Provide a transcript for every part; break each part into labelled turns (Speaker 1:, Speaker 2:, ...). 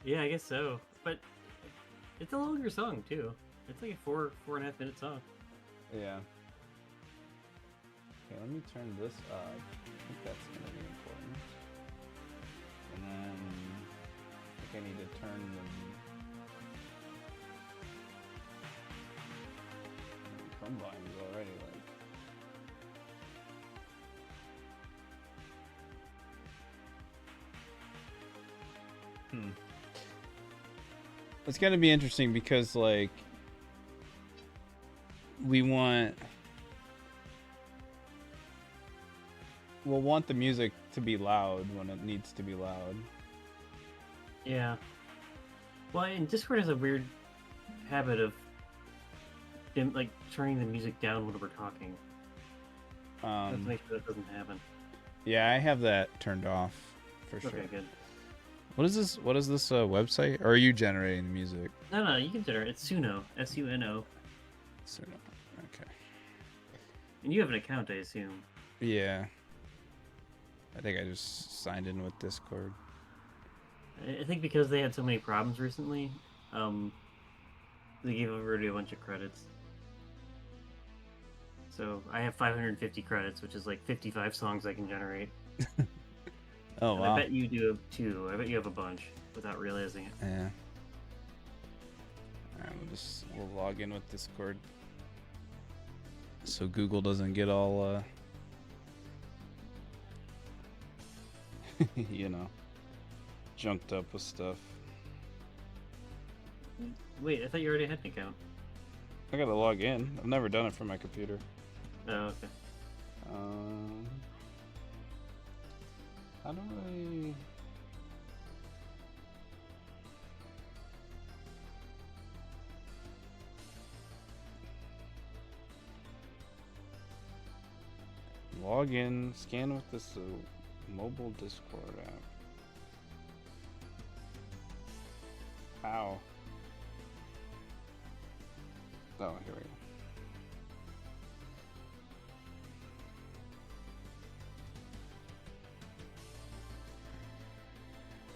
Speaker 1: Yeah, I guess so. But it's a longer song too. It's like a 4.5 minute song.
Speaker 2: Yeah. Okay, let me turn this up. I think that's gonna be important. And then I think I need to turn the drum volumes already. It's gonna be interesting because like we want we'll want the music to be loud when it needs to be loud.
Speaker 1: Yeah. Well, and Discord has a weird habit of like turning the music down when we're talking. Let's make sure that doesn't happen.
Speaker 2: Yeah, I have that turned off for sure.
Speaker 1: Okay, good.
Speaker 2: What is this? What is this website? Or are you generating the music?
Speaker 1: No, you can generate. It's Suno, Suno.
Speaker 2: Suno. Okay.
Speaker 1: And you have an account, I assume.
Speaker 2: Yeah. I think I just signed in with Discord.
Speaker 1: I think because they had so many problems recently, they gave everybody a bunch of credits. So I have 550 credits, which is like 55 songs I can generate.
Speaker 2: Oh,
Speaker 1: and
Speaker 2: wow.
Speaker 1: I bet you do too. I bet you have a bunch without realizing it.
Speaker 2: Yeah. All right, we'll log in with Discord so Google doesn't get all you know, junked up with stuff.
Speaker 1: Wait, I thought you already had an account.
Speaker 2: I gotta log in. I've never done it from my computer.
Speaker 1: Oh, okay.
Speaker 2: How do I? Log in, scan with this mobile Discord app. How? Oh, here we go.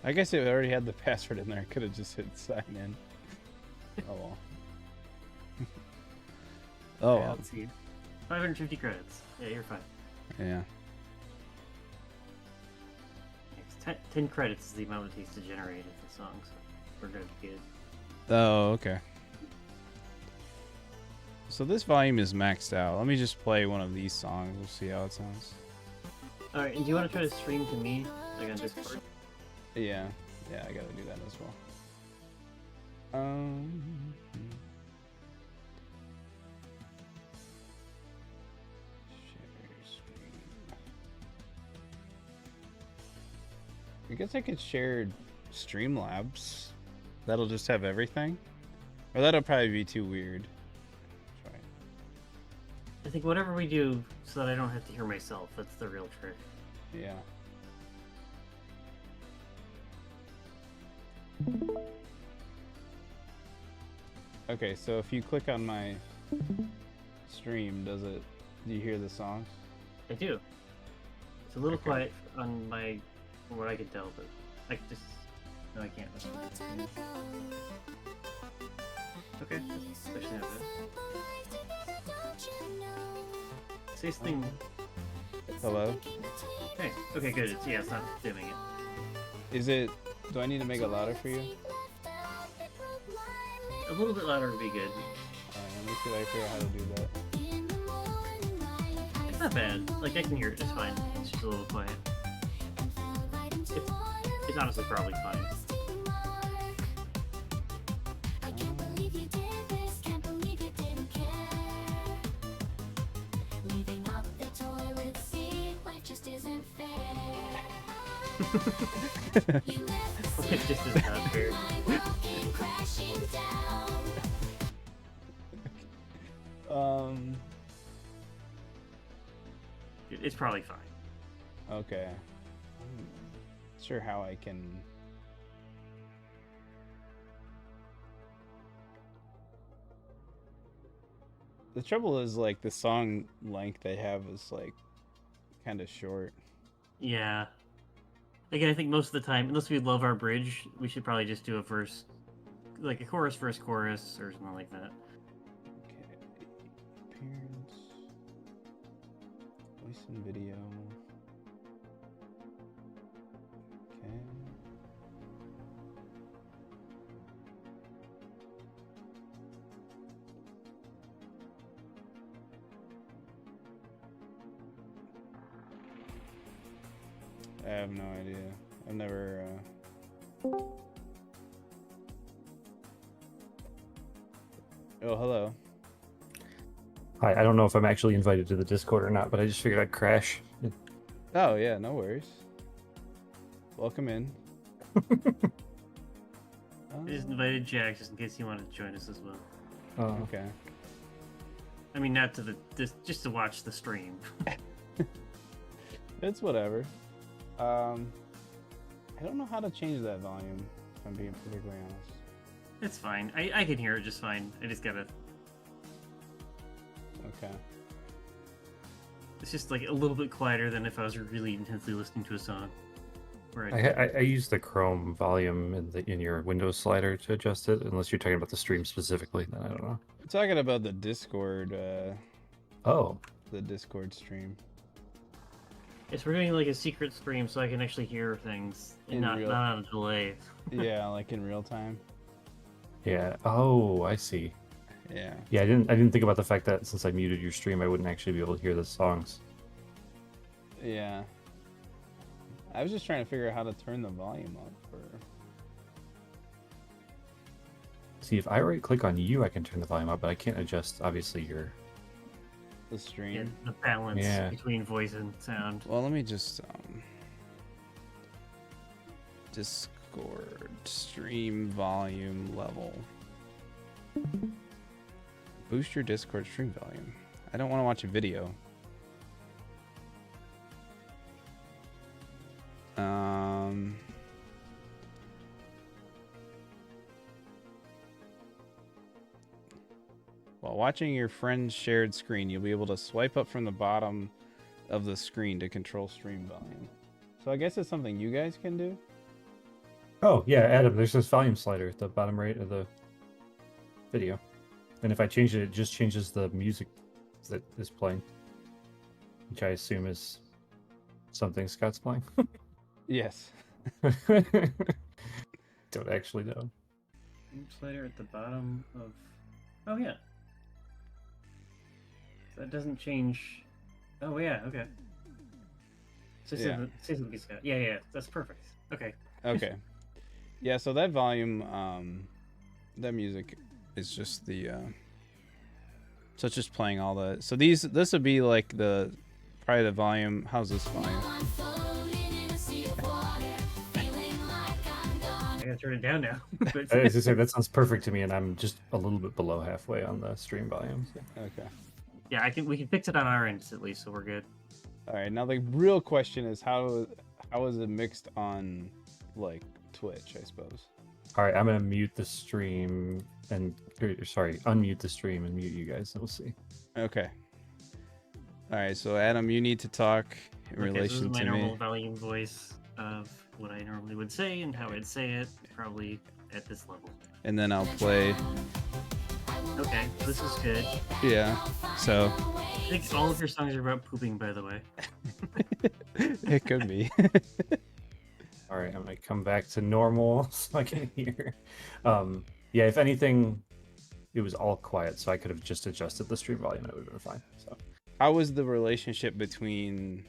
Speaker 2: I guess it already had the password in there. I could have just hit sign in. Oh well. Oh,
Speaker 1: Okay, let's see. 550 credits. Yeah, you're fine.
Speaker 2: Yeah.
Speaker 1: 10 credits is the amount it takes to generate the song, so we're gonna be good.
Speaker 2: Oh, okay. So this volume is maxed out. Let me just play one of these songs. We'll see how it sounds.
Speaker 1: Alright, and do you want to try to stream to me, like on Discord?
Speaker 2: Yeah, I gotta do that as well. Share screen. I guess I could share Streamlabs. That'll just have everything, or that'll probably be too weird. Try it.
Speaker 1: I think whatever we do, so that I don't have to hear myself, that's the real trick.
Speaker 2: Yeah. Okay, so if you click on my stream, do you hear the songs?
Speaker 1: I do. It's a little quiet on my, from what I can tell, but I just, no, I can't. Okay, that's actually not bad. Say something.
Speaker 2: Hello?
Speaker 1: Hey, okay, good. It's not dimming it.
Speaker 2: Is it, do I need to make it louder for you?
Speaker 1: A little bit louder would be good.
Speaker 2: Alright, let me see if I figure out how to do that.
Speaker 1: It's not bad. Like, I can hear it just fine. It's just a little quiet. It's honestly probably fine. It just is not fair. It's probably fine.
Speaker 2: Okay. I'm not sure how I can. The trouble is, like, the song length they have is, like, kind of short.
Speaker 1: Yeah. Again, I think most of the time, unless we love our bridge, we should probably just do a verse, like a chorus, verse, chorus, or something like that.
Speaker 2: Okay. Appearance. Voice and video. Okay. I have no idea. I've never. Oh, hello.
Speaker 3: Hi, I don't know if I'm actually invited to the Discord or not, but I just figured I'd crash.
Speaker 2: Oh yeah, no worries. Welcome in.
Speaker 1: I just invited Jack just in case he wanted to join us as well.
Speaker 3: Oh,
Speaker 2: Okay.
Speaker 1: I mean, not to just to watch the stream.
Speaker 2: It's whatever. I don't know how to change that volume, if I'm being perfectly honest.
Speaker 1: It's fine. I can hear it just fine. I just gotta.
Speaker 2: Okay.
Speaker 1: It's just like a little bit quieter than if I was really intensely listening to a song. Where
Speaker 3: I use the Chrome volume in your Windows slider to adjust it, unless you're talking about the stream specifically. Then I don't know.
Speaker 2: I'm talking about the Discord.
Speaker 3: Oh,
Speaker 2: The Discord stream.
Speaker 1: Yes, we're doing like a secret stream so I can actually hear things and
Speaker 2: In
Speaker 1: not
Speaker 2: real-
Speaker 1: on a delay.
Speaker 2: Yeah, like in real time.
Speaker 3: yeah. Oh, I see.
Speaker 2: Yeah.
Speaker 3: Yeah, I didn't think about the fact that since I muted your stream, I wouldn't actually be able to hear the songs.
Speaker 2: Yeah. I was just trying to figure out how to turn the volume up for.
Speaker 3: See, if I right click on you, I can turn the volume up, but I can't adjust obviously your.
Speaker 2: The
Speaker 1: Yeah,
Speaker 2: stream.
Speaker 1: the balance
Speaker 3: Yeah.
Speaker 1: between voice and sound.
Speaker 2: Well, let me just Discord stream volume level. Boost your Discord stream volume. I don't want to watch a video. While watching your friend's shared screen, you'll be able to swipe up from the bottom of the screen to control stream volume. So I guess it's something you guys can do?
Speaker 3: Oh yeah, Adam, there's this volume slider at the bottom right of the video, and if I change it, it just changes the music that is playing, which I assume is something Scott's playing.
Speaker 2: Yes.
Speaker 3: Don't actually know.
Speaker 1: Slider at the bottom of. Oh yeah. That doesn't change. Oh yeah. Okay. So
Speaker 2: Yeah.
Speaker 1: say something, Scott. Yeah. That's perfect. Okay.
Speaker 2: Okay. Yeah, so that volume, that music is just the, so it's just playing all the, so this would be like probably the volume, how's this volume?
Speaker 1: I gotta turn it down now. But-
Speaker 3: As I say, that sounds perfect to me, and I'm just a little bit below halfway on the stream volume. So.
Speaker 2: Okay.
Speaker 1: yeah, we can fix it on our end at least, so we're good.
Speaker 2: All right, now the real question is how is it mixed on, like, Twitch, I suppose?
Speaker 3: All right, I'm gonna mute the stream unmute the stream and mute you guys, and we'll see.
Speaker 2: Okay. All right, so Adam, you need to talk in
Speaker 1: Okay, so this is
Speaker 2: relation
Speaker 1: my
Speaker 2: to
Speaker 1: normal
Speaker 2: me.
Speaker 1: volume voice of what I normally would say and how I'd say it, probably at this level.
Speaker 2: And then I'll play.
Speaker 1: Okay, this is good.
Speaker 2: Yeah. So
Speaker 1: I think all of your songs are about pooping, by the way.
Speaker 2: it could be.
Speaker 3: All right, I'm gonna come back to normal so I can hear. Yeah, if anything, it was all quiet, so I could have just adjusted the stream volume and it would have been fine. So
Speaker 2: How was the relationship between,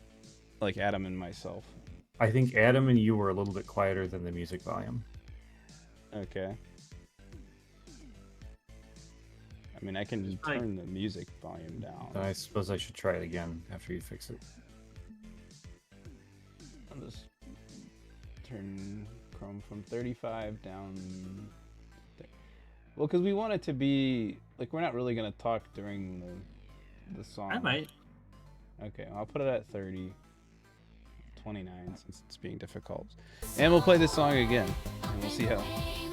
Speaker 2: like, Adam and myself?
Speaker 3: I think Adam and you were a little bit quieter than the music volume.
Speaker 2: Okay. I mean, I can turn the music volume down.
Speaker 3: Then I suppose I should try it again after you fix it.
Speaker 2: I'll just turn Chrome from 35 down there. Well, because we want it to be, like, we're not really going to talk during the song.
Speaker 1: I might.
Speaker 2: Okay, I'll put it at 30. 29 since it's being difficult. And we'll play this song again. And we'll see how.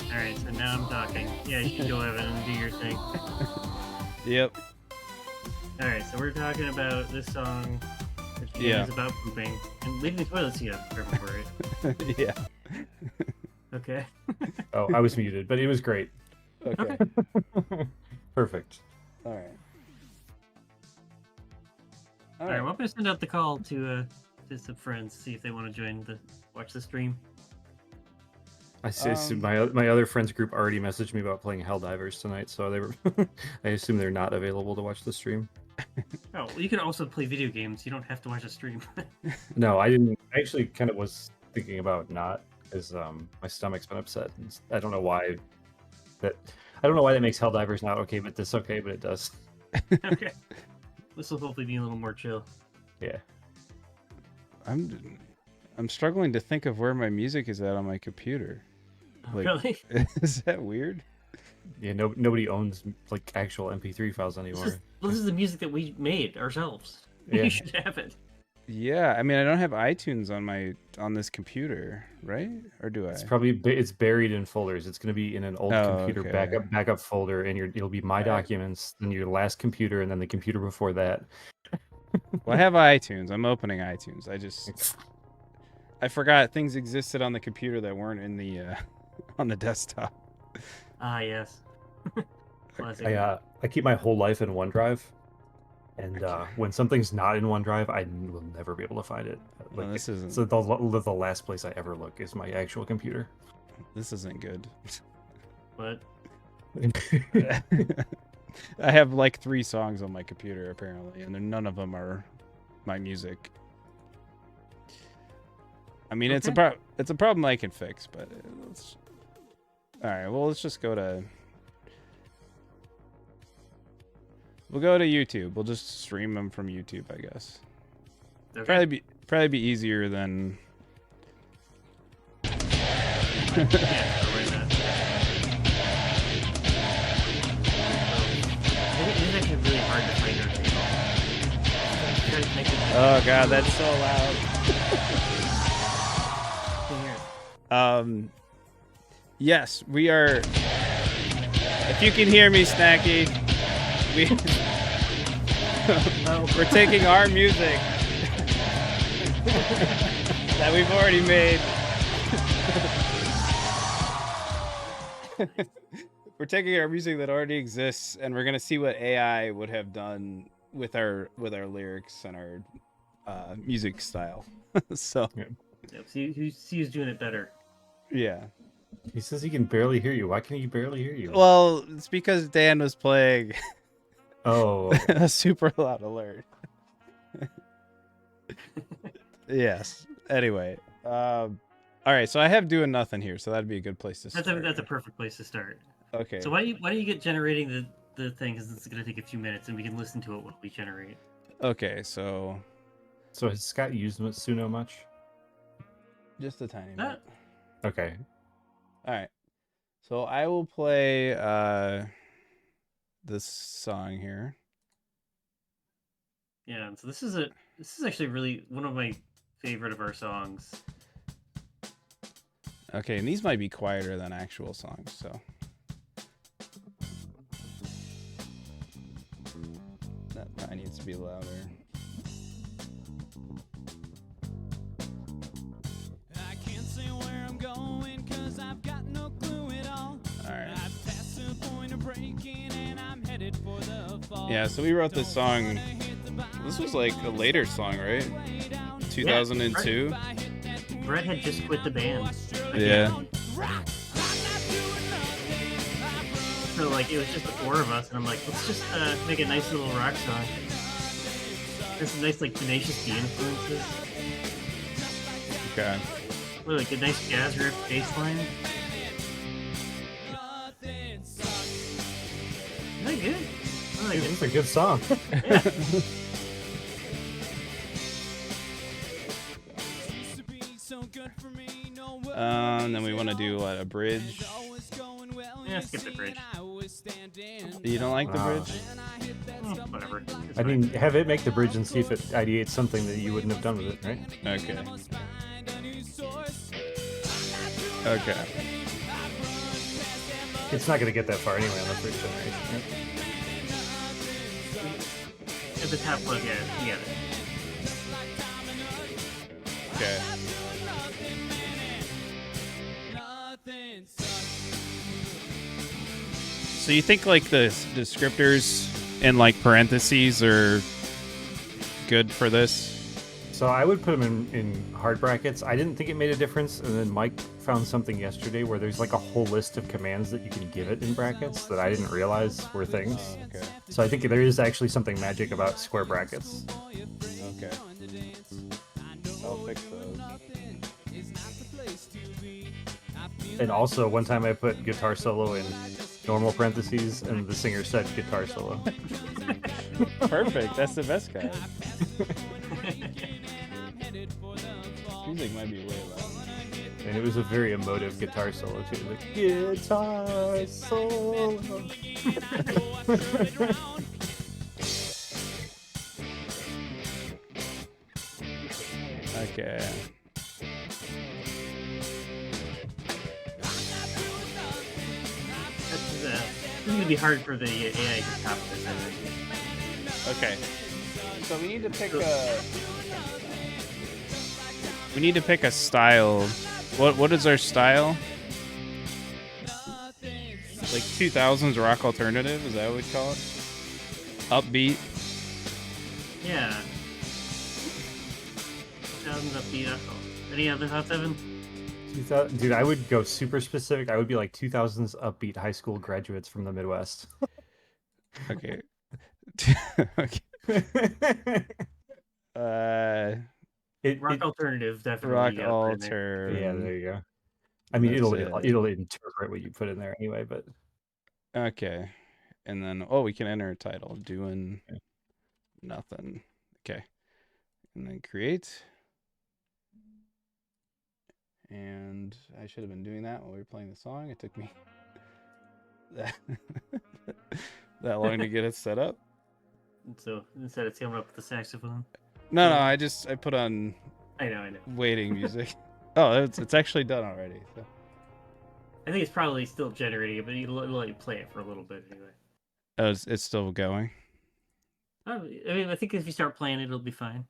Speaker 1: Alright, so now I'm talking. Yeah, you can go Evan and do your thing.
Speaker 2: Yep.
Speaker 1: Alright, so we're talking about this song
Speaker 2: Yeah.
Speaker 1: It's about pooping and leaving the toilet seat up. If I remember it.
Speaker 2: Yeah.
Speaker 1: Okay.
Speaker 3: Oh, I was muted, but it was great.
Speaker 2: Okay.
Speaker 3: Perfect.
Speaker 2: All right.
Speaker 1: All right. Well, I'm gonna send out the call to some friends, see if they want to watch the stream.
Speaker 3: I see my other friends group already messaged me about playing Helldivers tonight, so they were. I assume they're not available to watch the stream.
Speaker 1: Oh, well, you can also play video games. You don't have to watch a stream.
Speaker 3: No, I didn't. I actually kind of was thinking about not, because my stomach's been upset. And I don't know why. I don't know why that makes Helldivers not okay, but this okay, but it does.
Speaker 1: Okay. This will hopefully be a little more chill.
Speaker 3: Yeah.
Speaker 2: I'm struggling to think of where my music is at on my computer.
Speaker 1: Like, really?
Speaker 2: Is that weird?
Speaker 3: Yeah, nobody owns like actual MP3 files anymore.
Speaker 1: This is the music that we made ourselves.
Speaker 3: Yeah.
Speaker 1: You should have it.
Speaker 2: Yeah, I mean, I don't have iTunes on this computer, right? Or do I?
Speaker 3: It's buried in folders. It's going to be in an old computer
Speaker 2: okay.
Speaker 3: backup folder, and it'll be My Documents, then your last computer, and then the computer before that.
Speaker 2: Well, I have iTunes. I'm opening iTunes. I forgot things existed on the computer that weren't in the on the desktop.
Speaker 1: Ah, yes. Classic.
Speaker 3: I keep my whole life in OneDrive, and when something's not in OneDrive, I will never be able to find it.
Speaker 2: Well, this isn't.
Speaker 3: So the last place I ever look is my actual computer.
Speaker 2: This isn't good.
Speaker 1: What?
Speaker 2: I have like 3 songs on my computer apparently, and none of them are my music. I mean, it's a problem I can fix, but all right. Well, let's just go to. We'll go to YouTube. We'll just stream them from YouTube, I guess.
Speaker 1: Okay.
Speaker 2: Probably be easier than.
Speaker 1: Really hard to find our
Speaker 2: Oh god, that's so loud. Yes, we are. If you can hear me, Snacky, we're taking our music that we've already made. We're taking our music that already exists, and we're gonna see what AI would have done with our lyrics and our music style. So,
Speaker 1: see who's doing it better.
Speaker 2: Yeah.
Speaker 3: He says he can barely hear you. Why can he barely hear you?
Speaker 2: Well, it's because Dan was playing.
Speaker 3: Oh.
Speaker 2: A super loud alert. Yes. Anyway, all right. So I have doing nothing here, so that'd be a good place to start.
Speaker 1: That's a perfect place to start.
Speaker 2: Okay.
Speaker 1: So why don't you get generating the thing, because it's going to take a few minutes, and we can listen to it while we generate.
Speaker 2: Okay. So
Speaker 3: has Scott used Suno much?
Speaker 2: Just a tiny bit.
Speaker 3: Okay.
Speaker 2: All right. So I will play this song here.
Speaker 1: Yeah, and so this is actually really one of my favorite of our songs.
Speaker 2: Okay, and these might be quieter than actual songs, so that probably needs to be louder.
Speaker 4: I can't say where I'm going 'cause I've got no clue at all.
Speaker 2: All right.
Speaker 4: I've passed the point of breaking and I'm headed for the fall.
Speaker 2: Yeah, so we wrote this song. This was like a later song, right? 2002.
Speaker 1: Brett had just quit the band.
Speaker 2: Yeah.
Speaker 1: So like it was just the 4 of us, and I'm like, let's just make a nice little rock song. There's some nice like Tenacious D influences.
Speaker 2: Okay.
Speaker 1: Really like a nice jazz riff bass line. Isn't that good? I like it.
Speaker 3: It's a good song.
Speaker 1: Yeah.
Speaker 2: Then we want to do what, a bridge?
Speaker 1: Yeah, skip the bridge.
Speaker 2: You don't like the bridge?
Speaker 1: Whatever. It's
Speaker 3: I
Speaker 1: fine.
Speaker 3: mean, have it make the bridge and see if it ideates something that you wouldn't have done with it, right?
Speaker 2: Okay. Okay.
Speaker 3: It's not going to get that far anyway on the first generation.
Speaker 1: At the top plug, yeah, you got it.
Speaker 2: Okay. So you think like the descriptors in like parentheses are good for this?
Speaker 3: So I would put them in hard brackets. I didn't think it made a difference, and then Mike found something yesterday where there's like a whole list of commands that you can give it in brackets that I didn't realize were things.
Speaker 2: Okay.
Speaker 3: So I think there is actually something magic about square brackets.
Speaker 2: Okay. I'll fix those.
Speaker 3: And also, one time I put guitar solo in normal parentheses, and the singer said guitar solo.
Speaker 2: Perfect. That's the best kind. Music might be way loud.
Speaker 3: And it was a very emotive guitar solo too. Like, guitar solo.
Speaker 2: Okay.
Speaker 1: This is gonna be hard for the AI to top this, I think.
Speaker 2: Okay. So we need to pick a. We need to pick a style. What is our style? Like 2000s rock alternative? Is that what we call it? Upbeat.
Speaker 1: Yeah. 2000s upbeat. Any other thoughts, Evan?
Speaker 3: Dude, I would go super specific. I would be like 2000s upbeat high school graduates from the Midwest.
Speaker 2: Okay. Okay.
Speaker 1: Rock alternative, definitely.
Speaker 2: Rock
Speaker 1: you gotta put in there.
Speaker 2: alter.
Speaker 3: Yeah, there you go. I mean,
Speaker 2: That's
Speaker 3: it'll interpret what you put in there anyway, but
Speaker 2: Okay. And then we can enter a title. Doing nothing. Okay. And then create. And I should have been doing that while we were playing the song. It took me that long to get it set up.
Speaker 1: So instead it's coming up with the saxophone.
Speaker 2: No, I put on
Speaker 1: I know.
Speaker 2: waiting music. Oh, it's actually done already. So.
Speaker 1: I think it's probably still generating it, but it'll let you play it for a little bit anyway.
Speaker 2: Oh, it's still going.
Speaker 1: I mean, I think if you start playing it, it'll be fine.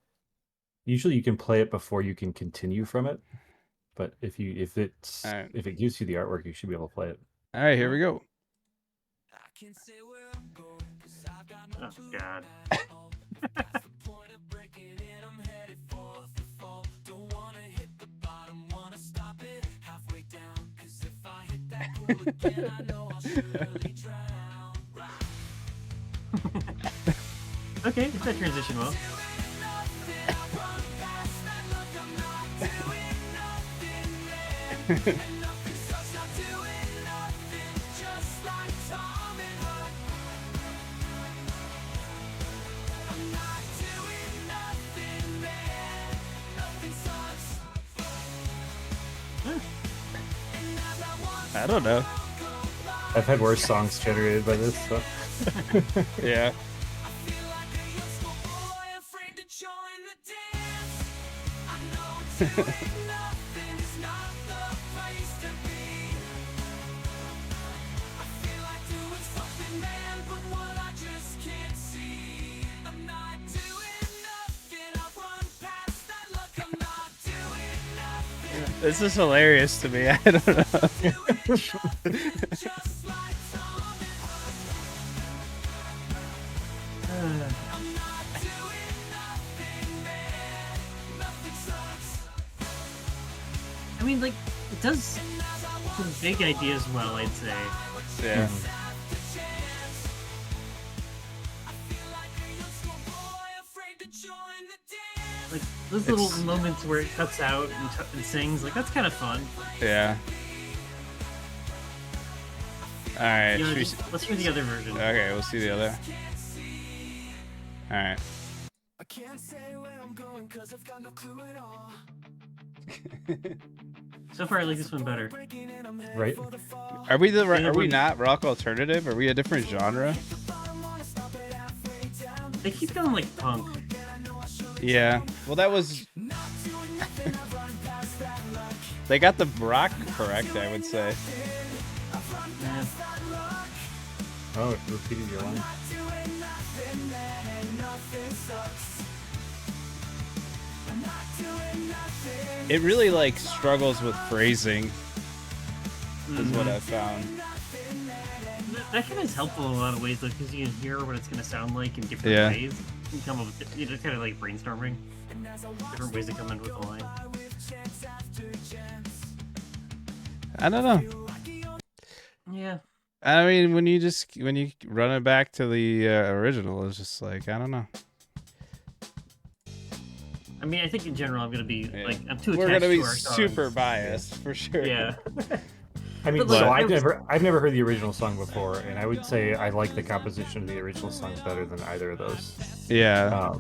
Speaker 3: usually you can play it before you can continue from it. But if it gives you the artwork, you should be able to play it.
Speaker 2: All right, here we go.
Speaker 1: Oh God. Okay, it's that transition well.
Speaker 2: I don't know.
Speaker 3: I've had worse songs generated by this. So.
Speaker 2: Yeah. This is hilarious to me. I don't know.
Speaker 1: I mean, like, it does some big ideas well, I'd say.
Speaker 2: Yeah.
Speaker 1: Like, those little moments where it cuts out and sings, like, that's kind of fun.
Speaker 2: Yeah. All right.
Speaker 1: You know, let's hear the other version.
Speaker 2: Okay, we'll see the other. All right.
Speaker 4: I can't say where I'm going 'cause I've got no clue at all.
Speaker 1: So far, I like this one better.
Speaker 3: Right?
Speaker 2: Are we not rock alternative? Are we a different genre?
Speaker 1: They keep going like punk.
Speaker 2: Yeah. Well, that was. They got the rock correct, I would say.
Speaker 1: Yeah.
Speaker 3: Oh, it repeated your line.
Speaker 2: It really like struggles with phrasing, is what I found.
Speaker 1: That kind of is helpful in a lot of ways, though, because you can hear what it's going to sound like in different ways. You come up with, it's kind of like brainstorming. Different ways to come in with a line.
Speaker 2: I don't know.
Speaker 1: Yeah.
Speaker 2: I mean, when you run it back to the original, it's just like, I don't know.
Speaker 1: I mean, I think in general, I'm going to be like, I'm too attached
Speaker 2: We're gonna be
Speaker 1: to our
Speaker 2: super
Speaker 1: songs.
Speaker 2: biased for sure.
Speaker 1: Yeah.
Speaker 3: I mean,
Speaker 1: But, like,
Speaker 3: so
Speaker 1: I
Speaker 3: I've never heard the original song before, and I would say I like the composition of the original song better than either of those.
Speaker 2: Yeah.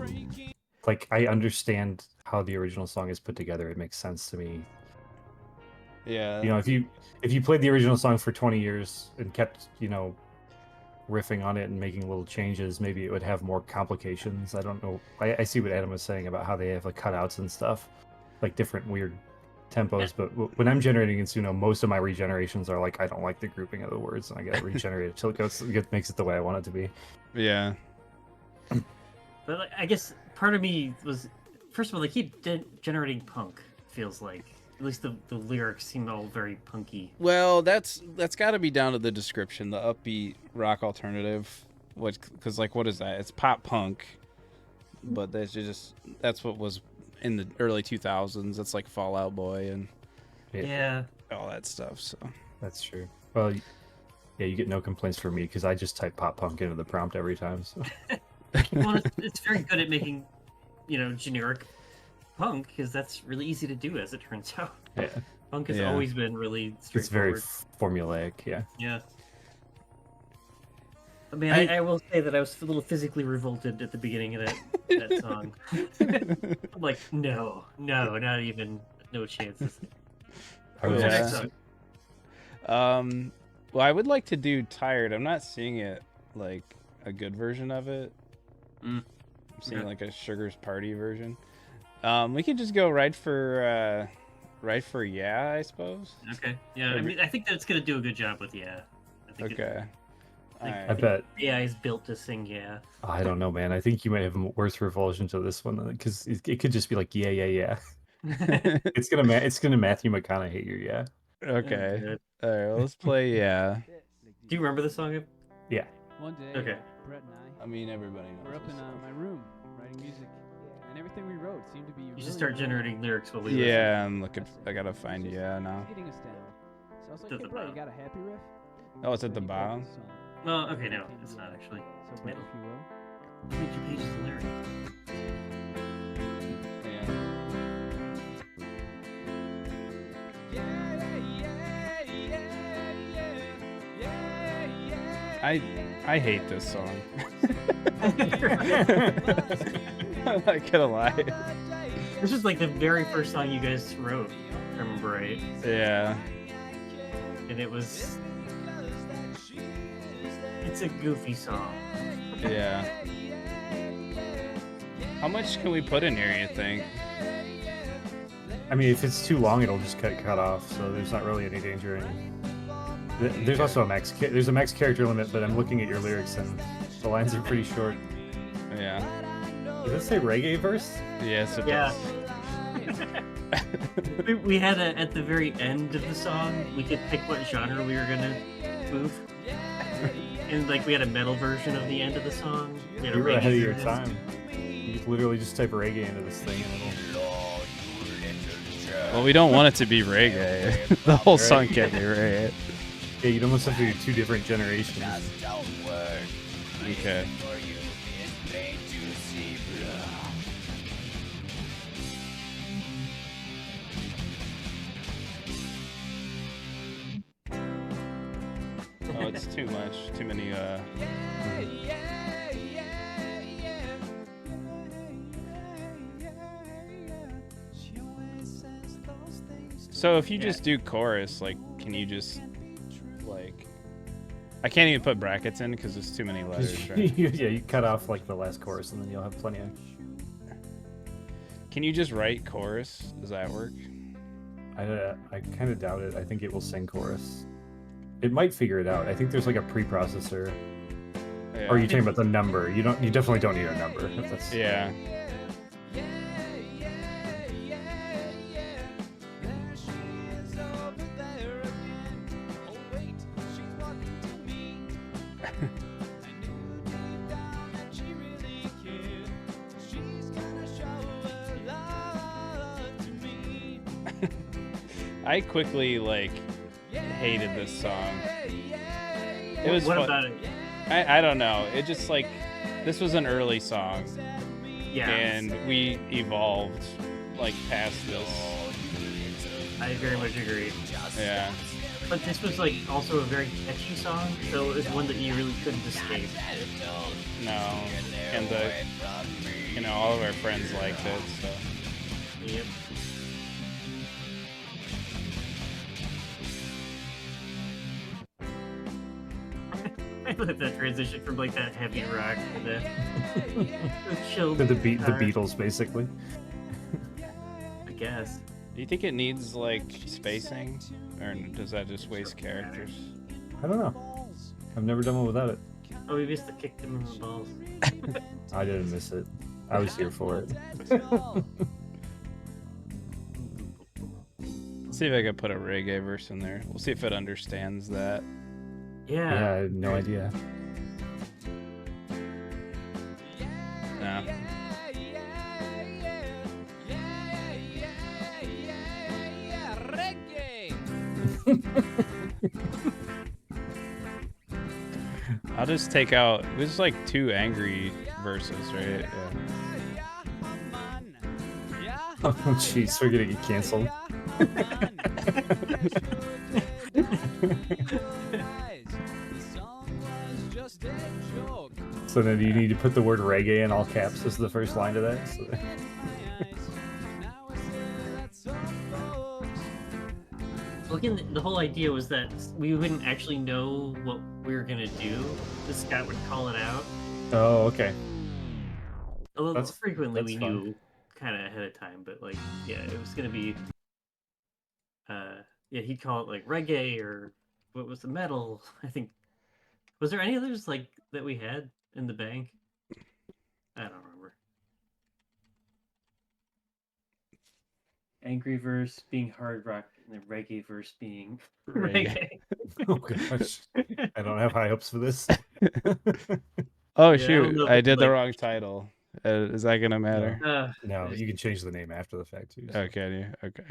Speaker 3: Like I understand how the original song is put together; it makes sense to me.
Speaker 2: Yeah.
Speaker 3: You know, if you played the original song for 20 years and kept, riffing on it and making little changes, maybe it would have more complications. I don't know. I see what Adam was saying about how they have like cutouts and stuff, like different weird tempos. But when I'm generating in Suno, most of my regenerations are like, I don't like the grouping of the words, and I get regenerated till it makes it the way I want it to be.
Speaker 2: Yeah.
Speaker 1: But like, I guess part of me was, first of all, they keep generating punk, feels like. At least the lyrics seem all very punky.
Speaker 2: Well, that's got to be down to the description, the upbeat rock alternative. Because like, what is that? It's pop punk, but that's what was in the early 2000s. It's like Fall Out Boy and
Speaker 1: Yeah.
Speaker 2: all that stuff. So
Speaker 3: That's true. Well, yeah, you get no complaints from me because I just type pop punk into the prompt every time. So.
Speaker 1: Well, it's very good at making, generic punk, because that's really easy to do, as it turns out.
Speaker 3: Yeah.
Speaker 1: Punk has always been really
Speaker 3: It's very
Speaker 1: straightforward.
Speaker 3: formulaic, yeah.
Speaker 1: Yeah. I mean, I will say that I was a little physically revolted at the beginning of that song. I'm like, no, not even, no chances.
Speaker 3: I was
Speaker 2: Yeah.
Speaker 3: just-
Speaker 2: Well, I would like to do Tired. I'm not seeing it like a good version of it. I'm seeing like a Sugar's Party version. We could just go right for Yeah, I suppose.
Speaker 1: Okay. Yeah, I mean, I think that it's gonna do a good job with Yeah. I think
Speaker 2: Okay.
Speaker 3: I bet.
Speaker 1: AI is built to sing Yeah.
Speaker 3: I don't know, man. I think you might have a worse revulsion to this one because it could just be like yeah. It's gonna Matthew McConaughey your yeah.
Speaker 2: Okay.
Speaker 1: Good.
Speaker 2: All right, well, let's play Yeah.
Speaker 1: Do you remember the song?
Speaker 3: Yeah.
Speaker 5: One day,
Speaker 1: Okay.
Speaker 5: Brett and
Speaker 2: I mean, everybody knows.
Speaker 5: were up in my room writing music, and everything we wrote seemed to be.
Speaker 1: You should start generating lyrics while we
Speaker 2: Yeah, I'm looking. I gotta find Yeah now.
Speaker 5: Hitting us down. So I was like,
Speaker 1: To
Speaker 5: hey,
Speaker 1: the
Speaker 5: Brett, you
Speaker 1: bottom.
Speaker 5: got a happy riff?
Speaker 2: Oh, it's at the
Speaker 5: And he wrote
Speaker 2: bottom.
Speaker 5: this song.
Speaker 1: listen. Oh, okay, no, it's not actually.
Speaker 5: So Brett, if you will.
Speaker 1: How many pages of lyrics?
Speaker 2: I hate this song. I'm not gonna lie.
Speaker 1: This is like the very first song you guys wrote, if I remember right.
Speaker 2: Yeah.
Speaker 1: And it's a goofy song.
Speaker 2: Yeah. How much can we put in here, you think?
Speaker 3: I mean, if it's too long, it'll just cut off. So there's not really any danger. There's also a max character limit, but I'm looking at your lyrics and the lines are pretty short.
Speaker 2: Yeah.
Speaker 3: Does it say reggae verse?
Speaker 2: Yes, it
Speaker 1: Yeah.
Speaker 2: does.
Speaker 1: We had at the very end of the song, we could pick what genre we were gonna move. And like we had a metal version of the end of the song. We had a
Speaker 3: You were
Speaker 1: reggae
Speaker 3: ahead of your
Speaker 1: version.
Speaker 3: time. You could literally just type reggae into this thing. And
Speaker 2: Well, we don't want it to be reggae. The whole song can't be reggae.
Speaker 3: yeah, you'd almost have to do two different generations.
Speaker 2: Okay. Oh, it's too much. Too many. So if you just do chorus, like, can you just like? I can't even put brackets in because there's too many letters. Right?
Speaker 3: Yeah, you cut off like the last chorus, and then you'll have plenty of.
Speaker 2: Can you just write chorus? Does that work?
Speaker 3: I kind of doubt it. I think it will sing chorus. It might figure it out. I think there's like a preprocessor.
Speaker 2: Yeah.
Speaker 3: Or are you talking about the number? You definitely don't need a number. That's,
Speaker 2: Yeah.
Speaker 4: knew deep down that she really cared. She's gonna show her love to me.
Speaker 2: I quickly like hated this song. It was
Speaker 1: What
Speaker 2: fun.
Speaker 1: about it?
Speaker 2: I don't know. It just like this was an early song,
Speaker 1: Yeah,
Speaker 2: and we evolved like past this.
Speaker 1: I very much agree.
Speaker 2: Yeah.
Speaker 1: But this was like also a very catchy song, so it was one that you really couldn't escape.
Speaker 2: No. And all of our friends liked it. So.
Speaker 1: Yep. I like that transition from like that heavy rock to the chill.
Speaker 3: The Beatles, basically.
Speaker 1: I guess.
Speaker 2: Do you think it needs like spacing, or does that just waste characters?
Speaker 3: I don't know. I've never done one without it.
Speaker 1: Oh, we missed the kick them in the balls.
Speaker 3: I didn't miss it. I was here for it.
Speaker 2: See if I can put a reggae verse in there. We'll see if it understands that.
Speaker 1: Yeah.
Speaker 3: Yeah, I had no idea.
Speaker 2: No. I'll just take out. There's like 2 angry verses, right? Yeah.
Speaker 3: Oh, jeez, we're gonna get canceled. So then you need to put the word reggae in all caps as the first line of that. So.
Speaker 1: Well, again, the whole idea was that we wouldn't actually know what we were gonna do. The Scott would call it out.
Speaker 3: Oh, okay.
Speaker 1: Although
Speaker 3: That's-
Speaker 1: frequently
Speaker 3: that's
Speaker 1: we
Speaker 3: fun.
Speaker 1: knew kind of ahead of time, but like, yeah, it was gonna be. Yeah, he'd call it like reggae or what was the metal? I think. Was there any others like that we had in the bank? I don't remember. Angry verse being hard rock, and the reggae verse being
Speaker 2: Reggae.
Speaker 1: reggae.
Speaker 3: Oh gosh, I don't have high hopes for this.
Speaker 2: Oh
Speaker 1: Yeah, I don't
Speaker 2: shoot!
Speaker 1: know if
Speaker 2: I
Speaker 1: it's,
Speaker 2: did the
Speaker 1: like-
Speaker 2: wrong title. Is that gonna matter?
Speaker 3: No, you can change the name after the fact too. so.
Speaker 2: Okay. Okay.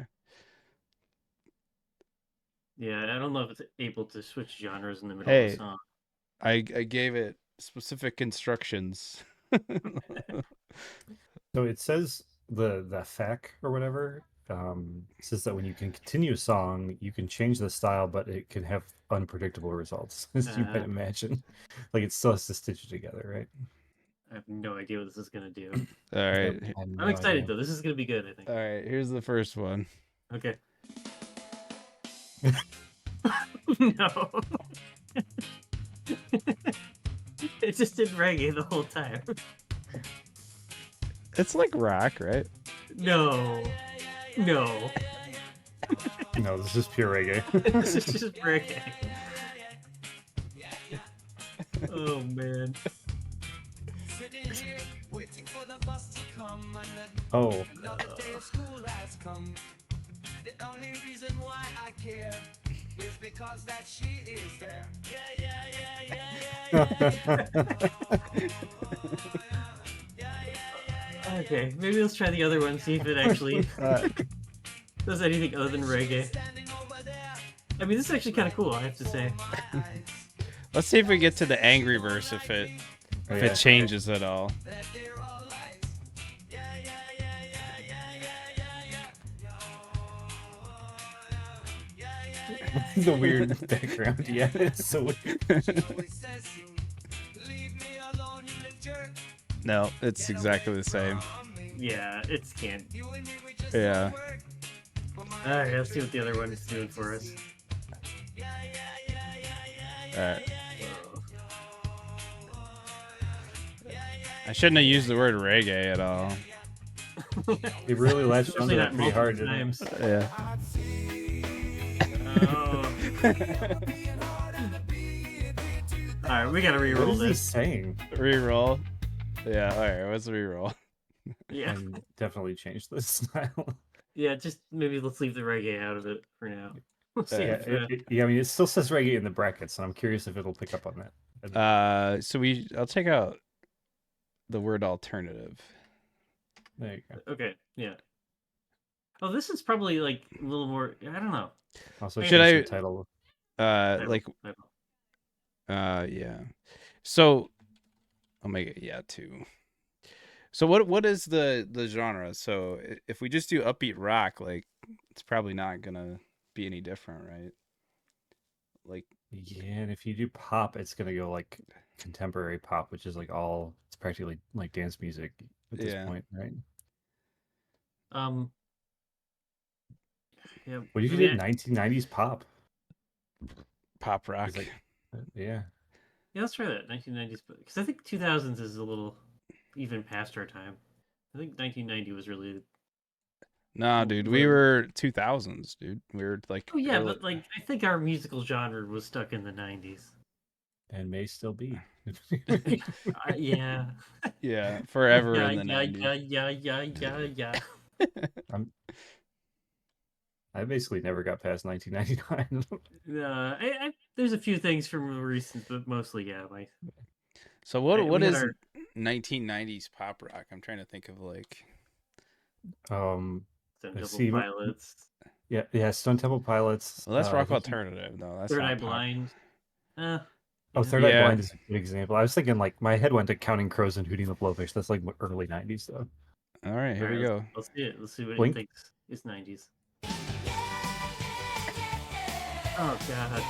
Speaker 1: Yeah, I don't know if it's able to switch genres in the middle
Speaker 2: Hey.
Speaker 1: of a song.
Speaker 2: I gave it specific instructions.
Speaker 3: So it says the FAQ or whatever says that when you can continue a song, you can change the style, but it can have unpredictable results, as you might imagine. Like it still has to stitch it together, right?
Speaker 1: I have no idea what this is gonna do.
Speaker 2: All right.
Speaker 3: I have no
Speaker 1: I'm excited
Speaker 3: idea.
Speaker 1: though. This is gonna be good, I think.
Speaker 2: All right. Here's the first one.
Speaker 1: Okay. No. It just did reggae the whole time.
Speaker 2: It's like rock, right?
Speaker 1: No. No.
Speaker 3: No, this is pure reggae.
Speaker 1: This is just reggae. Oh man.
Speaker 4: Sitting here waiting for the bus to come and
Speaker 3: Oh,
Speaker 4: another day of school has come. The only reason why I care is because that she is there.
Speaker 1: Okay, maybe let's try the other one, see if it actually does anything other than reggae.
Speaker 4: Standing over there.
Speaker 1: I mean, this is actually kind of cool, I have to say.
Speaker 2: Let's see if we get to the angry verse if it
Speaker 3: Oh,
Speaker 2: if
Speaker 3: yeah.
Speaker 2: it changes at all.
Speaker 4: That they're all lies.
Speaker 3: the weird background. Yeah, it's so weird.
Speaker 4: Always says you leave me alone, you little jerk.
Speaker 2: No, it's exactly the same.
Speaker 1: Yeah, it's can't.
Speaker 4: You and me, we just
Speaker 2: Yeah.
Speaker 4: work.
Speaker 1: Alright, let's see what the other one is doing for us.
Speaker 2: All right.
Speaker 1: Whoa.
Speaker 2: I shouldn't have used the word reggae at all.
Speaker 3: It really latched
Speaker 1: Especially
Speaker 3: onto
Speaker 1: not
Speaker 3: that pretty hard,
Speaker 1: multiple
Speaker 3: didn't it?
Speaker 1: times.
Speaker 2: Yeah.
Speaker 1: Oh. Alright, we gotta
Speaker 3: What
Speaker 1: re-roll
Speaker 3: is he
Speaker 1: this.
Speaker 3: saying?
Speaker 2: Reroll. Yeah. All right. Let's reroll.
Speaker 1: Yeah.
Speaker 3: And definitely change the style.
Speaker 1: Yeah, just maybe let's leave the reggae out of it for now. We'll see
Speaker 3: Yeah,
Speaker 1: if,
Speaker 3: yeah, I mean, it still says reggae in the brackets, and I'm curious if it'll pick up on that
Speaker 2: So I'll take out the word alternative.
Speaker 3: There you go.
Speaker 1: Okay, yeah. Oh, this is probably like a little more. I don't know.
Speaker 3: Also,
Speaker 1: Should
Speaker 3: change
Speaker 2: I-
Speaker 3: the title.
Speaker 2: Like yeah. So I'll make it 2. So what is the genre? So if we just do upbeat rock, like it's probably not gonna be any different, right? Like
Speaker 3: Yeah, and if you do pop, it's gonna go like contemporary pop, which is like it's practically like dance music at this
Speaker 2: Yeah.
Speaker 3: point, right?
Speaker 1: Yeah.
Speaker 3: What if you did 1990s pop?
Speaker 2: pop rock.
Speaker 3: It's like, yeah.
Speaker 1: Yeah, let's try that 1990s, because I think 2000s is a little even past our time. I think 1990 was really.
Speaker 2: Nah, dude, we were 2000s, dude. We were like.
Speaker 1: Oh yeah, but like I think our musical genre was stuck in the 90s.
Speaker 3: And may still be.
Speaker 1: Yeah.
Speaker 2: Yeah, forever
Speaker 1: yeah,
Speaker 2: in the 90s.
Speaker 1: Yeah.
Speaker 3: I basically never got past 1999.
Speaker 1: There's a few things from recent, but mostly yeah.
Speaker 2: So what is 1990s pop rock? I'm trying to think of like.
Speaker 1: Stone Temple
Speaker 3: see,
Speaker 1: Pilots.
Speaker 3: Yeah, Stone Temple Pilots.
Speaker 2: Well, that's rock alternative, though. That's
Speaker 1: Third
Speaker 2: not
Speaker 1: Eye
Speaker 2: pop.
Speaker 1: Blind.
Speaker 3: Oh, Third Eye Blind is a good example. I was thinking like my head went to Counting Crows and Hootie and the Blowfish. That's like early 90s though.
Speaker 2: All right, here we go.
Speaker 1: Let's see it. Let's see what
Speaker 3: Blink?
Speaker 1: it thinks. It's 90s. Oh god.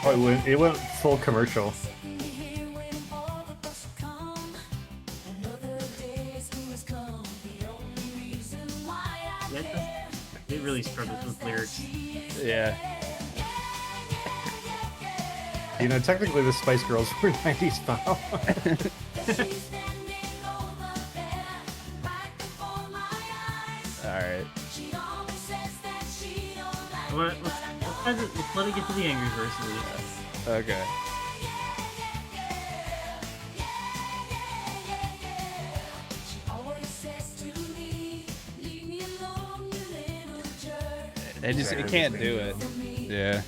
Speaker 3: Oh, it went full commercial.
Speaker 1: It really struggles with lyrics.
Speaker 2: Yeah.
Speaker 3: You know, technically the Spice Girls were 90s pop.
Speaker 2: All right.
Speaker 1: Let's let it get to the angry verse at least.
Speaker 2: Okay. It can't do it. Yeah.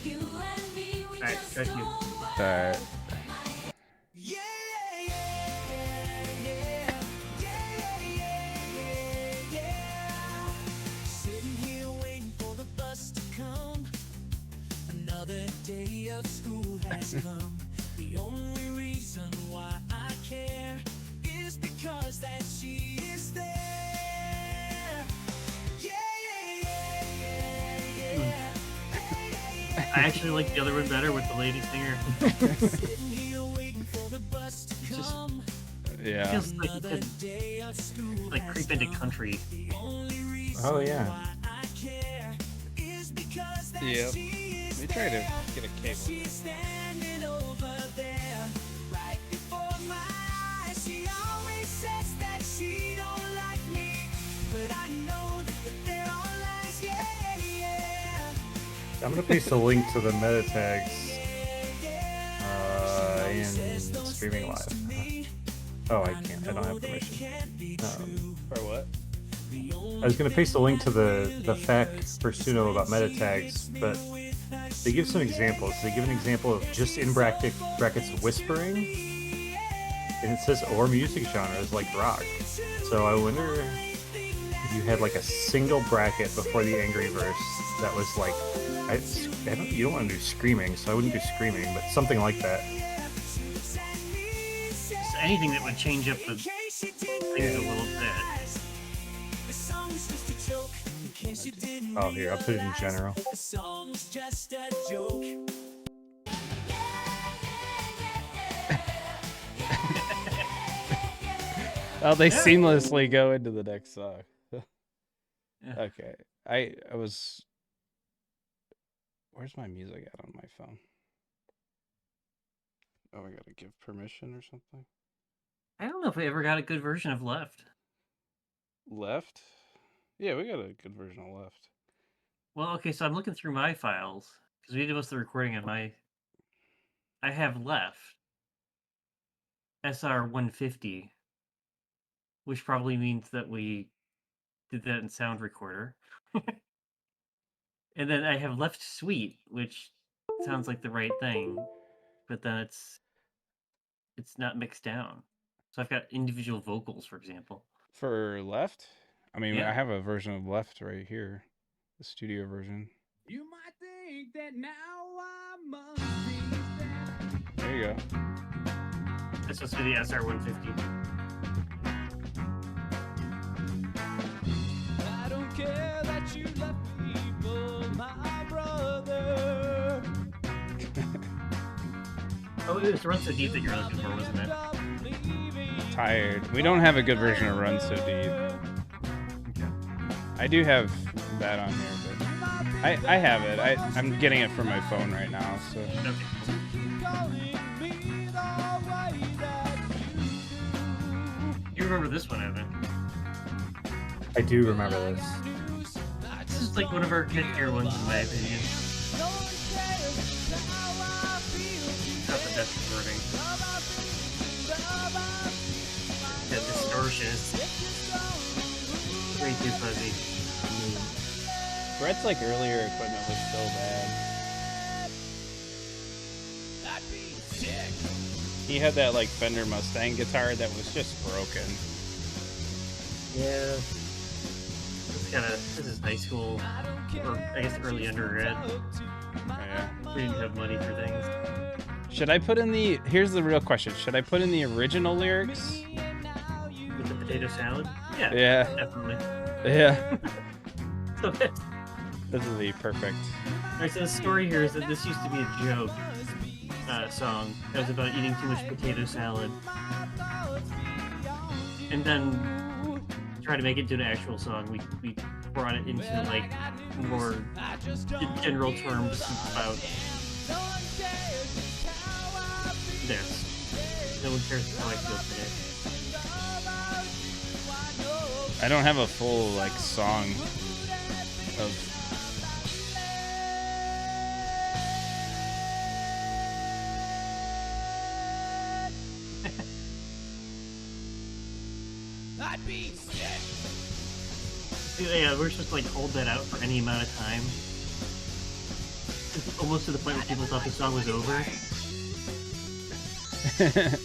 Speaker 1: Alright, got you.
Speaker 2: Alright.
Speaker 4: Sitting here waiting for the bus to come. Another day of school has come. The only reason why I care is because that she is there.
Speaker 1: I actually like the other one better with the lady singer.
Speaker 2: Yeah.
Speaker 1: Feels like it could like creep into country.
Speaker 3: Oh yeah.
Speaker 2: Yeah. Let me try to get a cable.
Speaker 3: I'm gonna paste a link to the meta tags in streaming live. Oh, I can't. I don't have permission.
Speaker 2: For what?
Speaker 3: I was gonna paste a link to the fact for Suno about meta tags, but they give some examples. They give an example of just in brackets whispering, and it says or music genres like rock. So I wonder if you had like a single bracket before the angry verse that was like, you don't want to do screaming, so I wouldn't do screaming, but something like that.
Speaker 1: Just anything that would change up the things a little bit.
Speaker 3: Oh, here, I'll put it in general.
Speaker 2: Oh, they seamlessly go into the next song.
Speaker 1: Yeah.
Speaker 2: Okay. I was. Where's my music at on my phone? Oh, I gotta give permission or something.
Speaker 1: I don't know if we ever got a good version of Left.
Speaker 2: Left? Yeah, we got a good version of Left.
Speaker 1: Well, okay, so I'm looking through my files because we did most of the recording on my. I have Left SR150, which probably means that we did that in Sound Recorder. And then I have Left Suite, which sounds like the right thing, but then it's it's not mixed down. So I've got individual vocals, for example.
Speaker 2: For Left? I mean,
Speaker 1: Yeah.
Speaker 2: I have a version of Left right here, the studio version.
Speaker 5: You might think that now I must be
Speaker 2: There you go.
Speaker 1: That's supposed to be the SR-150.
Speaker 5: I don't care that you left me for my brother.
Speaker 1: Oh, it was Run So Deep that you were looking for, wasn't it?
Speaker 2: Tired. We don't have a good version of Run So Deep.
Speaker 1: Okay.
Speaker 2: I do have that on here, but I have it. I'm getting it from my phone right now, so.
Speaker 1: Okay. You remember this one, Evan?
Speaker 3: I do remember this.
Speaker 1: This is like one of our catchier ones, in my opinion. Not the best recording. The distortion is way too fuzzy.
Speaker 2: Brett's like earlier equipment was so bad. He had that like Fender Mustang guitar that was just broken.
Speaker 1: Yeah. This is high school, or I guess early undergrad.
Speaker 2: Yeah.
Speaker 1: We didn't have money for things.
Speaker 2: Should I put in the? Here's the real question. Should I put in the original lyrics?
Speaker 1: With the potato salad? Yeah.
Speaker 2: Yeah.
Speaker 1: Definitely.
Speaker 2: Yeah.
Speaker 1: So,
Speaker 2: This is the perfect.
Speaker 1: alright, so the story here is that this used to be a joke song that was about eating too much potato salad. And then try to make it into an actual song. We brought it into like more general terms about this. No one cares how I feel today.
Speaker 2: I don't have a full like song of.
Speaker 4: I'd be sick.
Speaker 1: Yeah, we're supposed to like hold that out for any amount of time. It's almost to the point where people thought the song was over.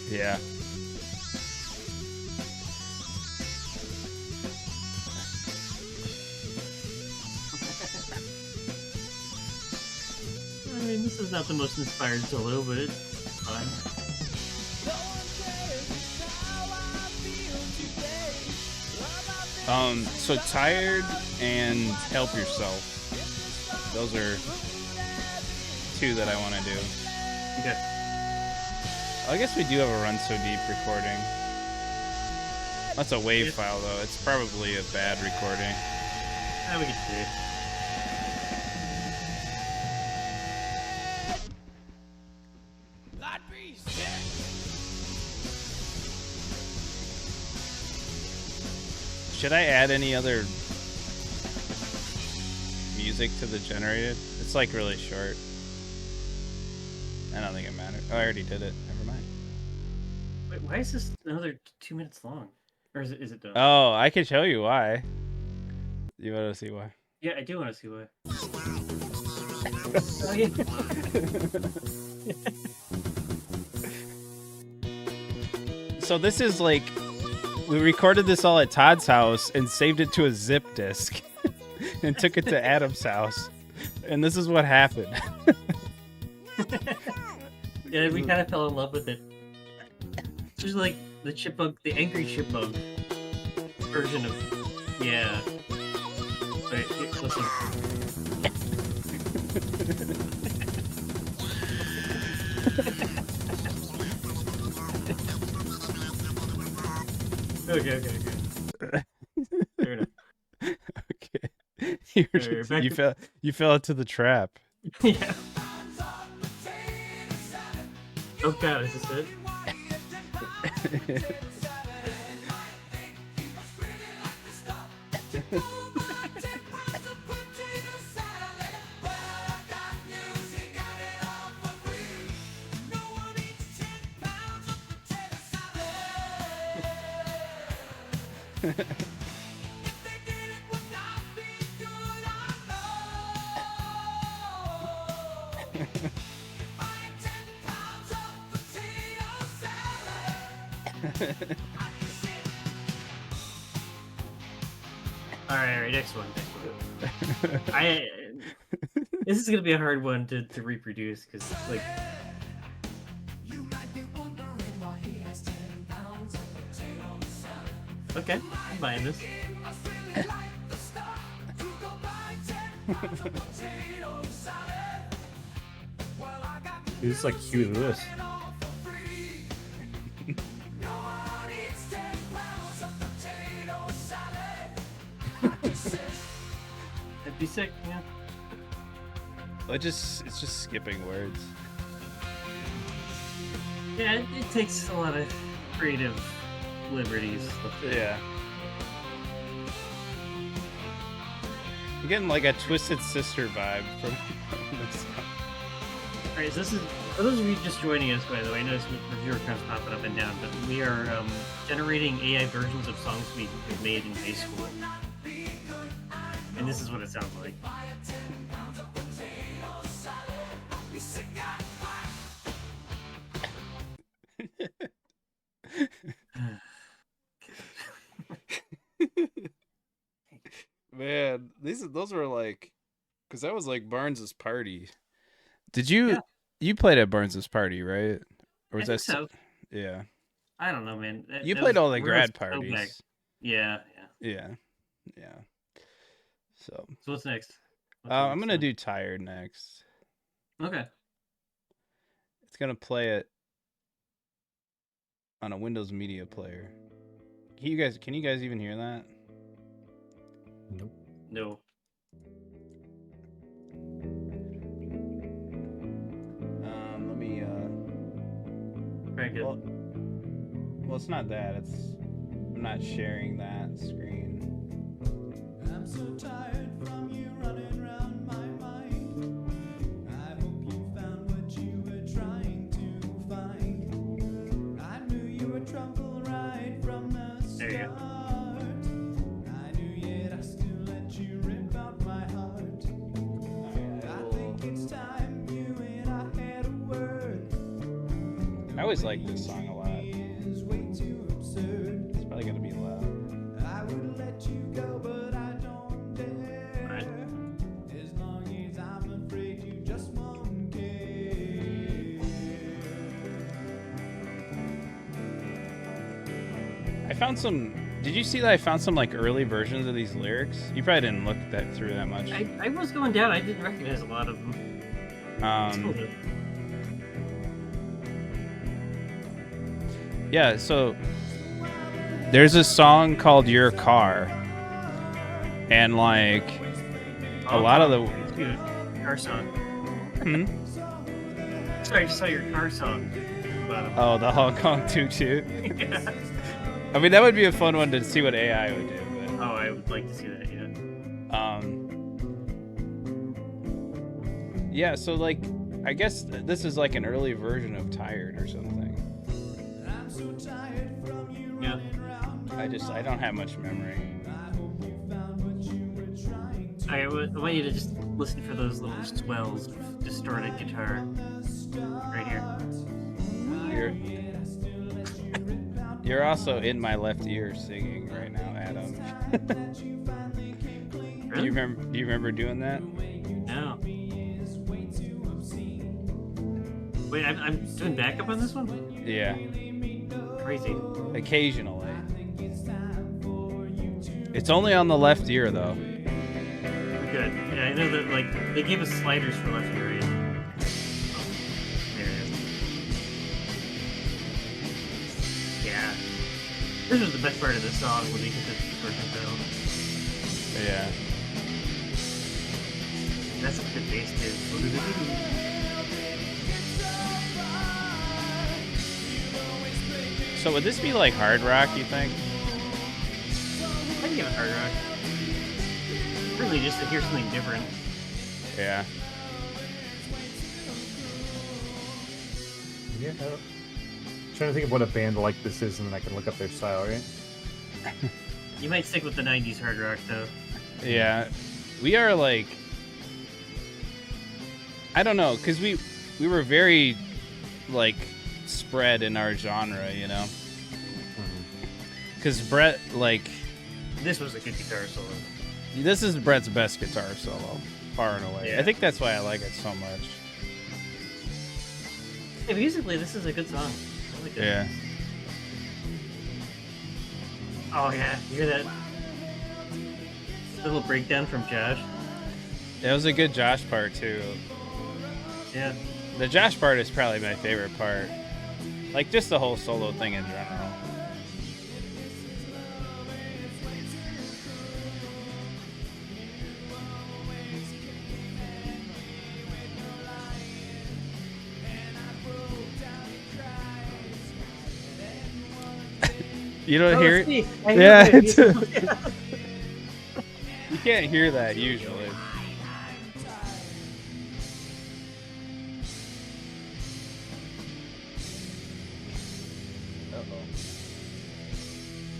Speaker 2: Yeah.
Speaker 1: I mean, this is not the most inspired solo, but it's fun.
Speaker 2: So Tired and Help Yourself. Those are two that I want to do.
Speaker 1: Okay.
Speaker 2: I guess we do have a Run So Deep recording. That's a WAV file though. It's probably a bad recording.
Speaker 1: We can see it.
Speaker 4: I'd be sick.
Speaker 2: Should I add any other music to the generated? It's like really short. I don't think it matters. Oh, I already did it. Never mind.
Speaker 1: Wait, why is this another 2 minutes long? Or is it done?
Speaker 2: Oh, I can show you why. You want to see why?
Speaker 1: Yeah, I do want to see why. Oh, yeah.
Speaker 2: So this is like, we recorded this all at Todd's house and saved it to a zip disk and took it to Adam's house. And this is what happened.
Speaker 1: Yeah, we kind of fell in love with it. It's just like the chipmunk, the angry chipmunk version of, yeah. Wait, listen. Okay. Fair enough.
Speaker 2: Okay.
Speaker 1: Alright,
Speaker 2: You fell into the trap.
Speaker 1: Yeah. Oh god, is this it? All right, next one. This is gonna be a hard one to reproduce because like. Okay, I'm buying this.
Speaker 3: Dude, it's like Huey Lewis.
Speaker 1: That'd be sick, yeah.
Speaker 2: It's just skipping words.
Speaker 1: Yeah, it takes a lot of creative liberties.
Speaker 2: Yeah. I'm getting like a Twisted Sister vibe from this song.
Speaker 1: Alright, so this is, for those of you just joining us, by the way, I noticed reviewer counts popping up and down, but we are generating AI versions of songs we made in high school. And this is what it sounds like.
Speaker 2: Man, those were like, because that was like Barnes's party. Did you you played at Barnes's party, right? Or was that
Speaker 1: so?
Speaker 2: Yeah.
Speaker 1: I don't know, man.
Speaker 2: You played all the grad parties.
Speaker 1: Yeah.
Speaker 2: So
Speaker 1: what's next?
Speaker 2: I'm gonna do Tired next.
Speaker 1: Okay.
Speaker 2: It's gonna play it on a Windows Media Player. Can you guys even hear that?
Speaker 3: Nope.
Speaker 1: No.
Speaker 2: Let me
Speaker 1: Very good.
Speaker 2: Well, it's not that. I'm not sharing that screen.
Speaker 5: I'm so tired from you running around my mind. I hope you found what you were trying to find. I knew you would trouble right from the start.
Speaker 1: There you go.
Speaker 5: I knew yet I still let you rip out my heart. I think it's time you and I had a word.
Speaker 2: I always like this song a lot.
Speaker 5: Is way too absurd.
Speaker 2: It's probably gonna be loud.
Speaker 5: I would let you go, but I don't dare.
Speaker 1: Right.
Speaker 5: As long as I'm afraid you just won't care.
Speaker 2: I found some. Did you see that I found some like early versions of these lyrics? You probably didn't look that through that much.
Speaker 1: I was going down. I didn't recognize a lot of them. Still do.
Speaker 2: Yeah, so there's a song called Your Car. And like a lot of the
Speaker 1: It's good. Car song.
Speaker 2: Hmm?
Speaker 1: Sorry, I just saw your car song. Bottom.
Speaker 2: Oh, the Hong Kong Toot Toot.
Speaker 1: Yeah.
Speaker 2: I mean, that would be a fun one to see what AI would do. But,
Speaker 1: Oh, I would like to see that, yeah.
Speaker 2: yeah, so like I guess this is like an early version of Tired or something.
Speaker 5: I'm so tired from you
Speaker 1: Yeah.
Speaker 5: running around.
Speaker 2: I don't have much memory.
Speaker 5: I hope you found what you were trying to.
Speaker 1: I want you to just listen for those little swells of distorted guitar right here.
Speaker 2: You're also in my left ear singing right now, Adam.
Speaker 1: Really?
Speaker 2: Do you remember doing that?
Speaker 1: No. Wait, I'm doing backup on this one?
Speaker 2: Yeah,
Speaker 1: Crazy.
Speaker 2: occasionally. It's only on the left ear though.
Speaker 1: Good. Yeah, I know that, like, they gave us sliders for left and right. There it is. Yeah. This was the best part of the song when they hit the distortion pedal.
Speaker 2: Yeah.
Speaker 1: That's a good bass too.
Speaker 2: So would this be like hard rock, you think?
Speaker 1: I can give it hard rock. Really, just to hear something different.
Speaker 2: Yeah.
Speaker 3: Yeah. I'm trying to think of what a band like this is, and then I can look up their style, right?
Speaker 1: You might stick with the 90s hard rock, though.
Speaker 2: Yeah. We are like, I don't know, because we were very like spread in our genre, you know. because Brett, like,
Speaker 1: This was a good guitar solo.
Speaker 2: this is Brett's best guitar solo, far and away. I
Speaker 1: Yeah.
Speaker 2: think that's why I like it so much.
Speaker 1: Yeah, musically, this is a good song. I like it.
Speaker 2: Yeah.
Speaker 1: Oh yeah, you hear that little breakdown from Josh?
Speaker 2: It was a good Josh part, too.
Speaker 1: Yeah.
Speaker 2: The Josh part is probably my favorite part. Like, just the whole solo thing in general. You don't hear it? Yeah, it's you can't hear that usually. Uh-oh.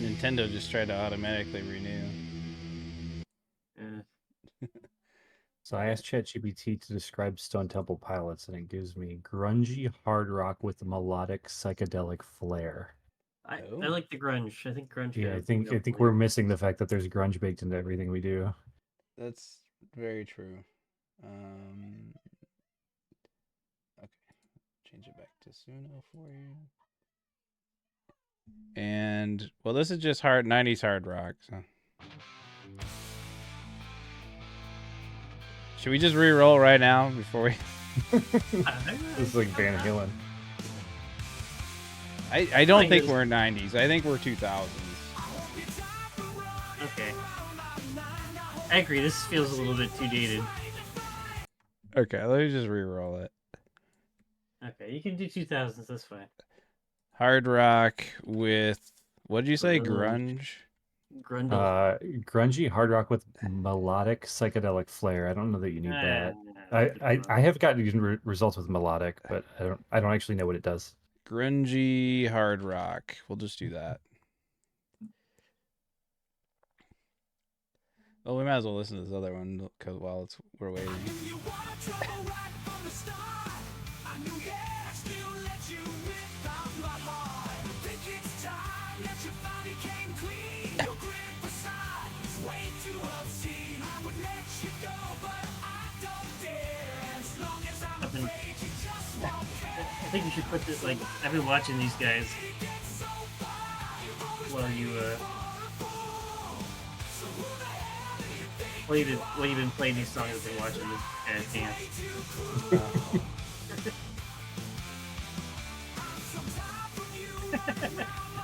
Speaker 2: Nintendo just tried to automatically renew.
Speaker 3: So I asked ChatGPT to describe Stone Temple Pilots, and it gives me grungy hard rock with melodic psychedelic flair.
Speaker 1: I like the grunge. I think grunge.
Speaker 3: Yeah, I
Speaker 1: goes
Speaker 3: think
Speaker 1: up
Speaker 3: we're
Speaker 1: later.
Speaker 3: missing the fact that there's grunge baked into everything we do.
Speaker 2: That's very true. Okay, change it back to Suno for you. And well, this is just hard 90s hard rock. So. Should we just re-roll right now before we?
Speaker 3: This is like Van Halen.
Speaker 2: I don't think
Speaker 1: it's-
Speaker 2: we're 90s. I think we're 2000s.
Speaker 1: Okay. I agree. This feels a little bit too dated.
Speaker 2: Okay, let me just re-roll it.
Speaker 1: Okay, you can do 2000s. That's fine.
Speaker 2: Hard rock with what did you say?
Speaker 1: Grunge.
Speaker 2: Grunge.
Speaker 1: Grundle.
Speaker 3: Grungy hard rock with melodic psychedelic flair. I don't know that you need that.
Speaker 1: Nah,
Speaker 3: I have gotten results with melodic, but I don't actually know what it does.
Speaker 2: Grungy hard rock. We'll just do that. Well, we might as well listen to this other one because while we're waiting.
Speaker 1: I think you should put this, like, I've been watching these guys while you've been playing these songs. I've been watching this guys dance.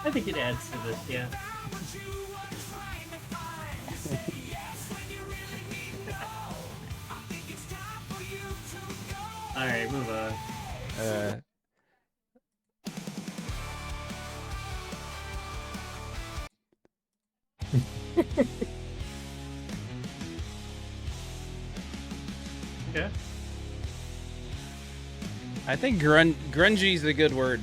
Speaker 1: I think it adds to this, yeah. Alright, move on. Okay.
Speaker 2: I think grungy is a good word.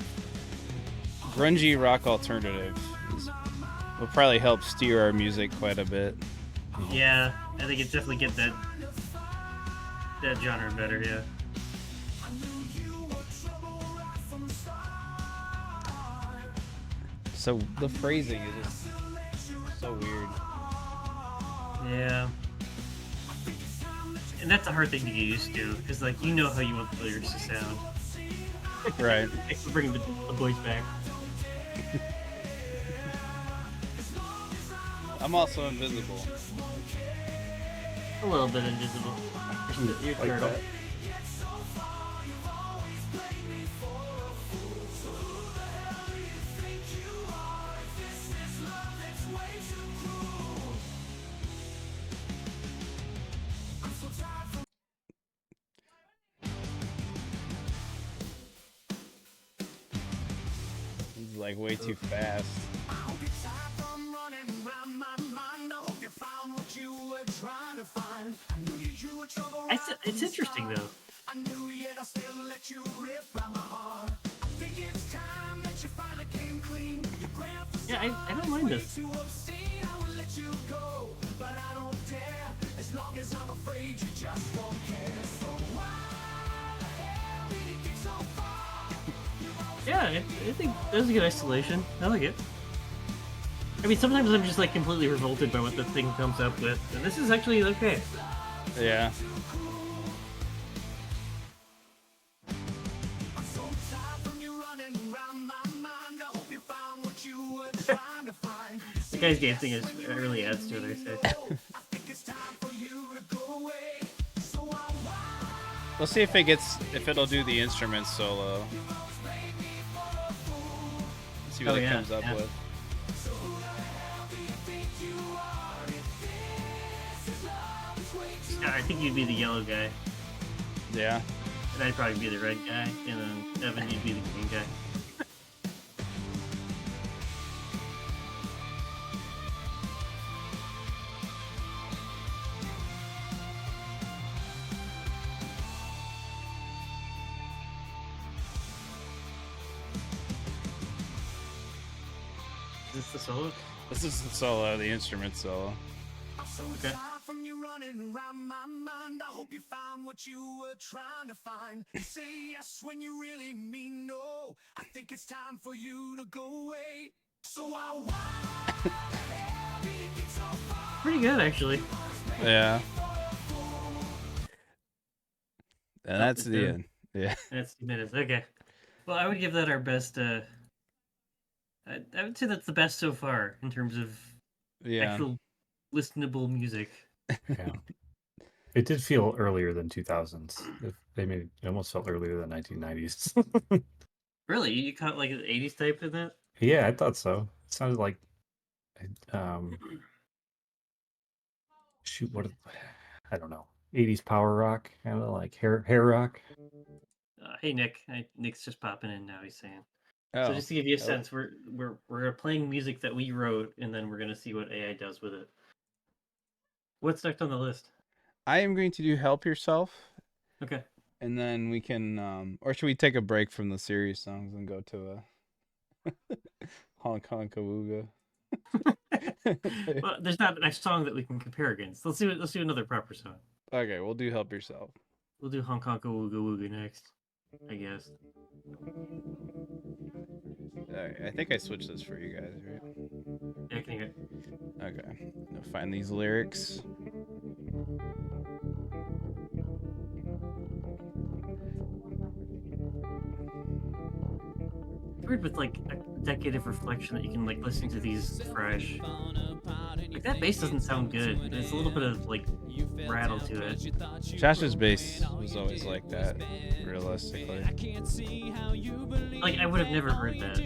Speaker 2: Grungy rock alternative will probably help steer our music quite a bit.
Speaker 1: Yeah, I think it definitely get that genre better, yeah.
Speaker 2: So the phrasing is just so weird.
Speaker 1: Yeah. And that's a hard thing to get used to, because, like, you know how you want the lyrics to sound.
Speaker 2: Right.
Speaker 1: Thanks for bringing the voice back.
Speaker 2: I'm also invisible.
Speaker 1: A little bit invisible. You're
Speaker 3: Like
Speaker 1: turtle.
Speaker 3: that.
Speaker 2: This is like way too fast.
Speaker 1: It's interesting, though. Yeah, I don't mind this. Yeah, I think that was a good isolation. I like it. I mean, sometimes I'm just like completely revolted by what the thing comes up with, and this is actually okay.
Speaker 2: Yeah.
Speaker 4: I'm so tired from you running around my mind. I hope you found what you were trying to find.
Speaker 1: The guy's dancing is really adds to it, I say.
Speaker 4: I think it's time for you to go away. So
Speaker 2: Let's see if it'll do the instrument solo. Let's see what it comes up with.
Speaker 1: I think you'd be the yellow guy,
Speaker 2: Yeah.
Speaker 1: and I'd probably be the red guy, and then Evan, you'd be the green guy. Is this the solo?
Speaker 2: This is the solo, the instrument solo.
Speaker 1: Okay.
Speaker 4: from you running around my mind. I hope you found what you were trying to find. Say yes when you really mean no. I think it's time for you to go away. So
Speaker 1: Pretty good, actually.
Speaker 2: Yeah. And that's
Speaker 1: it's
Speaker 2: the
Speaker 1: done.
Speaker 2: end. Yeah.
Speaker 1: That's 2 minutes. Okay. Well, I would give that our best. I would say that's the best so far in terms of
Speaker 2: Yeah.
Speaker 1: actual listenable music.
Speaker 3: Yeah. It did feel earlier than 2000s. It almost felt earlier than 1990s.
Speaker 1: Really, you caught like an 80s type in that?
Speaker 3: Yeah, I thought so. It sounded like, shoot, I don't know, 80s power rock, kind of like hair rock.
Speaker 1: Hey Nick, Nick's just popping in now. He's saying.
Speaker 2: Oh.
Speaker 1: So just to give you a sense, we're playing music that we wrote, and then we're gonna see what AI does with it. What's next on the list?
Speaker 2: I am going to do Help Yourself.
Speaker 1: Okay.
Speaker 2: And then we can, or should we take a break from the serious songs and go to a Honk Honk Awooga?
Speaker 1: Well, there's not a song that we can compare against. Let's do another proper song.
Speaker 2: Okay, we'll do Help Yourself.
Speaker 1: We'll do Honk Honk Awooga Wooga next, I guess.
Speaker 2: Alright, I think I switched this for you guys, right?
Speaker 1: Yeah, I can hear it.
Speaker 2: Okay, I'll find these lyrics.
Speaker 1: Weird with like a decade of reflection that you can like listen to these fresh. Like that bass doesn't sound good. There's a little bit of like rattle to it.
Speaker 2: Josh's bass was always like that, realistically.
Speaker 1: Like I would have never heard that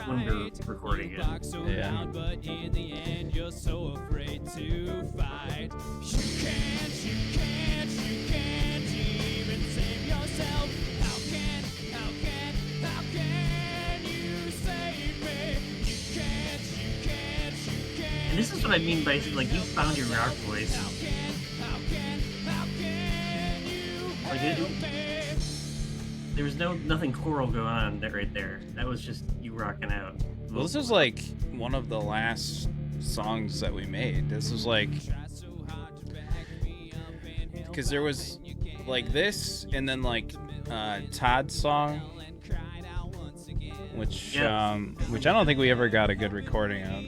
Speaker 1: when we were recording it.
Speaker 2: Yeah.
Speaker 4: But in the end, you're so afraid to fight. You can't even save yourself. How can you save me? You can't.
Speaker 1: And this is what I mean by like you found your rock voice. Like there was nothing choral going on right there. That was just you rocking out.
Speaker 2: Well, this was like one of the last songs that we made. This was like, because there was like this and then like Todd's song, which I don't think we ever got a good recording of.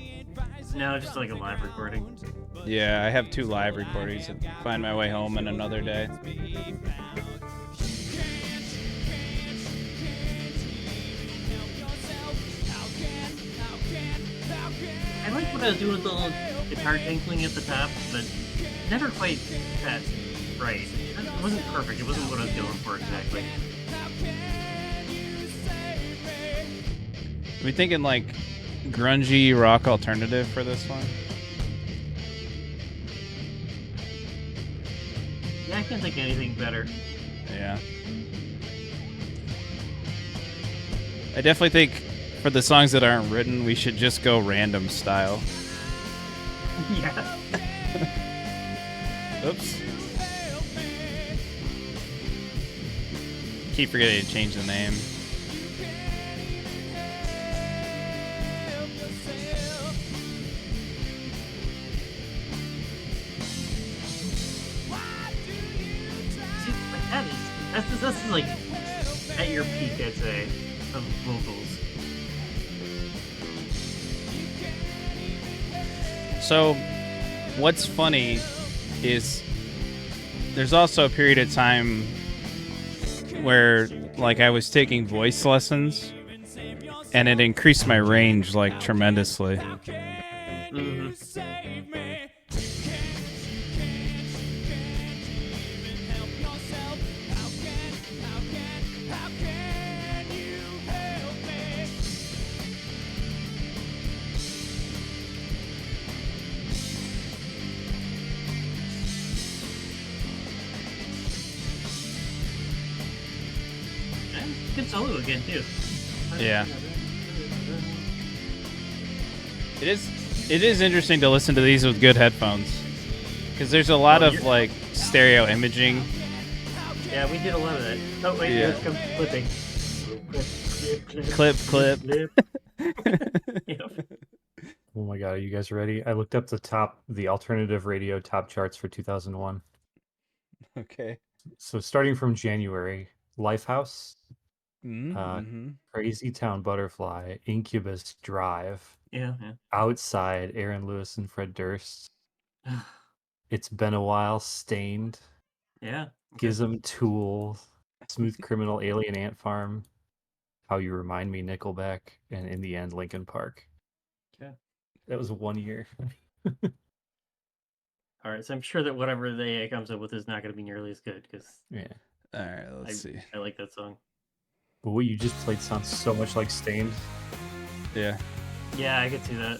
Speaker 1: No, just like a live recording.
Speaker 2: Yeah, I have 2 live recordings. Find My Way Home and Another Day.
Speaker 1: I like what I was doing with the little guitar tinkling at the top, but never quite that right. It wasn't perfect. It wasn't what I was going for exactly.
Speaker 2: Are we thinking like grungy rock alternative for this one?
Speaker 1: Yeah, I can't think of anything better.
Speaker 2: Yeah. I definitely think for the songs that aren't written, we should just go random style.
Speaker 1: Yeah.
Speaker 2: Oops. Keep forgetting to change the name.
Speaker 1: This is like at your peak, I'd say, of vocals.
Speaker 2: So, what's funny is there's also a period of time where, like, I was taking voice lessons, and it increased my range like tremendously.
Speaker 1: Mm-hmm. Good solo again too.
Speaker 2: Yeah. It is interesting to listen to these with good headphones, because there's a lot of like stereo imaging.
Speaker 1: Yeah, we did a lot of that. Oh wait,
Speaker 2: Yeah.
Speaker 1: here comes clipping.
Speaker 2: Clip.
Speaker 1: Yep.
Speaker 3: Oh my god, are you guys ready? I looked up the alternative radio top charts for 2001.
Speaker 2: Okay.
Speaker 3: So starting from January, Lifehouse,
Speaker 2: Mm-hmm.
Speaker 3: Crazy Town Butterfly, Incubus, Drive,
Speaker 1: Yeah,
Speaker 3: Outside, Aaron Lewis and Fred Durst,
Speaker 1: yeah.
Speaker 3: It's Been a While, Stained,
Speaker 1: Yeah.
Speaker 3: Gizm, Tool, Smooth Criminal, Alien Ant Farm, How You Remind Me, Nickelback, and in the end, Linkin Park.
Speaker 1: Okay.
Speaker 3: That was 1 year.
Speaker 1: All right, so I'm sure that whatever the AI comes up with is not going to be nearly as good because
Speaker 3: Yeah.
Speaker 2: All right, let's see.
Speaker 1: I like that song.
Speaker 3: But what you just played sounds so much like Stained.
Speaker 2: Yeah.
Speaker 1: Yeah, I could see that.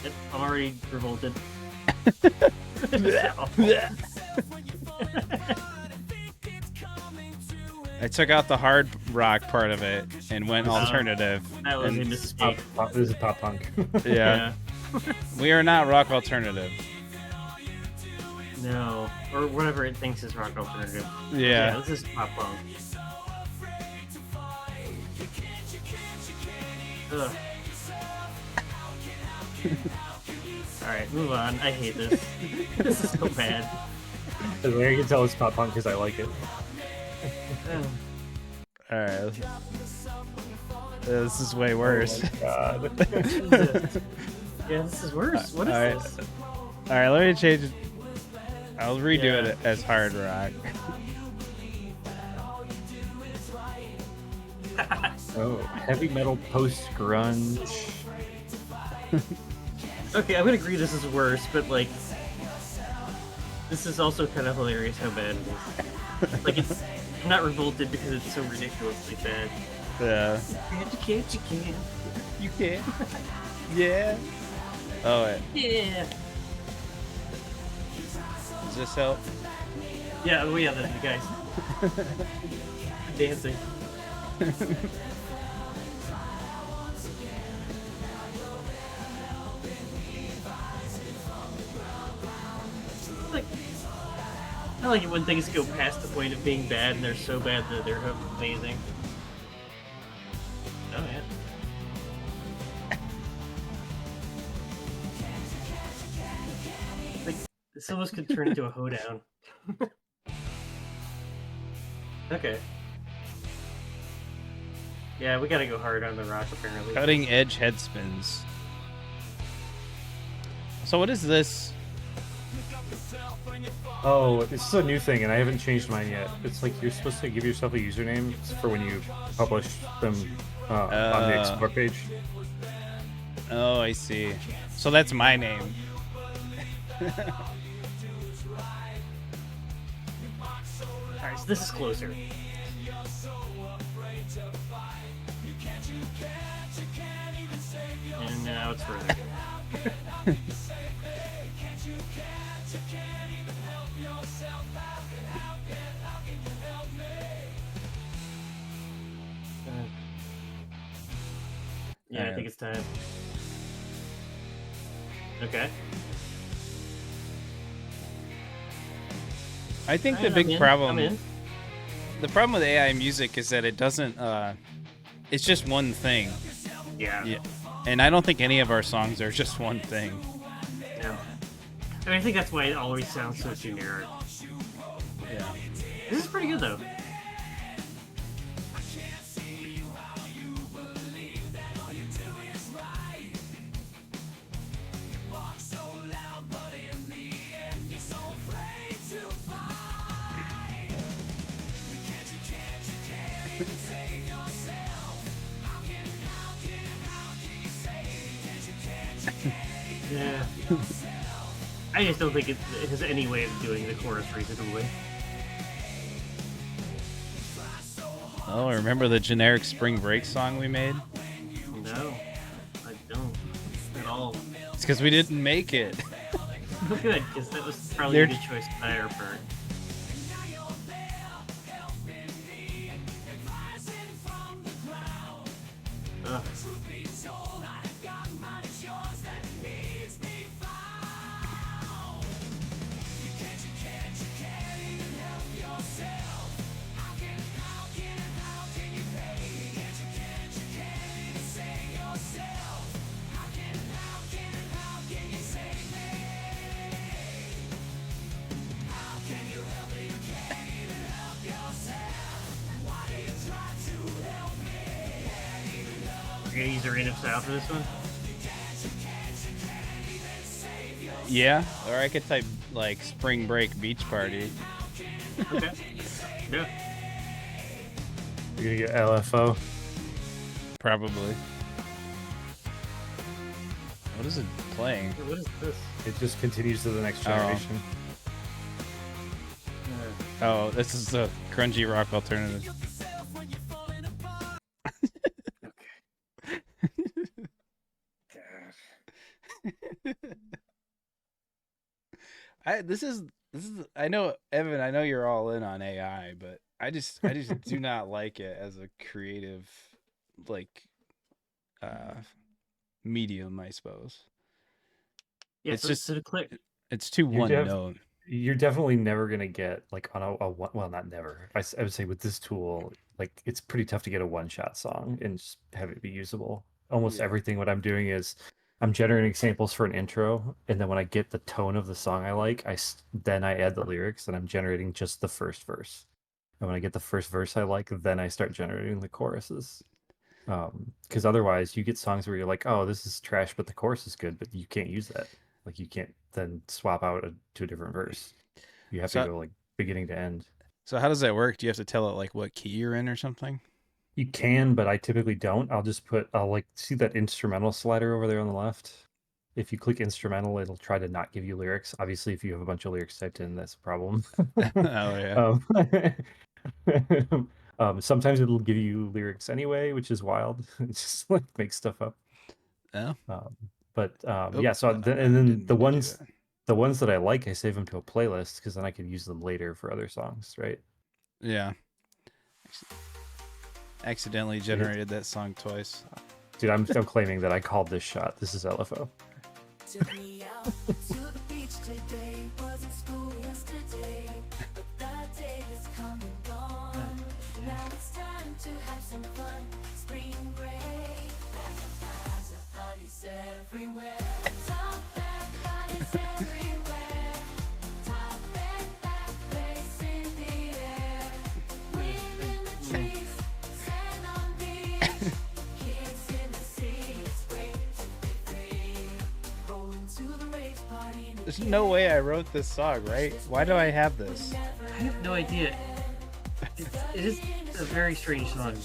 Speaker 1: Yep, I'm already revolted.
Speaker 2: I took out the hard rock part of it and went alternative.
Speaker 1: That was a
Speaker 2: And
Speaker 1: mistake.
Speaker 3: This is pop punk.
Speaker 2: yeah, we are not rock alternative.
Speaker 1: No, or whatever it thinks is rock alternative.
Speaker 2: Yeah.
Speaker 1: This is pop punk. Ugh. Alright, move on. I hate this. This is so bad.
Speaker 3: I can tell it's pop punk because I like it.
Speaker 1: Ugh.
Speaker 2: All right. This is way worse.
Speaker 3: Oh my god.
Speaker 1: Yeah, this is worse. What is
Speaker 2: All right.
Speaker 1: this?
Speaker 2: All right, let me change it. I'll redo
Speaker 1: Yeah.
Speaker 2: it as hard rock.
Speaker 3: Oh, heavy metal post grunge.
Speaker 1: Okay, I would agree this is worse, but like, this is also kind of hilarious how bad it is. Like, it's I'm not revolted because it's so ridiculously bad.
Speaker 2: Yeah.
Speaker 1: You can't.
Speaker 2: You can. Yeah. Oh wait.
Speaker 1: Yeah.
Speaker 2: Does this help?
Speaker 1: Yeah, oh yeah, the guys. Dancing. Like, I like it when things go past the point of being bad and they're so bad that they're amazing. Oh yeah. Like, this almost could turn into a hoedown. Okay. Yeah, we gotta go hard on the rock apparently.
Speaker 2: Cutting edge head spins. So what is this?
Speaker 3: Oh, this is a new thing, and I haven't changed mine yet. It's like you're supposed to give yourself a username for when you publish them on the Explore page.
Speaker 2: Oh, I see. So that's my name.
Speaker 1: Alright, so this is closer. And now it's further. Yeah, I think it's time. Okay.
Speaker 2: I think the
Speaker 1: Alright,
Speaker 2: big
Speaker 1: I'm in.
Speaker 2: problem,
Speaker 1: I'm in.
Speaker 2: the problem with AI music is that it doesn't. It's just one thing.
Speaker 1: Yeah.
Speaker 2: Yeah. And I don't think any of our songs are just one thing.
Speaker 1: Yeah. I mean, I think that's why it always sounds so generic.
Speaker 2: Yeah.
Speaker 1: This is pretty good though. Yeah. I just don't think it has any way of doing the chorus reasonably.
Speaker 2: Oh, remember the generic Spring Break song we made?
Speaker 1: No, I don't at all.
Speaker 2: It's because we didn't make it.
Speaker 1: Oh, good, because that was probably a good choice on our part. Ugh. You're gonna use a random style for this one?
Speaker 2: Yeah, or I could type like Spring Break Beach Party.
Speaker 1: Okay. Yeah.
Speaker 3: You're gonna get LFO.
Speaker 2: Probably. What is it playing?
Speaker 1: What is this?
Speaker 3: It just continues to the next generation.
Speaker 2: Oh, this is a grungy rock alternative. This is I know, Evan, I know you're all in on AI, but I just do not like it as a creative like medium, I suppose.
Speaker 1: Yeah,
Speaker 2: It's
Speaker 1: so,
Speaker 2: just
Speaker 1: so to click.
Speaker 2: it's too one note.
Speaker 3: You're definitely never gonna get like on well, not never. I would say with this tool, like it's pretty tough to get a one-shot song and just have it be usable. Almost everything what I'm doing is I'm generating samples for an intro, and then when I get the tone of the song I like, then I add the lyrics, and I'm generating just the first verse. And when I get the first verse I like, then I start generating the choruses. Because otherwise, you get songs where you're like, "Oh, this is trash," but the chorus is good, but you can't use that. Like you can't then swap out to a different verse. You have to go like beginning to end.
Speaker 2: So how does that work? Do you have to tell it like what key you're in or something?
Speaker 3: You can, but I typically don't. I'll like see that instrumental slider over there on the left. If you click instrumental, it'll try to not give you lyrics. Obviously, if you have a bunch of lyrics typed in, that's a problem.
Speaker 2: Oh
Speaker 3: yeah. Sometimes it'll give you lyrics anyway, which is wild. It just like makes stuff up.
Speaker 2: Oh.
Speaker 3: Yeah. So and then the ones that I like, I save them to a playlist because then I can use them later for other songs, right?
Speaker 2: Yeah. Accidentally generated that song twice.
Speaker 3: Dude, I'm still claiming that I called this shot. This is LFO.
Speaker 4: Took me out to the beach today. Was in school yesterday, but that day has come and gone. Now it's time to have some fun. Spring break, there's parties everywhere. Top and parties everywhere. Top and that place in the air. Wind in the trees, sand on beach. Kids in the sea, it's great to be free.
Speaker 2: There's no way I wrote this song, right? Why do I have this?
Speaker 1: I have no idea. It is a very strange song.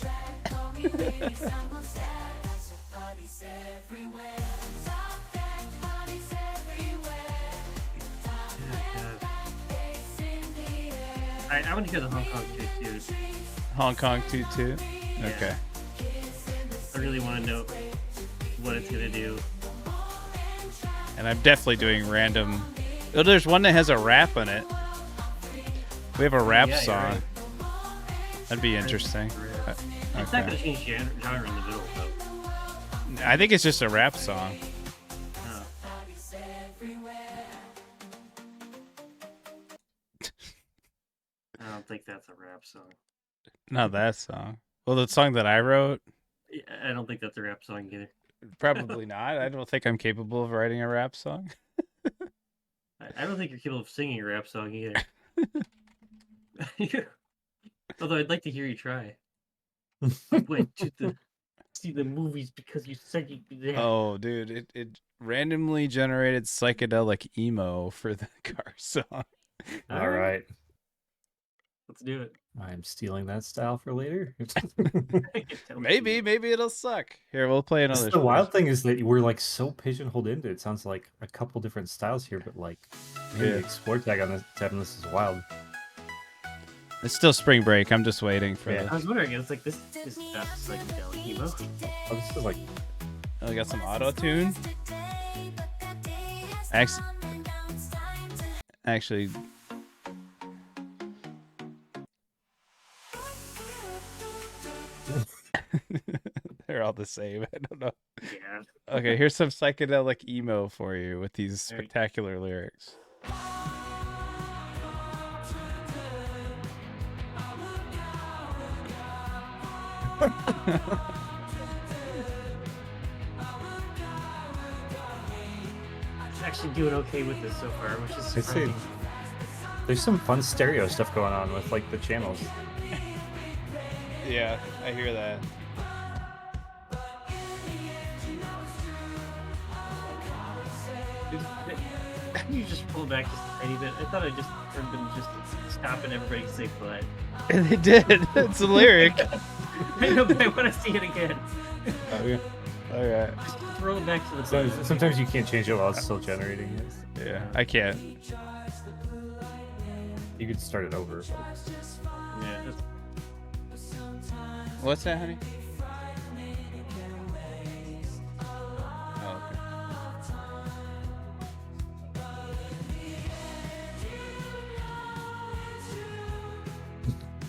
Speaker 1: I want to hear the Hong Kong Toot Toot.
Speaker 2: Hong Kong Toot Toot? Okay.
Speaker 1: I really want to know what it's going to do.
Speaker 2: And I'm definitely doing random. Oh, there's one that has a rap on it. We have a rap song. Right. That'd be interesting.
Speaker 1: It's not going to change genre in the middle, though.
Speaker 2: I think it's just a rap song.
Speaker 1: Oh. I don't think that's a rap song.
Speaker 2: Not that song. Well, the song that I wrote.
Speaker 1: I don't think that's a rap song either.
Speaker 2: Probably not. I don't think I'm capable of writing a rap song.
Speaker 1: I don't think you're capable of singing a rap song either. Although I'd like to hear you try. I went to see the movies because you said you could. Yeah.
Speaker 2: Oh, dude, it randomly generated psychedelic emo for the car song.
Speaker 3: All right.
Speaker 1: Let's do it.
Speaker 3: I'm stealing that style for later.
Speaker 1: Tell me
Speaker 2: Maybe
Speaker 1: you.
Speaker 2: it'll suck. Here, we'll play another.
Speaker 3: The wild thing is that we're like so pigeonholed into it. It sounds like a couple different styles here, but like maybe
Speaker 2: Yeah.
Speaker 3: the explore tab on this is wild.
Speaker 2: It's still spring break. I'm just waiting for
Speaker 3: Yeah.
Speaker 1: I was wondering, it's like this is not psychedelic emo.
Speaker 3: Oh, this is like
Speaker 2: the. I got some auto tune. Actually, they're all the same. I don't know.
Speaker 1: Yeah.
Speaker 2: Okay, here's some psychedelic emo for you with these
Speaker 1: All right.
Speaker 2: spectacular lyrics.
Speaker 1: Actually doing okay with this so far, which is
Speaker 3: I see.
Speaker 1: surprising.
Speaker 3: There's some fun stereo stuff going on with like the channels.
Speaker 2: Yeah, I hear that.
Speaker 1: You just pull back just a tiny bit. I thought I just heard them just stopping everybody say but.
Speaker 2: And they did. It's a lyric.
Speaker 1: I know, but I want to see it again.
Speaker 3: Oh yeah.
Speaker 2: Okay.
Speaker 1: Just throw it back to the
Speaker 3: Sometimes you can't change it while it's still generating it.
Speaker 2: Yeah, I can't.
Speaker 3: You could start it over. But...
Speaker 1: Yeah, that's-
Speaker 2: What's that, honey? Oh,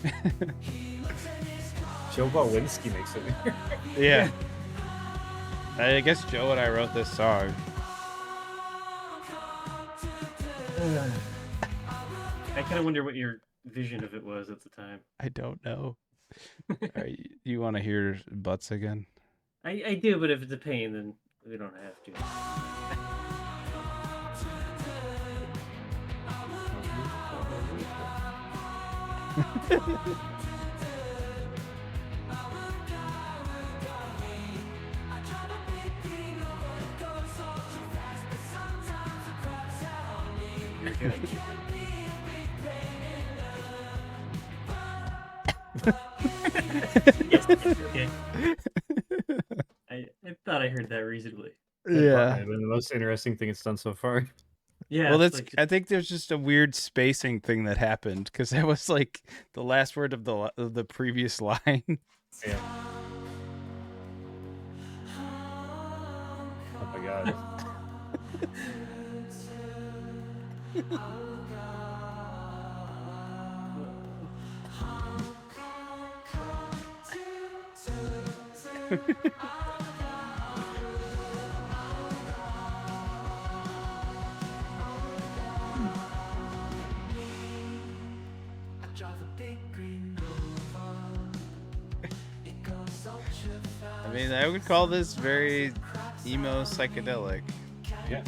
Speaker 2: okay.
Speaker 3: Joe Bałwinski makes it weird.
Speaker 2: Yeah. I guess Joe and I wrote this song.
Speaker 1: I kind of wonder what your vision of it was at the time.
Speaker 2: I don't know. You want to hear butts again?
Speaker 1: I do, but if it's a pain, then we don't have to. You're good. Yes, okay. I thought I heard that reasonably.
Speaker 2: Yeah.
Speaker 3: Been the most interesting thing it's done so far.
Speaker 1: Yeah.
Speaker 2: Well,
Speaker 1: it's
Speaker 2: that's.
Speaker 1: like
Speaker 2: I think there's just a weird spacing thing that happened because that was like the last word of the previous line.
Speaker 3: Yeah. Oh my god.
Speaker 2: I mean, I would call this very emo psychedelic.
Speaker 3: Yeah.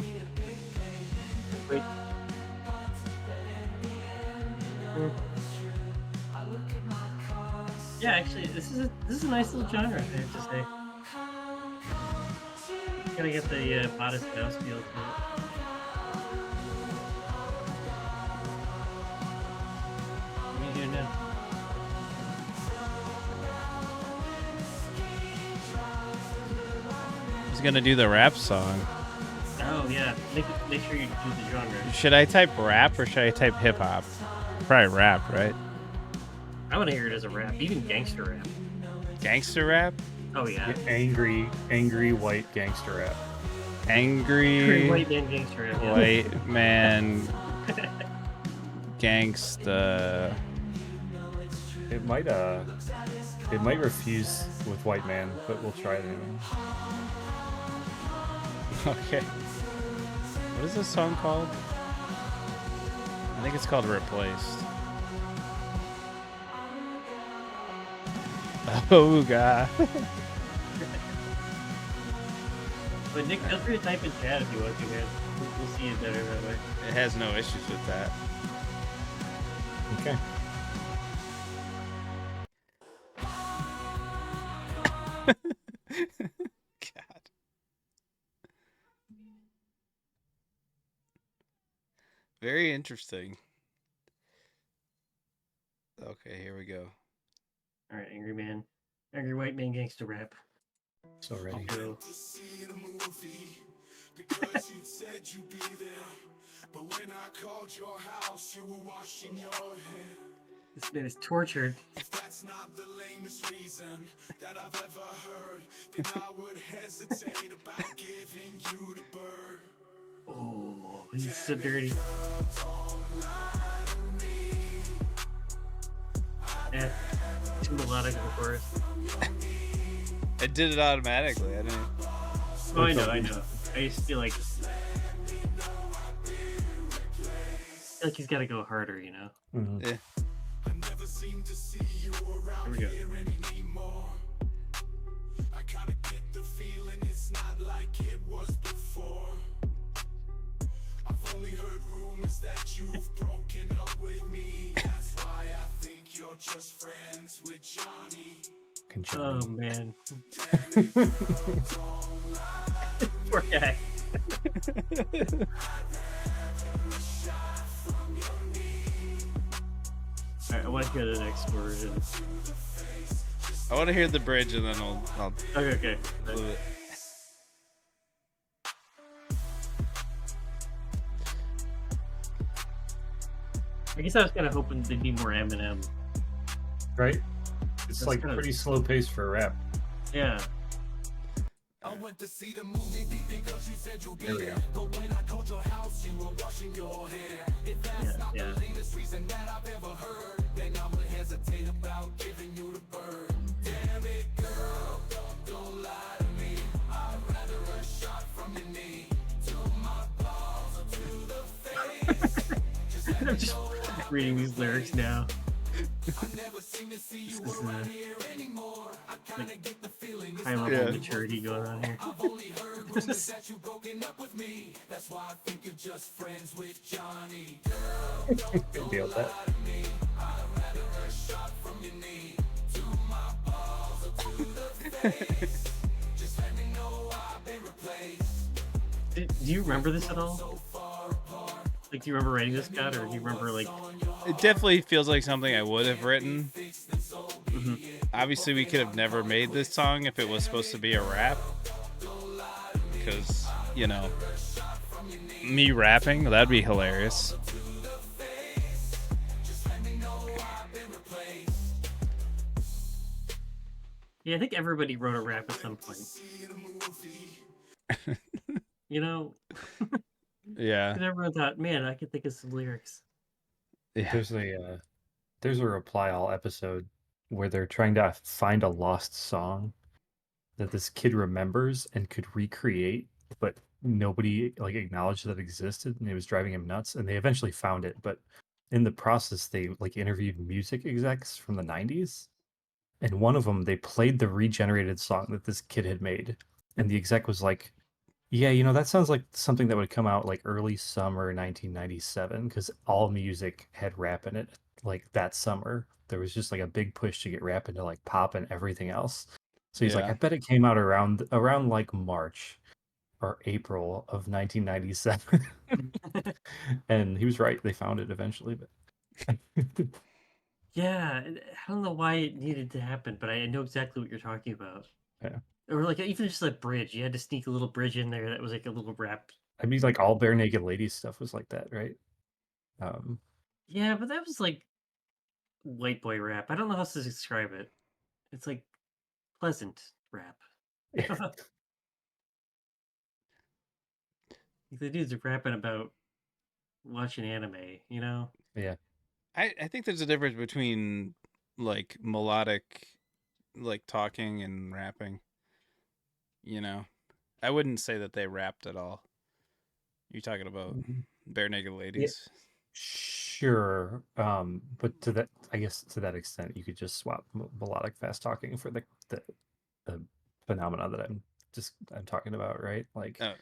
Speaker 1: Wait. Yeah, actually, this is a nice little genre, I have to say. Gotta get the modest mouse feel to it. What are you doing now?
Speaker 2: He's gonna do the rap song.
Speaker 1: Oh yeah, make sure you do the genre.
Speaker 2: Should I type rap or should I type hip hop? Probably rap, right?
Speaker 1: I want to hear it as a rap, even gangster rap.
Speaker 2: Gangster rap?
Speaker 1: Oh yeah,
Speaker 3: Angry white gangster rap.
Speaker 2: Angry
Speaker 1: white man gangster rap. Yeah.
Speaker 2: white man gangsta.
Speaker 3: It might refuse with white man, but we'll try it anyway.
Speaker 2: Okay. What is this song called? I think it's called Replaced. Oh god.
Speaker 1: But Nick, feel free to type in chat if you want to, man. We'll see it better that way.
Speaker 2: It has no issues with that.
Speaker 3: Okay.
Speaker 2: God. Very interesting. Okay, here we go.
Speaker 1: All right, Angry White Man Gangsta Rap.
Speaker 3: So ready.
Speaker 1: Go.
Speaker 4: Because you said you'd be there, but when I called your house, you were washing your hair.
Speaker 1: This man is tortured.
Speaker 4: If that's not the lamest reason that I've ever heard, then I would hesitate about giving you the bird.
Speaker 1: Oh, he's so dirty. Yeah, too melodic of a chorus.
Speaker 2: It did it automatically. I didn't.
Speaker 1: Oh, I know. I used to feel like he's got to go harder, you know.
Speaker 3: Mhm.
Speaker 2: Yeah.
Speaker 4: I never seem to see you around
Speaker 1: Here we go.
Speaker 4: here anymore. I kinda get the feeling it's not like it was before. I've only heard rumors that you've broken up with me. That's why I think you're just friends with Johnny.
Speaker 1: Oh man, poor guy. Alright, I want to hear the next version.
Speaker 2: I want to hear the bridge, and then I'll
Speaker 1: Okay.
Speaker 2: move it.
Speaker 1: I guess I was kind of hoping there'd be more Eminem.
Speaker 3: Right? It's
Speaker 1: That's
Speaker 3: like
Speaker 1: kinda-
Speaker 3: pretty slow pace for a rap.
Speaker 1: Yeah.
Speaker 4: I went to see the movie because you said you'll be
Speaker 3: There we
Speaker 4: there.
Speaker 3: go.
Speaker 4: But when I called your house, you were washing your hair. If that's not
Speaker 1: Yeah.
Speaker 4: the latest reason that I've ever heard, then I would hesitate about giving you the bird. Damn it, girl, don't lie to me. I'd rather a shot from your knee to my balls or to the face. Just let
Speaker 1: I'm
Speaker 4: me
Speaker 1: just
Speaker 4: know
Speaker 1: reading these lyrics now.
Speaker 4: I never seem to see you
Speaker 1: This is
Speaker 4: around here anymore. I kinda get the feeling it's
Speaker 1: High level
Speaker 2: Yeah.
Speaker 1: maturity going on here.
Speaker 4: I've only heard rumors that you've broken up with me. That's why I think you're just friends with Johnny.
Speaker 3: Good deal with that.
Speaker 4: I'd rather a shot from your knee to my balls or to the face. Just let me know I've been replaced.
Speaker 1: Do you remember this at all?
Speaker 4: So far apart.
Speaker 1: Like, do you remember writing this, Scott, or do you remember like?
Speaker 2: It definitely feels like something I would have written.
Speaker 1: Mhm.
Speaker 2: Obviously, we could have never made this song if it was supposed to be a rap. Because, you know, me rapping, that'd be hilarious.
Speaker 1: Yeah, I think everybody wrote a rap at some point. You know,
Speaker 2: Yeah.
Speaker 1: 'cause everyone thought, man, I could think of some lyrics.
Speaker 2: Yeah.
Speaker 3: There's a Reply All episode where they're trying to find a lost song that this kid remembers and could recreate, but nobody like acknowledged that it existed, and it was driving him nuts. And they eventually found it, but in the process, they like interviewed music execs from the '90s, and one of them they played the regenerated song that this kid had made, and the exec was like, "Yeah, you know that sounds like something that would come out like early summer 1997 because all music had rap in it. Like that summer, there was just like a big push to get rap into like pop and everything else. So he's like,
Speaker 2: Yeah.
Speaker 3: I bet it came out around like March or April of 1997, and he was right. They found it eventually, but
Speaker 1: Yeah, I don't know why it needed to happen, but I know exactly what you're talking about.
Speaker 3: Yeah.
Speaker 1: Or like even just like bridge, you had to sneak a little bridge in there that was like a little rap.
Speaker 3: I mean, like all bare naked ladies stuff was like that, right?
Speaker 1: Yeah, but that was like white boy rap. I don't know how to describe it. It's like pleasant rap. Like the dudes are rapping about watching anime, you know?
Speaker 3: yeah.
Speaker 2: I think there's a difference between like melodic, like talking and rapping. You know, I wouldn't say that they rapped at all. You're talking about bare naked ladies.
Speaker 3: Sure, but to that, I guess to that extent, you could just swap melodic fast talking for the phenomena that I'm talking about, right? Like,
Speaker 2: Oh.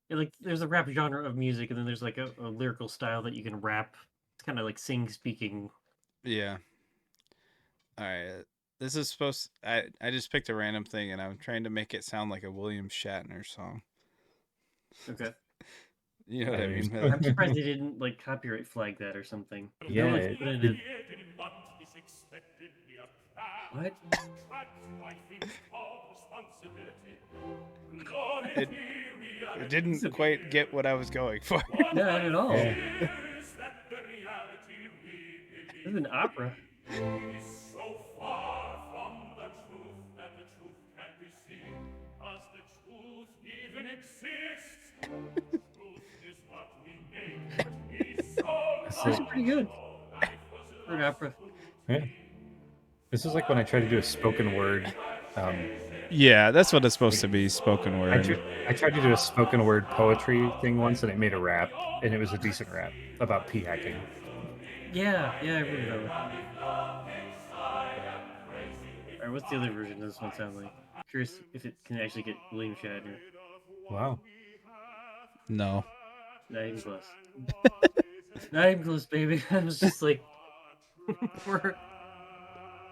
Speaker 1: Yeah, like there's a rap genre of music, and then there's like a lyrical style that you can rap. It's kind of like sing speaking.
Speaker 2: Yeah. All right. This is supposed. I just picked a random thing, and I'm trying to make it sound like a William Shatner song.
Speaker 1: Okay.
Speaker 2: You know what I mean?
Speaker 3: There's-
Speaker 1: I'm surprised they didn't like copyright flag that or something.
Speaker 3: Yeah,
Speaker 1: They, like, put it in What?
Speaker 2: It didn't quite get what I was going for.
Speaker 1: No, not at all.
Speaker 3: Yeah.
Speaker 1: This is an opera. This is pretty good for an opera.
Speaker 3: Yeah. This is like when I try to do a spoken word.
Speaker 2: Yeah, that's what it's supposed to be, spoken
Speaker 3: I
Speaker 2: word.
Speaker 3: tried to do a spoken word poetry thing once, and it made a rap, and it was a decent rap about pee hacking.
Speaker 1: Yeah, I remember that. Alright, what's the other version of this one sound like? Curious if it can actually get William Shatner.
Speaker 3: Wow.
Speaker 2: No.
Speaker 1: Not even close. Not even close, baby. I was just like,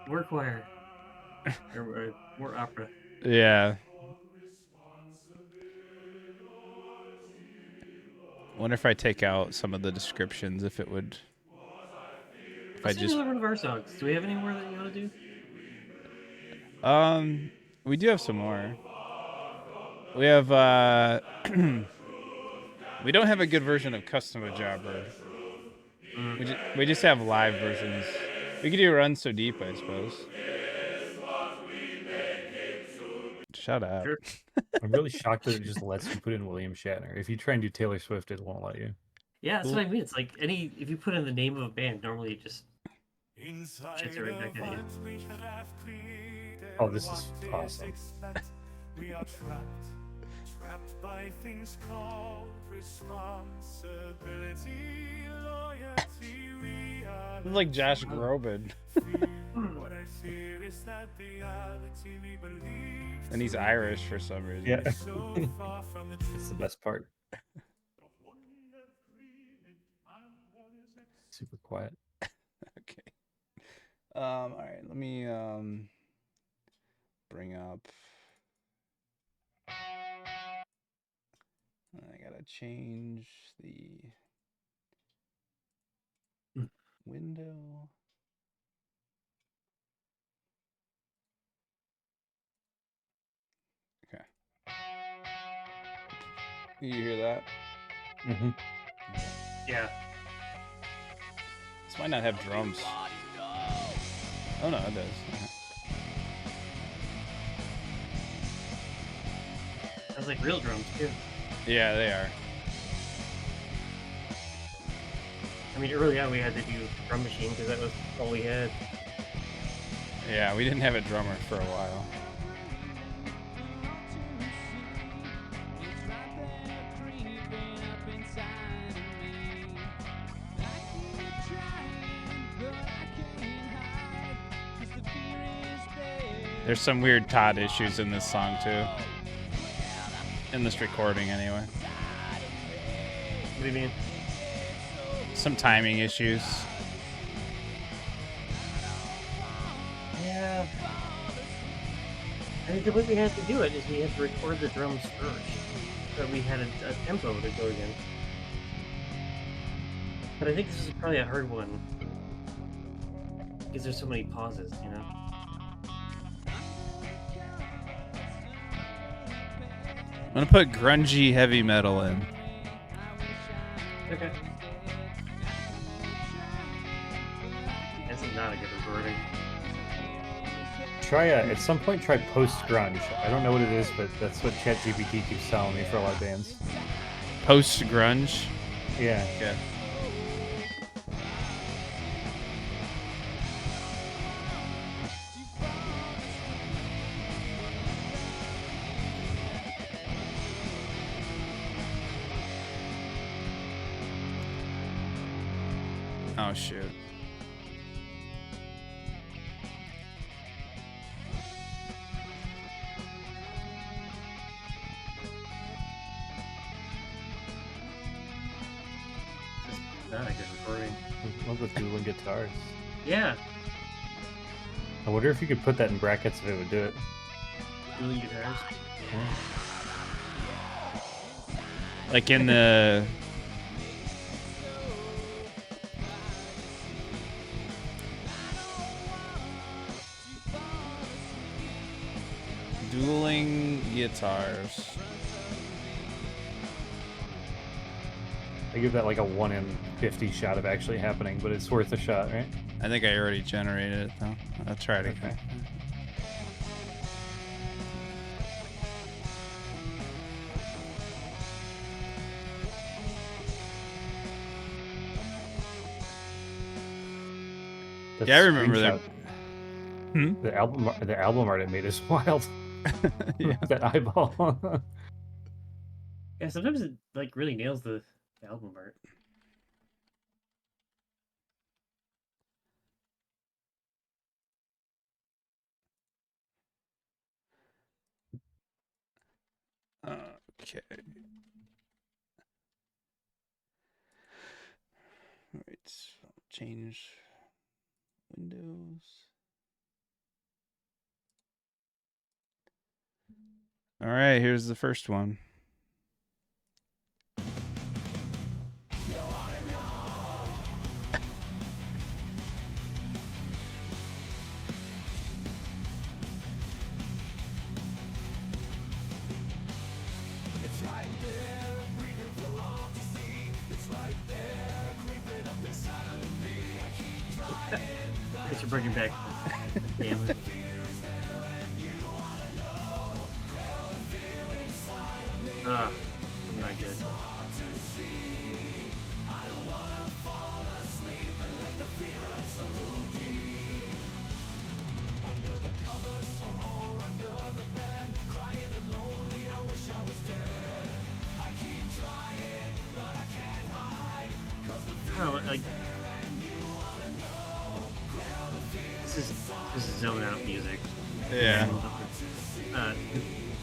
Speaker 1: more choir. Or more opera.
Speaker 2: Yeah. Wonder if I take out some of the descriptions, if it would. If I
Speaker 1: Let's do
Speaker 2: just.
Speaker 1: another one of our songs. Do we have any more that you want to do?
Speaker 2: We do have some more. We have we don't have a good version of Custom a Jobber. We just have live versions. We could do Run So Deep, I suppose. Shut up.
Speaker 1: Sure.
Speaker 3: I'm really shocked that it just lets you put in William Shatner. If you try and do Taylor Swift, it won't let you.
Speaker 1: Yeah, that's what I mean. It's like if you put in the name of a band, normally it just shits it right back at you.
Speaker 3: Oh, this is awesome.
Speaker 4: We are trapped by things called responsibility, loyalty. We are
Speaker 2: This is like Josh Groban.
Speaker 4: what I fear is that the reality we believe
Speaker 2: And he's Irish for some reason.
Speaker 3: Yeah,
Speaker 4: so far from the
Speaker 3: it's the best part. Super quiet.
Speaker 2: Okay. All right. Let me bring up. I gotta change the window. Okay. You hear that?
Speaker 3: Mm-hmm.
Speaker 1: Yeah.
Speaker 2: This might not have drums. Oh no, it does.
Speaker 1: Sounds like real drums too.
Speaker 2: Yeah, they are.
Speaker 1: I mean, early on we had to do drum machine because that was all we had.
Speaker 2: Yeah, we didn't have a drummer for a while. There's some weird Todd issues in this song too. In this recording anyway.
Speaker 1: What do you mean?
Speaker 2: Some timing issues.
Speaker 1: Yeah. I mean, the way we had to do it is we had to record the drums first, so we had a tempo to go against. But I think this is probably a hard one because there's so many pauses, you know.
Speaker 2: I'm gonna put grungy heavy metal in.
Speaker 1: Okay. This is not a good recording.
Speaker 3: Try at some point. Try post grunge. I don't know what it is, but that's what ChatGPT keeps telling me for a lot of bands.
Speaker 2: Post grunge.
Speaker 3: Yeah.
Speaker 2: Okay. Oh shoot.
Speaker 1: This is not a good recording.
Speaker 3: I love the dueling guitars.
Speaker 1: Yeah.
Speaker 3: I wonder if you could put that in brackets if it would do it.
Speaker 1: Dueling guitars.
Speaker 2: Like in the Dueling guitars.
Speaker 3: I give that like a 1 in 50 shot of actually happening, but it's worth a shot, right?
Speaker 2: I think I already generated it though. I'll try it again.
Speaker 3: Okay. That
Speaker 2: Yeah, I remember that.
Speaker 3: screenshot, The album art it made is wild.
Speaker 2: Yeah.
Speaker 3: That eyeball.
Speaker 1: Yeah, sometimes it like really nails the album art.
Speaker 2: Okay. Alright, change windows. Alright, here's the first one.
Speaker 1: Thanks for bringing back. Damn it. I'm not good. Oh, like this is zone out music.
Speaker 2: Yeah.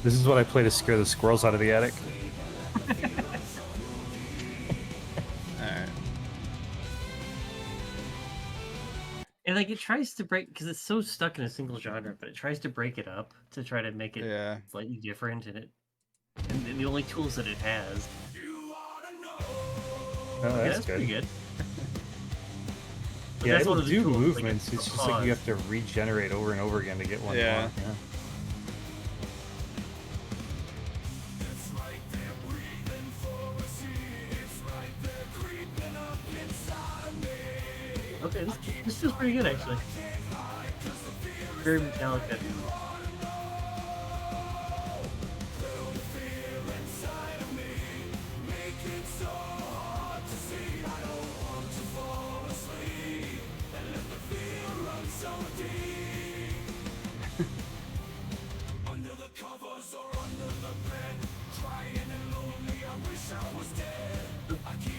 Speaker 3: This is what I play to scare the squirrels out of the attic.
Speaker 2: Alright.
Speaker 1: And like it tries to break because it's so stuck in a single genre, but it tries to break it up to try to make it slightly different, and the only tools that it has.
Speaker 3: Oh,
Speaker 1: Yeah,
Speaker 3: that's
Speaker 1: pretty good. But
Speaker 3: Yeah,
Speaker 1: that's
Speaker 3: it'll
Speaker 1: one of the
Speaker 3: do
Speaker 1: tools, like,
Speaker 3: movements. It's just like you have to regenerate over and over again to get one.
Speaker 2: Yeah.
Speaker 3: More. Yeah.
Speaker 1: Okay, this feels pretty good actually. Very Metallica.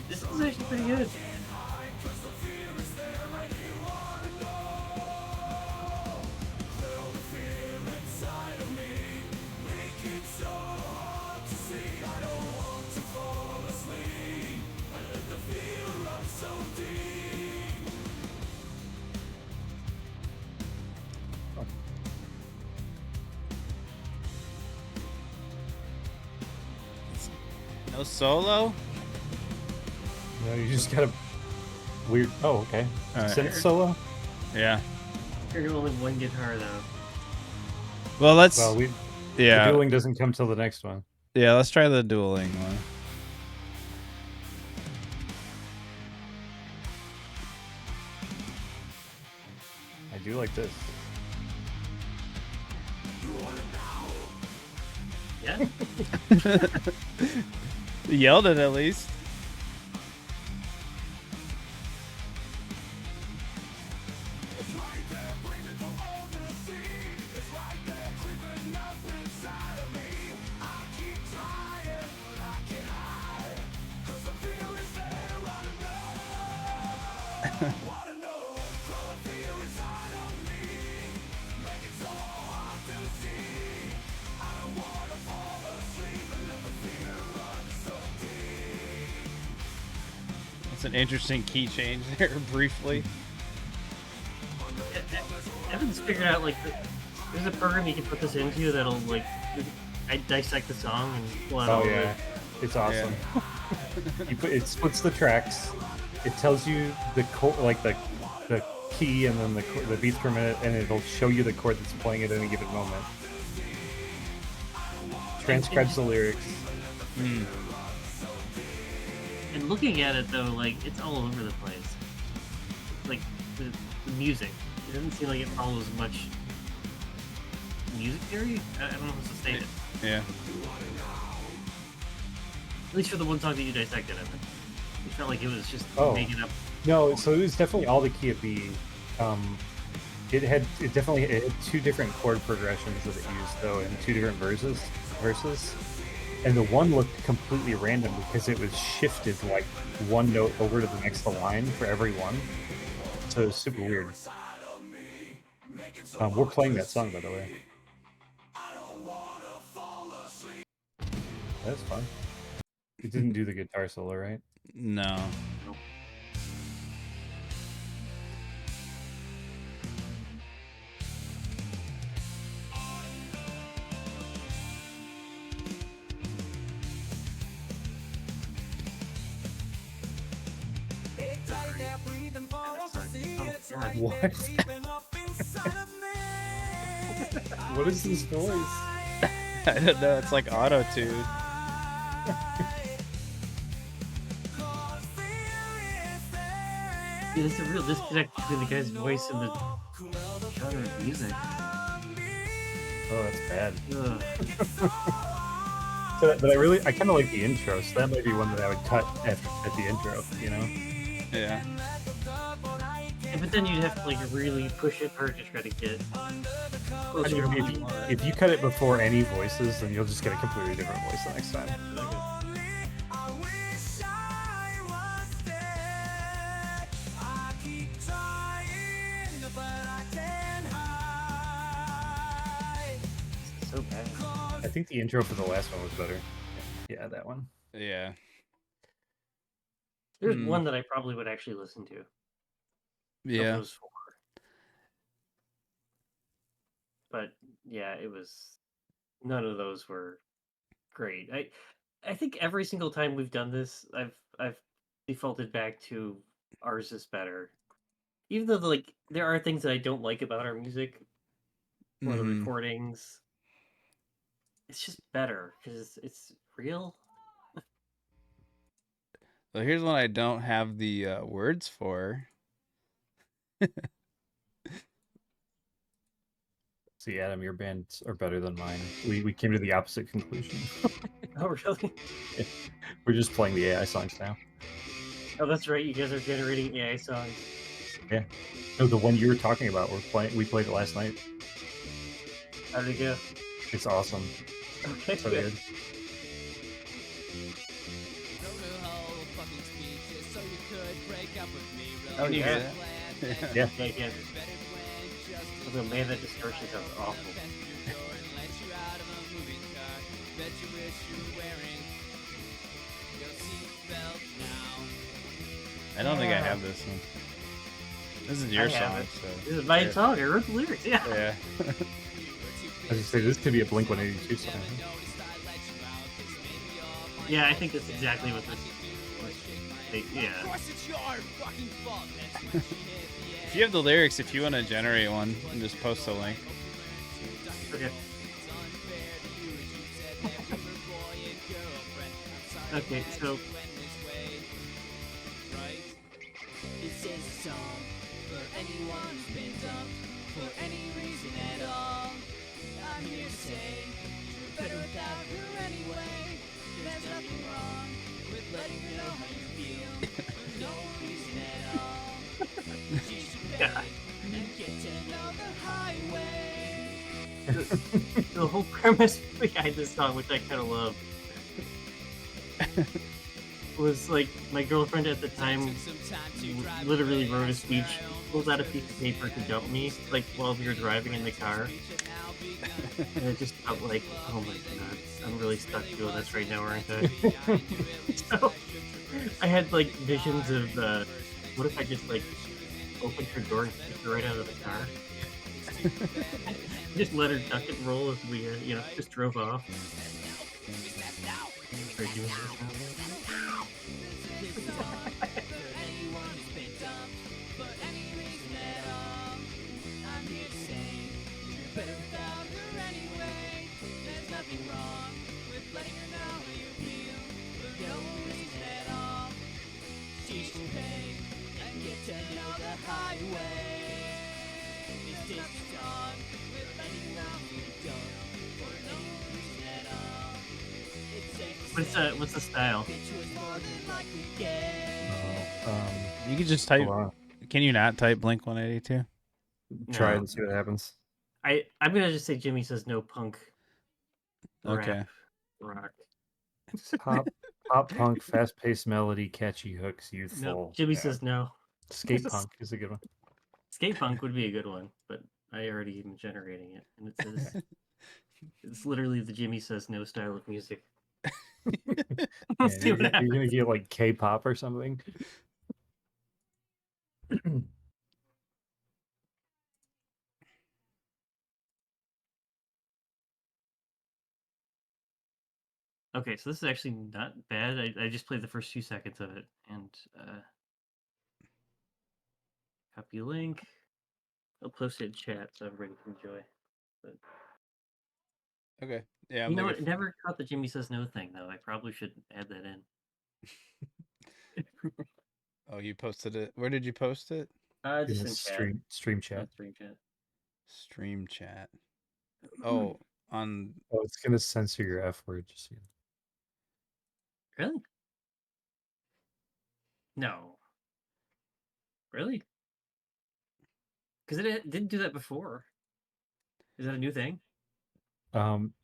Speaker 1: This is actually pretty good.
Speaker 2: No solo?
Speaker 3: No, you just got a weird. Oh, okay.
Speaker 2: Alright.
Speaker 3: Synth solo.
Speaker 2: Yeah.
Speaker 1: You're only one guitar though.
Speaker 2: Well, let's.
Speaker 3: Well, the
Speaker 2: yeah.
Speaker 3: dueling doesn't come till the next one.
Speaker 2: Yeah, let's try the dueling one.
Speaker 3: I do like this.
Speaker 1: Yeah.
Speaker 2: Yelled it at least. It's an interesting key change there, briefly.
Speaker 1: Evan's figured out like there's a program you can put this into that'll like dissect the song and pull out all
Speaker 3: Oh
Speaker 1: of
Speaker 3: yeah,
Speaker 1: it.
Speaker 3: it's awesome. It splits the tracks. It tells you the the key and then the beats per minute, and it'll show you the chord that's playing at any given moment. transcribes the lyrics.
Speaker 2: Mm.
Speaker 1: And looking at it though, like it's all over the place. Like the music, it doesn't seem like it follows much music theory. I don't know how to say it.
Speaker 2: Yeah.
Speaker 1: At least for the one song that you dissected, I mean. It felt like it was just
Speaker 3: Oh.
Speaker 1: making up.
Speaker 3: No, so it was definitely all the key of B. It had 2 different chord progressions that it used though, and 2 different verses, and the one looked completely random because it was shifted like one note over to the next line for every one. So it was super weird. We're playing that song, by the way. That's fun. It didn't do the guitar solo, right?
Speaker 2: No.
Speaker 3: What? What is this noise?
Speaker 2: I don't know. It's like auto tune.
Speaker 1: Yeah, there's a real disconnect between the guy's voice and the genre of music.
Speaker 3: Oh, that's bad.
Speaker 1: Ugh.
Speaker 3: But I kind of like the intro, so that might be one that I would cut at the intro, you know?
Speaker 2: Yeah.
Speaker 1: Yeah, but then you'd have to like really push it hard to try to get closer to what you want.
Speaker 3: If you cut it before any voices, then you'll just get a completely different voice the next time.
Speaker 1: So bad.
Speaker 3: I think the intro for the last one was better. Yeah, that one.
Speaker 2: Yeah.
Speaker 1: There's
Speaker 2: Hmm.
Speaker 1: one that I probably would actually listen to. Of
Speaker 2: Yeah.
Speaker 1: those 4. But yeah, it was none of those were great. I think every single time we've done this, I've defaulted back to ours is better. Even though like there are things that I don't like about our music or the
Speaker 2: Mhm.
Speaker 1: recordings, it's just better because it's real.
Speaker 2: So here's one I don't have the words for.
Speaker 3: See, Adam, your bands are better than mine. We came to the opposite conclusion.
Speaker 1: Oh really?
Speaker 3: We're just playing the AI songs now.
Speaker 1: Oh, that's right. You guys are generating AI songs.
Speaker 3: Yeah. No, the one you were talking about, we played it last night.
Speaker 1: How did it go?
Speaker 3: It's awesome.
Speaker 1: Okay,
Speaker 3: So
Speaker 1: good.
Speaker 3: good.
Speaker 1: Oh
Speaker 2: Can you
Speaker 1: yeah.
Speaker 2: hear that?
Speaker 3: Yeah.
Speaker 1: Yeah, again. Although, man, that distortion sounds awful.
Speaker 2: I don't think I have this one. This is your
Speaker 1: I have
Speaker 2: song,
Speaker 1: it.
Speaker 2: so.
Speaker 1: This is my
Speaker 2: Yeah.
Speaker 1: song. I wrote the lyrics. Yeah.
Speaker 2: Yeah.
Speaker 3: I was just say this could be a Blink 182 song.
Speaker 1: Yeah, I think that's exactly what this. Yeah.
Speaker 2: If you have the lyrics, if you want to generate one, and just post a link.
Speaker 1: Okay. Okay, so
Speaker 4: This is a song for anyone who's been dumped for any reason at all. I'm here to say you're better without her anyway. There's nothing wrong with letting her know how you feel for no reason at all. She should pay and get to know the highway.
Speaker 1: the whole premise behind this song, which I kind of love, was like my girlfriend at the time literally wrote a speech, pulls out a piece of paper to dump me, like while we were driving in the car. And it just felt like, oh my god, I'm really stuck doing this right now, aren't I? So I had like visions of what if I just like opened her door and kicked her right out of the car? Just let her duck and roll as we, just drove off. Sorry, do you want to now?
Speaker 4: Better without her anyway. There's nothing wrong with letting her know how you feel for no reason at all. She should pay and get to know the highway. This is on with letting her know how you've done for no reason at all. It's safe to say
Speaker 1: What's the style?
Speaker 4: bitch was more than likely gay.
Speaker 3: Oh,
Speaker 2: You could just type.
Speaker 3: hold on.
Speaker 2: Can you not type Blink 182?
Speaker 3: Try it
Speaker 1: No.
Speaker 3: and see what happens.
Speaker 1: I'm gonna just say Jimmy says no punk.
Speaker 2: Okay.
Speaker 1: Rap, rock.
Speaker 3: Pop punk, fast paced melody, catchy hooks,
Speaker 1: No,
Speaker 3: youthful.
Speaker 1: Jimmy
Speaker 3: Yeah.
Speaker 1: says no.
Speaker 3: Skate punk is a good one.
Speaker 1: Skate punk would be a good one, but I already am generating it, and it says it's literally the Jimmy says no style of music.
Speaker 3: Yeah,
Speaker 1: Let's see
Speaker 3: you're,
Speaker 1: what
Speaker 3: you're
Speaker 1: happens.
Speaker 3: gonna get like K-pop or something.
Speaker 1: Okay, so this is actually not bad. I just played the first 2 seconds of it, and copy link. I'll post it in chat so everybody can enjoy. But
Speaker 2: Okay. Yeah. I'm
Speaker 1: you know
Speaker 2: looking
Speaker 1: what? It never caught the Jimmy says no thing though. I probably should add that in.
Speaker 2: Oh, you posted it. Where did you post it?
Speaker 1: Just
Speaker 3: In
Speaker 1: in
Speaker 3: the
Speaker 1: chat.
Speaker 3: stream chat.
Speaker 1: Stream chat.
Speaker 2: Stream chat. Oh, on.
Speaker 3: Oh, it's gonna censor your F word. Just so you know.
Speaker 1: Really? No. Really? Because it didn't do that before. Is that a new thing?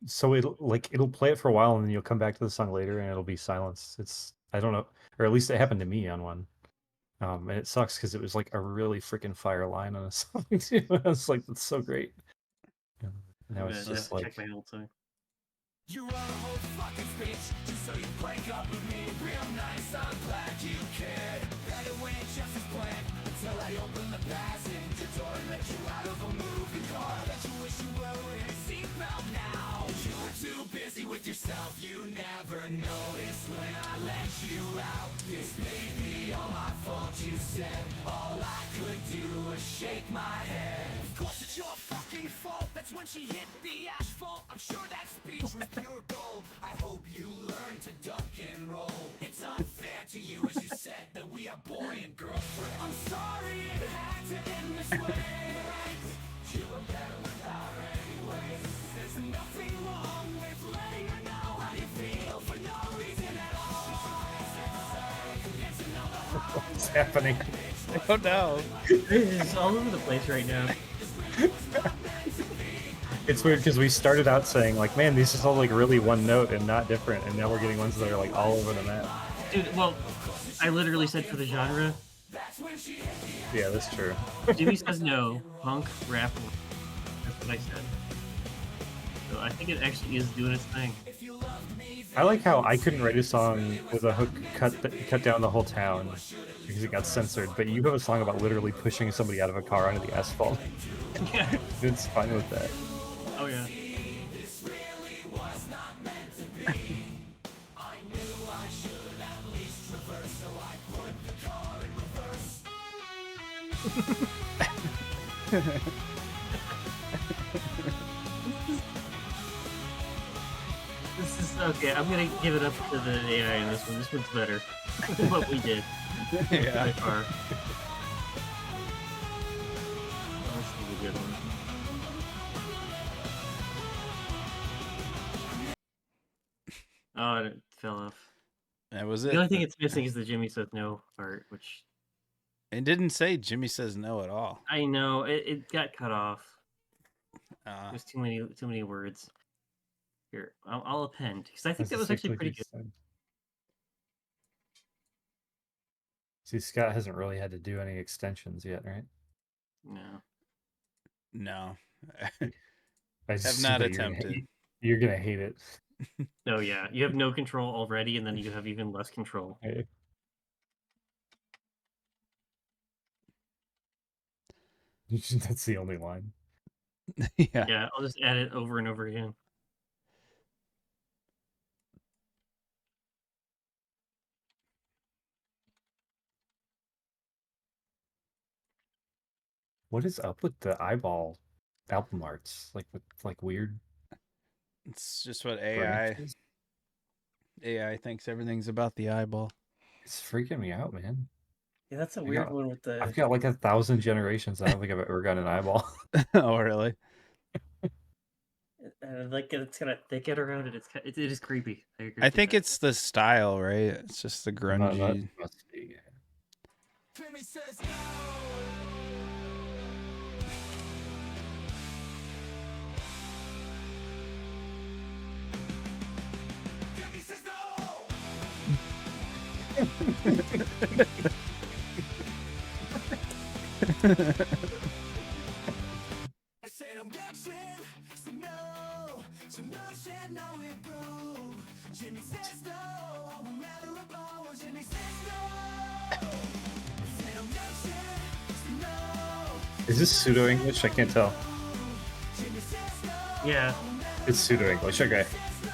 Speaker 3: So it'll play it for a while and then you'll come back to the song later and it'll be silenced. It's I don't know, or at least it happened to me on one. And it sucks because it was like a really freaking fire line on a song too. I was like, that's so great. Now
Speaker 1: I'm
Speaker 3: it's
Speaker 1: gonna
Speaker 3: just
Speaker 1: have to
Speaker 3: like
Speaker 1: check my old song.
Speaker 4: You run a whole fucking speech just so you break up with me. Real nice, I'm glad you cared. That it went just as planned until I opened the passenger door and let you out of a moving car. Bet you wish you were wearing a seatbelt now. You were too busy with yourself, you never noticed when I let you out. This may be all my fault, you said. All I could do was shake my head. Of course it's your fucking fault, that's when she hit the asphalt. I'm sure that speech was pure gold. I hope you learn to duck and roll. It's unfair to you as you said that we are boy and girlfriend. I'm sorry it had to end this way. You were better without her anyways. There's nothing wrong with letting her know how you feel for no reason at all.
Speaker 3: what's happening.
Speaker 2: I don't know.
Speaker 1: It's all over the place right now.
Speaker 3: It's weird because we started out saying like, man, these is all like really one note and not different, and now we're getting ones that are like all over the map.
Speaker 1: Dude, well, I literally said for the genre,
Speaker 3: Yeah, that's true.
Speaker 1: Jimmy says no, punk, rap, that's what I said. So I think it actually is doing its thing.
Speaker 3: I like how I couldn't write a song with a hook cut down the whole town because it got censored, but you have a song about literally pushing somebody out of a car onto the asphalt.
Speaker 1: Yeah.
Speaker 3: It's fine with that.
Speaker 1: Oh yeah. This is okay. I'm gonna give it up to the AI in this one. This one's better than what we did by
Speaker 2: Yeah.
Speaker 1: far. Oh, this is a good one. Oh, it fell off.
Speaker 2: That was
Speaker 1: The
Speaker 2: it.
Speaker 1: only thing it's missing is the Jimmy says no part, which
Speaker 2: It didn't say Jimmy says no at all.
Speaker 1: I know it got cut off.
Speaker 2: Uh,
Speaker 1: There's too many words. Here, I'll append because I think that was actually pretty good.
Speaker 3: See, Scott hasn't really had to do any extensions yet, right?
Speaker 1: No.
Speaker 2: no.
Speaker 3: I just
Speaker 2: Have
Speaker 3: see
Speaker 2: not
Speaker 3: that
Speaker 2: attempted.
Speaker 3: You're gonna hate it.
Speaker 1: Oh yeah, you have no control already, and then you have even less control.
Speaker 3: Hey. That's the only line.
Speaker 2: Yeah.
Speaker 1: Yeah, I'll just add it over and over again.
Speaker 3: What is up with the eyeball album arts? Like with like weird
Speaker 2: It's just what AI.
Speaker 3: branches?
Speaker 2: AI thinks everything's about the eyeball.
Speaker 3: It's freaking me out, man.
Speaker 1: Yeah, that's a
Speaker 3: I
Speaker 1: weird
Speaker 3: got-
Speaker 1: one with the.
Speaker 3: I've got like 1,000 generations. I don't think I've ever gotten an eyeball.
Speaker 2: Oh, really?
Speaker 1: Like it's kind of they get around it. It is creepy. I agree
Speaker 2: I
Speaker 1: with
Speaker 2: think
Speaker 1: that.
Speaker 2: it's the style, right? It's just the
Speaker 3: That
Speaker 2: grungy.
Speaker 3: must be.
Speaker 4: Timmy says no. Timmy says no. I said I'm dancing, so no, said no, it broke. Jimmy says no, I will never blow. Jimmy says no. I said I'm dancing, so no.
Speaker 3: Is this pseudo English? I can't tell.
Speaker 4: Jimmy says no.
Speaker 1: Yeah,
Speaker 3: It's pseudo English. Okay.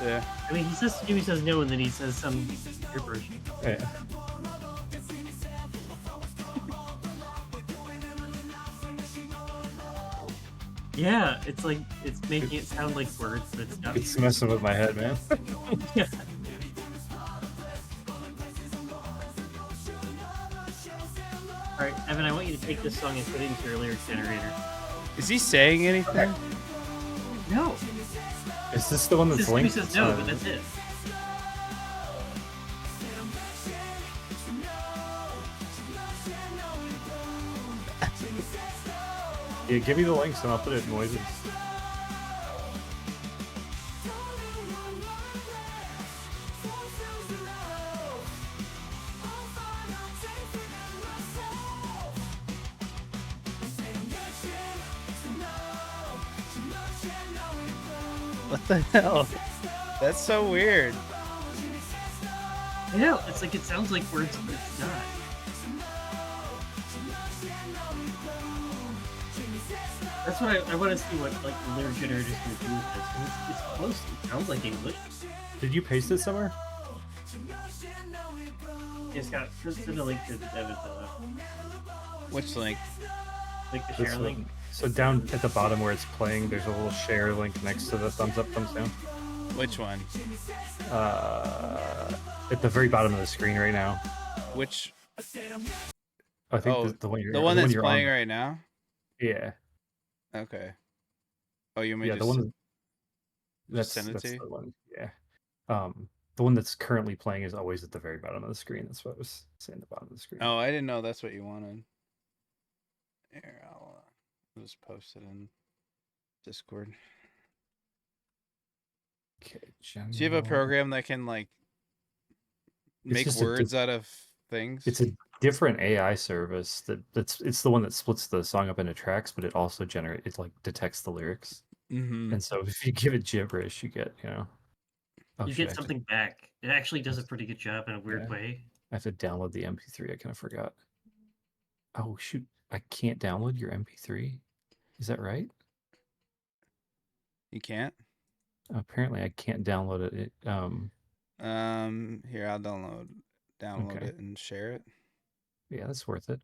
Speaker 2: Yeah.
Speaker 1: I mean, Jimmy says no, and then he says some weird version.
Speaker 3: Yeah.
Speaker 1: Yeah, it's like it's making it sound like words, but it's not.
Speaker 3: It's messing with my head, man.
Speaker 1: Yeah. All right, Evan, I want you to take this song and put it into your lyric generator.
Speaker 2: Is he saying anything?
Speaker 1: No,
Speaker 3: Is this the one that's
Speaker 1: Jimmy
Speaker 3: linked?
Speaker 1: says no, but that's it.
Speaker 3: Yeah, give me the links and I'll put it in noises.
Speaker 2: What the hell? That's so weird.
Speaker 1: I know, it's like it sounds like words, but it's not. That's what I want to see what like the lyric generator is going to do with this. And it's close. It sounds like English.
Speaker 3: Did you paste it somewhere?
Speaker 1: It's got send a link to Evan,
Speaker 2: Which link?
Speaker 1: like the
Speaker 3: This
Speaker 1: share
Speaker 3: one.
Speaker 1: link.
Speaker 3: So down at the bottom where it's playing, there's a little share link next to the thumbs up, thumbs down.
Speaker 2: Which one?
Speaker 3: At the very bottom of the screen right now.
Speaker 2: Which?
Speaker 3: I think
Speaker 2: Oh,
Speaker 3: the one you're
Speaker 2: The one that's
Speaker 3: you're
Speaker 2: playing
Speaker 3: on.
Speaker 2: right now?
Speaker 3: Yeah.
Speaker 2: Okay. Oh, you mean
Speaker 3: Yeah,
Speaker 2: just
Speaker 3: the one that's
Speaker 2: send it
Speaker 3: that's
Speaker 2: to you?
Speaker 3: the one. Yeah. The one that's currently playing is always at the very bottom of the screen. That's what I was saying, the bottom of the screen.
Speaker 2: Oh, I didn't know that's what you wanted. Here, I'll just post it in Discord.
Speaker 3: Okay.
Speaker 2: Do you have a
Speaker 3: general-
Speaker 2: program that can like
Speaker 3: It's
Speaker 2: make
Speaker 3: just a
Speaker 2: words out of things?
Speaker 3: It's a different AI service it's the one that splits the song up into tracks, but it also it like detects the lyrics.
Speaker 2: Mm-hmm.
Speaker 3: And so if you give it gibberish, you get, Oh,
Speaker 1: You
Speaker 3: shit,
Speaker 1: get something back. It actually does a pretty good job in a weird
Speaker 3: Yeah.
Speaker 1: way.
Speaker 3: I have to download the MP3. I kind of forgot. Oh shoot, I can't download your MP3. Is that right?
Speaker 2: You can't?
Speaker 3: Apparently, I can't download it.
Speaker 2: Here, I'll download
Speaker 3: Okay.
Speaker 2: it and share it.
Speaker 3: Yeah, that's worth it.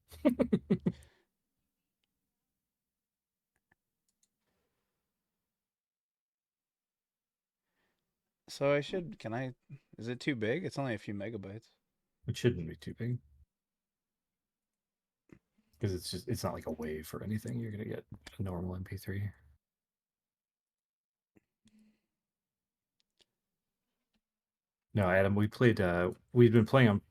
Speaker 2: So is it too big? It's only a few megabytes.
Speaker 3: It shouldn't be too big. Because it's not like a wave or anything. You're gonna get a normal MP3. No, Adam, we'd been planning on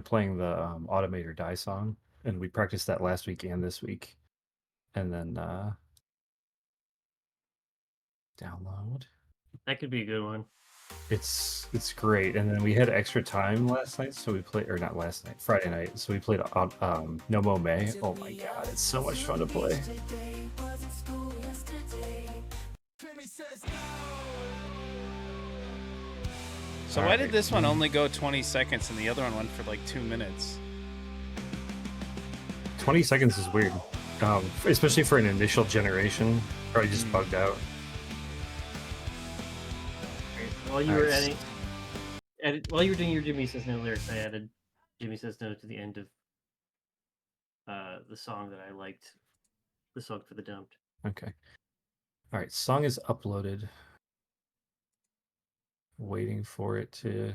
Speaker 3: playing the Automate or Die song, and we practiced that last week and this week. And then download.
Speaker 1: That could be a good one.
Speaker 3: It's great. And then we had extra time last night, so we played, or not last night, Friday night. So we played No Mo May. Oh my god, it's so much fun to play.
Speaker 2: So why did this one only go 20 seconds and the other one went for like 2 minutes?
Speaker 3: 20 seconds is weird, especially for an initial generation. Probably just bugged out.
Speaker 1: While you were
Speaker 3: Nice.
Speaker 1: while you were doing your Jimmy Says No lyrics, I added Jimmy Says No to the end of the song that I liked, the song for the dumped.
Speaker 3: Okay. All right, song is uploaded. Waiting for it to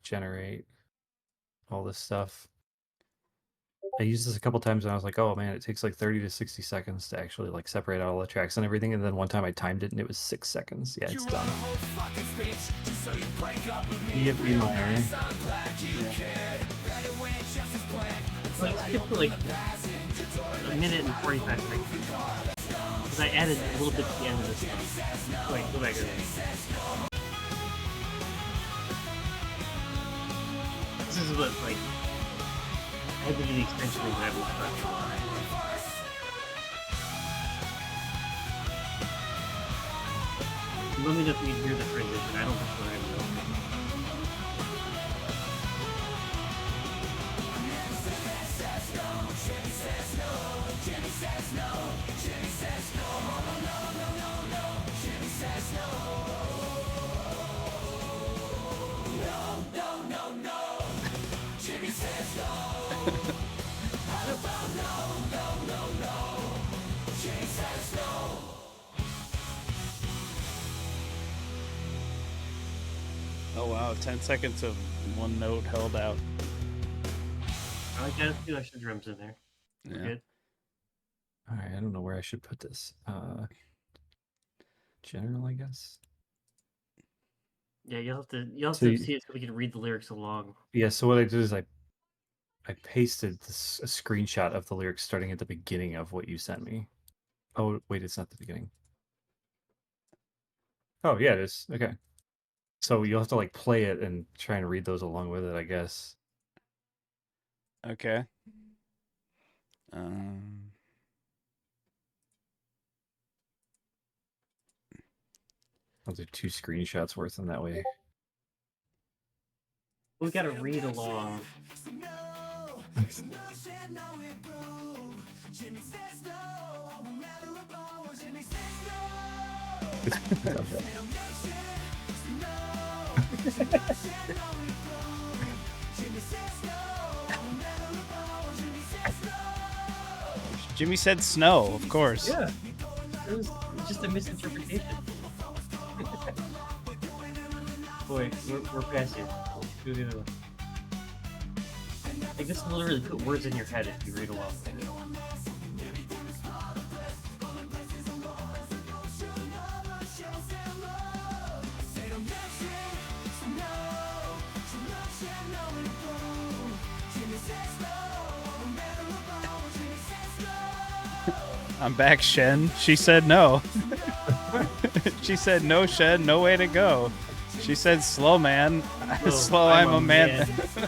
Speaker 3: generate all this stuff. I used this a couple times and I was like, oh man, it takes like 30 to 60 seconds to actually like separate out all the tracks and everything. And then one time I timed it and it was 6 seconds. Yeah, it's done.
Speaker 1: Yep, you know, Aaron. Like, skip to like a minute and 45 seconds. Because I added a little bit to the end of this one. Wait, go back to this is what, like, I had to do the extension of that was let me know if you can hear the transition. I don't think so. I will.
Speaker 2: Oh wow, 10 seconds of one note held out.
Speaker 1: I like that. A few extra drums in there.
Speaker 2: Yeah.
Speaker 1: Good.
Speaker 3: All right, I don't know where I should put this. General, I guess.
Speaker 1: Yeah, you'll have to
Speaker 3: So you-
Speaker 1: see it so we can read the lyrics along.
Speaker 3: Yeah, so what I did is I pasted this a screenshot of the lyrics starting at the beginning of what you sent me. Oh wait, it's not the beginning. Oh yeah, it is. Okay. So you'll have to like play it and try and read those along with it, I guess.
Speaker 2: Okay.
Speaker 3: I'll do 2 screenshots worth in that way.
Speaker 1: We gotta read along.
Speaker 2: Jimmy said snow, of course.
Speaker 1: Yeah. It was just a misinterpretation. Boy, we're past here. Do the other one. Like, this will literally put words in your head if you read along.
Speaker 2: I'm back, Shen. She said no. She said no, Shen. No way to go. She said slow, man.
Speaker 1: Oh,
Speaker 2: Slow, I'm a man.
Speaker 1: I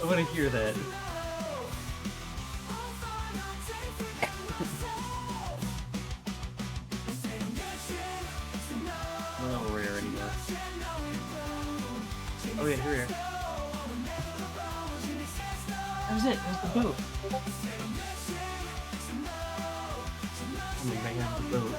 Speaker 1: want to hear that. I don't know where we are anymore. Oh yeah, here we are. That was it. That was the boat. Oh my god, I have the boat.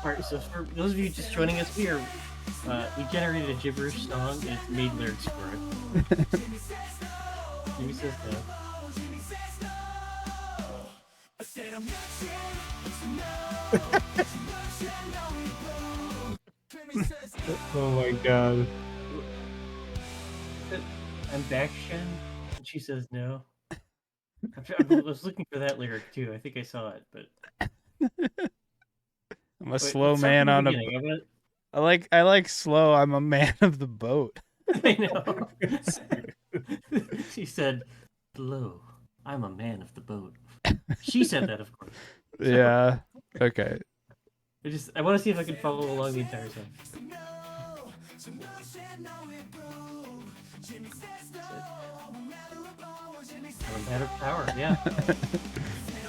Speaker 1: Alright, so for those of you just joining us, we generated a gibberish song and it's made lyrics for it. Jimmy says no.
Speaker 3: Oh my god.
Speaker 1: I'm back, Shen. And she says no. I was looking for that lyric too. I think I saw it, but
Speaker 2: I'm a
Speaker 1: wait,
Speaker 2: slow
Speaker 1: let's start
Speaker 2: man
Speaker 1: from
Speaker 2: on
Speaker 1: the
Speaker 2: a.
Speaker 1: beginning.
Speaker 2: I like slow. I'm a man of the boat.
Speaker 1: I know. She said, "Hello, I'm a man of the boat." She said that, of course.
Speaker 2: Yeah. Okay.
Speaker 1: I want to see if I can follow along the entire song. I'm a man of power, yeah.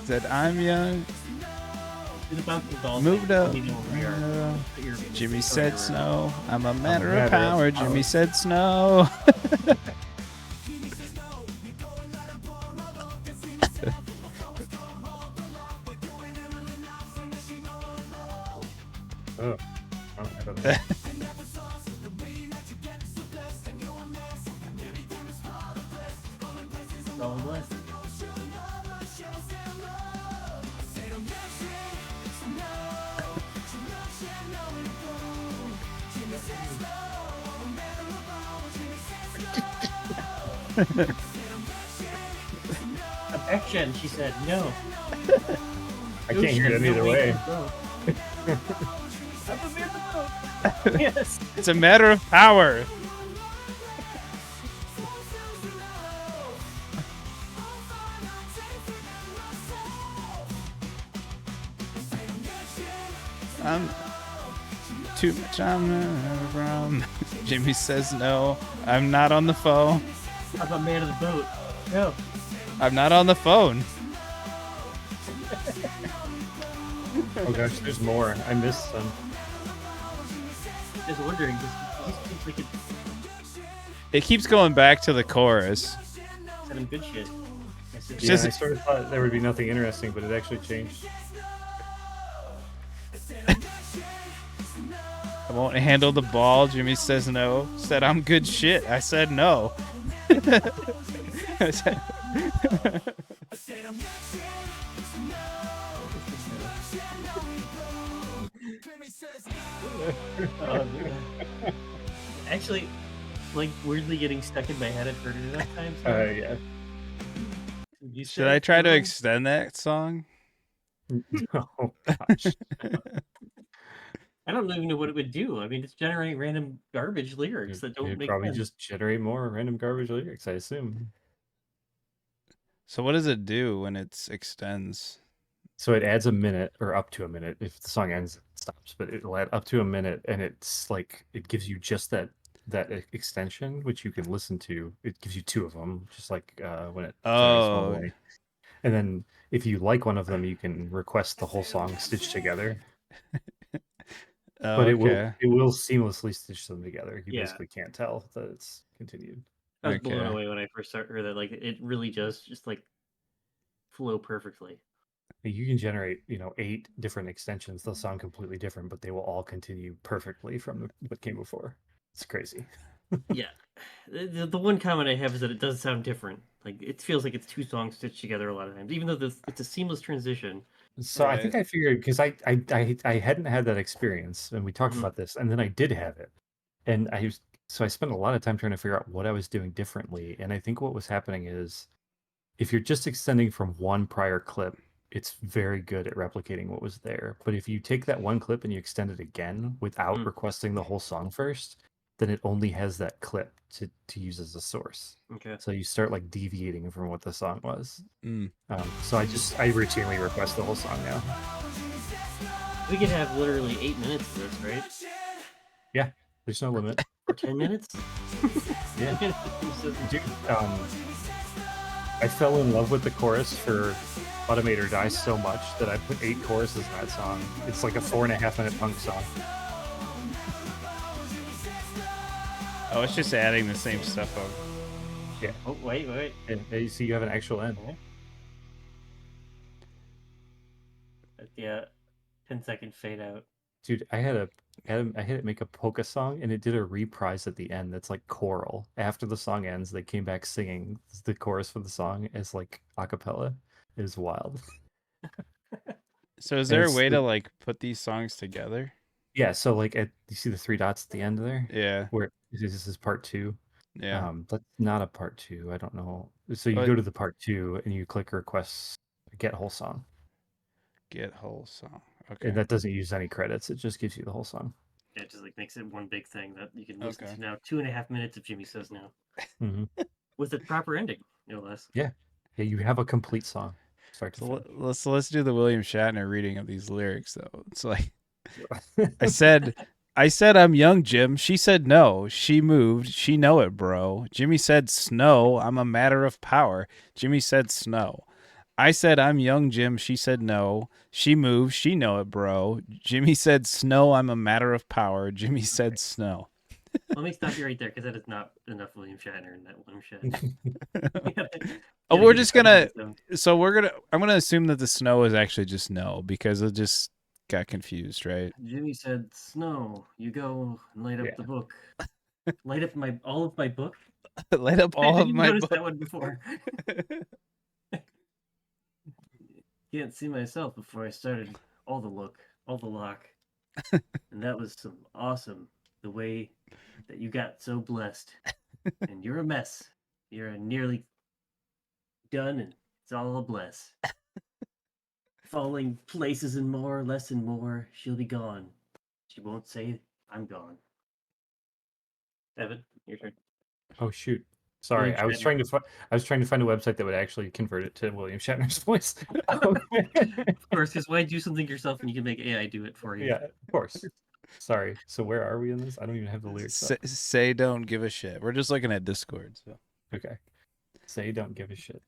Speaker 2: Said I'm young.
Speaker 1: Do the bouncing ball
Speaker 2: Moved
Speaker 1: thing.
Speaker 2: up.
Speaker 1: You know where we are. Put your-
Speaker 2: Jimmy
Speaker 1: put
Speaker 2: said
Speaker 1: your-
Speaker 2: snow. I'm a matter
Speaker 3: matter
Speaker 2: of
Speaker 3: of
Speaker 2: power.
Speaker 3: power.
Speaker 2: Jimmy said snow.
Speaker 3: Oh. Okay. I don't know.
Speaker 1: So blessed. Affection, she said no.
Speaker 3: I can't hear it either way.
Speaker 1: Yes.
Speaker 2: It's a matter of power. I'm too much on the rum. Jimmy says no. I'm not on the phone.
Speaker 1: How about man of the boat? No.
Speaker 2: I'm not on the phone.
Speaker 3: Oh gosh, there's more. I missed some.
Speaker 1: Just wondering, he seems like it
Speaker 2: It keeps going back to the chorus.
Speaker 1: said him good shit. I said,
Speaker 3: Yeah,
Speaker 2: just-
Speaker 3: I sort of thought there would be nothing interesting, but it actually changed.
Speaker 2: I won't handle the ball. Jimmy says no. Said I'm good shit. I said no. I said-
Speaker 1: oh, man. Actually, like weirdly getting stuck in my head. I've heard it enough times. now.
Speaker 3: Yeah.
Speaker 1: You
Speaker 2: Should
Speaker 1: said
Speaker 2: I try to
Speaker 1: no?
Speaker 2: extend that song?
Speaker 3: Oh gosh.
Speaker 1: I don't even know what it would do. I mean, it's generating random garbage lyrics that don't
Speaker 3: It'd
Speaker 1: make
Speaker 3: probably
Speaker 1: sense.
Speaker 3: just generate more random garbage lyrics, I assume.
Speaker 2: So what does it do when it extends?
Speaker 3: So it adds a minute or up to a minute. If the song ends, it stops. But it'll add up to a minute, and it's like it gives you just that extension, which you can listen to. It gives you two of them, just like when it generates
Speaker 2: Oh.
Speaker 3: normally. And then if you like one of them, you can request the whole song stitched together.
Speaker 2: Oh,
Speaker 3: But
Speaker 2: okay.
Speaker 3: it will seamlessly stitch them together. You
Speaker 1: Yeah.
Speaker 3: basically can't tell that it's continued.
Speaker 1: I was blown
Speaker 2: Okay.
Speaker 1: away when I first heard that. Like, it really does just like flow perfectly.
Speaker 3: You can generate, 8 different extensions. They'll sound completely different, but they will all continue perfectly from what came before. It's crazy.
Speaker 1: Yeah. The one comment I have is that it does sound different. Like, it feels like it's two songs stitched together a lot of times, even though it's a seamless transition.
Speaker 3: So I think I figured, because I hadn't had that experience, and we talked
Speaker 1: Mhm.
Speaker 3: about this, and then I did have it, and I spent a lot of time trying to figure out what I was doing differently. And I think what was happening is, if you're just extending from one prior clip, it's very good at replicating what was there. But if you take that one clip and you extend it again without
Speaker 1: Mm.
Speaker 3: requesting the whole song first, then it only has that clip to use as a source.
Speaker 1: Okay.
Speaker 3: So you start like deviating from what the song was.
Speaker 2: Mm.
Speaker 3: So I routinely request the whole song now.
Speaker 1: We could have literally 8 minutes of this, right?
Speaker 3: There's no limit.
Speaker 1: Or 10 minutes?
Speaker 3: Yeah.
Speaker 1: 10 minutes of-
Speaker 3: Dude, I fell in love with the chorus for Automate or Die so much that I put 8 choruses in that song. It's like a 4.5 minute punk song.
Speaker 2: Oh, it's just adding the same stuff over.
Speaker 1: Oh, wait.
Speaker 3: And you see, you have an actual end.
Speaker 1: Yeah. 10-second fade out.
Speaker 3: Dude, I had it make a polka song, and it did a reprise at the end that's like choral. After the song ends, they came back singing the chorus for the song as like a cappella. It was wild.
Speaker 2: So is there a
Speaker 3: it's
Speaker 2: way
Speaker 3: the-
Speaker 2: to like put these songs together?
Speaker 3: Yeah, so like you see the 3 dots at the end there?
Speaker 2: Yeah.
Speaker 3: Where this is part 2.
Speaker 2: Yeah.
Speaker 3: That's not a part 2. I don't know. So you
Speaker 2: But-
Speaker 3: go to the part 2 and you click request get whole song.
Speaker 2: Get whole song. Okay.
Speaker 3: And that doesn't use any credits. It just gives you the whole song.
Speaker 1: Yeah, it just like makes it one big thing that you can listen
Speaker 2: Okay.
Speaker 1: to now. 2.5 minutes of Jimmy Says No.
Speaker 3: Mhm.
Speaker 1: With a proper ending, no less.
Speaker 3: Yeah, you have a complete song. Start to
Speaker 2: So
Speaker 3: finish.
Speaker 2: let's do the William Shatner reading of these lyrics though. It's like I said I'm young Jim. She said no. She moved. She know it, bro. Jimmy said snow. I'm a matter of power. Jimmy said snow. I said I'm young Jim. She said no. She moved. She know it, bro. Jimmy said snow. I'm a matter of power. Jimmy said snow.
Speaker 1: Let me stop you right there because that is not enough William Shatner in that William Shatner.
Speaker 2: Oh, we're just gonna. So I'm gonna assume that the snow is actually just no because it just got confused, right?
Speaker 1: Jimmy said, "Snow, you go and light up
Speaker 3: Yeah.
Speaker 1: the book. Light up all of my book."
Speaker 2: Light up
Speaker 1: I
Speaker 2: all of
Speaker 1: didn't
Speaker 2: my
Speaker 1: notice
Speaker 2: book.
Speaker 1: that one before. Can't see myself before I started all the lock, and that was some awesome. The way that you got so blessed, and you're a mess. You're nearly done, and it's all a bless. Falling places and more, less and more. She'll be gone. She won't say I'm gone. Evan, your turn.
Speaker 3: Oh shoot. Sorry,
Speaker 1: William
Speaker 3: I was
Speaker 1: Shatner.
Speaker 3: trying to I was trying to find a website that would actually convert it to William Shatner's voice.
Speaker 1: Of course, because why do something yourself and you can make AI do it for you?
Speaker 3: Yeah, of course. Sorry. So where are we in this? I don't even have the lyrics up.
Speaker 2: Say don't give a shit. We're just looking at Discord, so
Speaker 3: Okay. Say don't give a shit.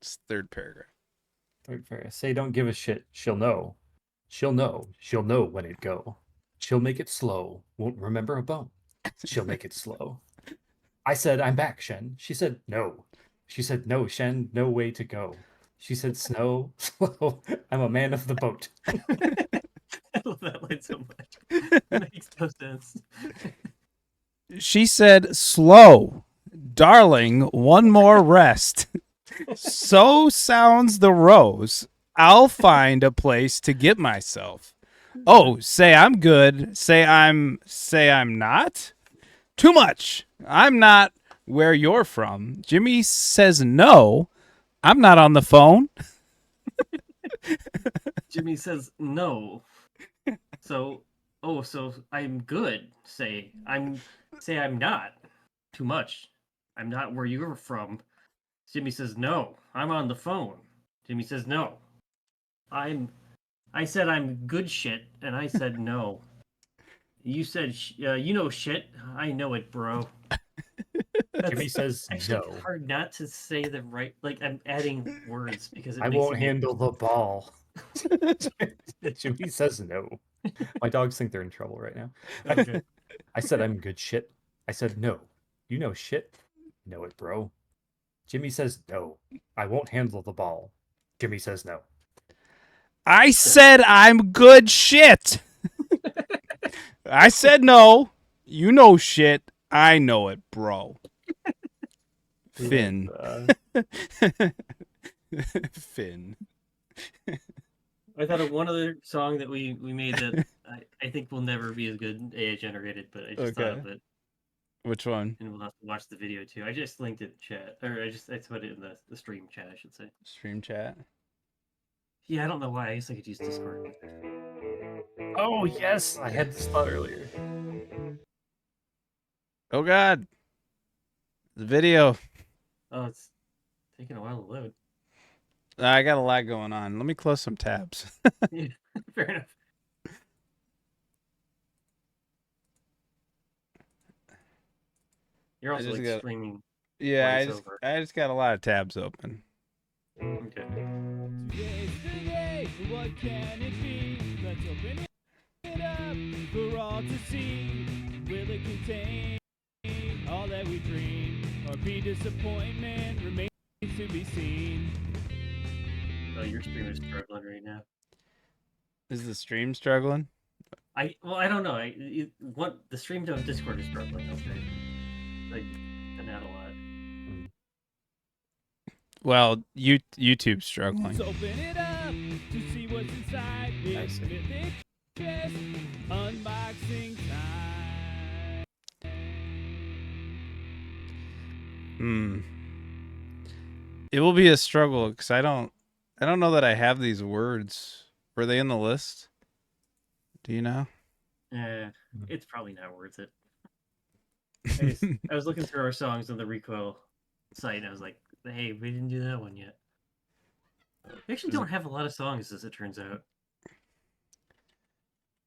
Speaker 2: it's third paragraph.
Speaker 3: Third paragraph. Say don't give a shit. She'll know. She'll know. She'll know when it go. She'll make it slow. Won't remember a bone. She'll make it slow. I said, I'm back, Shen. She said, no. She said, no, Shen, no way to go. She said, snow, slow. I'm a man of the boat.
Speaker 1: I love that line so much. It makes no sense.
Speaker 2: She said, slow, darling, one more rest. So sounds the rose. I'll find a place to get myself. Oh, say I'm good. Say I'm not. Too much. I'm not where you're from. Jimmy says no. I'm not on the phone.
Speaker 1: Jimmy says no. So I'm good. Say I'm not. Too much. I'm not where you're from. Jimmy says no. I'm on the phone. Jimmy says no. I said I'm good shit, and I said no. You said you know shit. I know it, bro.
Speaker 3: Jimmy says
Speaker 1: actually
Speaker 3: no.
Speaker 1: hard not to say the right. Like I'm adding words because it
Speaker 3: I
Speaker 1: makes
Speaker 3: won't
Speaker 1: it
Speaker 3: handle the ball. Jimmy says no. My dogs think they're in trouble right now.
Speaker 1: Okay.
Speaker 3: I said I'm good shit. I said no. You know shit. Know it, bro. Jimmy says no. I won't handle the ball. Jimmy says no.
Speaker 2: I said I'm good shit. I said no. You know shit. I know it, bro. Finn. Finn.
Speaker 1: I thought of one other song that we made that I think will never be as good AI generated, but I just thought of it,
Speaker 2: Which one?
Speaker 1: and we'll have to watch the video too. I just linked it in chat, or I put it in the stream chat, I should say.
Speaker 2: Stream chat.
Speaker 1: Yeah, I don't know why. I guess I could use Discord.
Speaker 3: Oh yes, I had this thought earlier.
Speaker 2: Oh God. The video.
Speaker 1: Oh, it's taking a while to load.
Speaker 2: I got a lot going on. Let me close some tabs.
Speaker 1: Yeah, fair enough. You're also like streaming.
Speaker 2: Yeah,
Speaker 1: voiceover.
Speaker 2: I just got a lot of tabs open.
Speaker 1: Okay.
Speaker 5: Today's the day, what can it be? Let's open it up for all to see. Will it contain all that we dream? Or be disappointment remains to be seen?
Speaker 1: Oh, your stream is struggling right now.
Speaker 2: Is the stream struggling?
Speaker 1: I don't know. The stream to Discord is struggling. I'll say, like, and out a lot.
Speaker 2: Well, YouTube's struggling.
Speaker 5: Let's open it up to see what's inside. It's Mythic Chest unboxing time.
Speaker 2: It will be a struggle because I don't know that I have these words. Were they in the list? Do you know?
Speaker 1: It's probably not worth it. I was looking through our songs on the Recoil site, and I was like, hey, we didn't do that one yet. We actually don't have a lot of songs, as it turns out.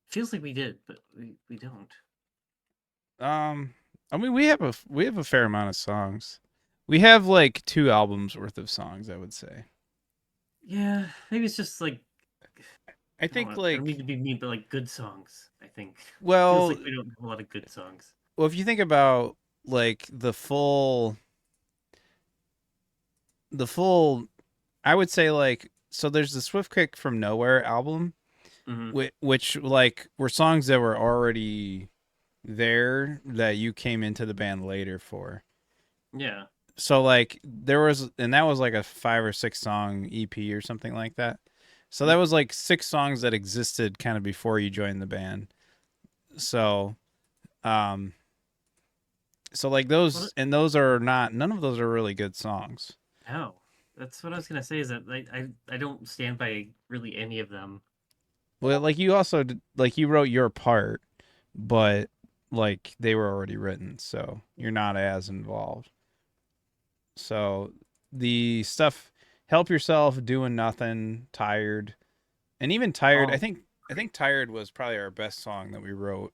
Speaker 1: Feels like we did, but we don't.
Speaker 2: I mean, we have a fair amount of songs. We have like 2 albums worth of songs, I would say.
Speaker 1: Yeah, maybe it's just like
Speaker 2: I think
Speaker 1: I
Speaker 2: like
Speaker 1: don't mean to be mean, but like good songs. I think.
Speaker 2: Well,
Speaker 1: Feels like we don't have a lot of good songs.
Speaker 2: Well, if you think about like the full, I would say like so there's the Swift Kick from Nowhere album,
Speaker 1: Mm-hmm.
Speaker 2: which like were songs that were already there that you came into the band later for.
Speaker 1: Yeah.
Speaker 2: So like there was, and that was like a 5 or 6 song EP or something like that. So that was like 6 songs that existed kind of before you joined the band. So, so like those, and those are not, none of those are really good songs.
Speaker 1: Oh, that's what I was gonna say. Is that I don't stand by really any of them.
Speaker 2: Well, like you also like you wrote your part, but like they were already written, so you're not as involved. So the stuff, Help Yourself, Doing Nothing, Tired, and even Tired,
Speaker 1: Oh.
Speaker 2: I think Tired was probably our best song that we wrote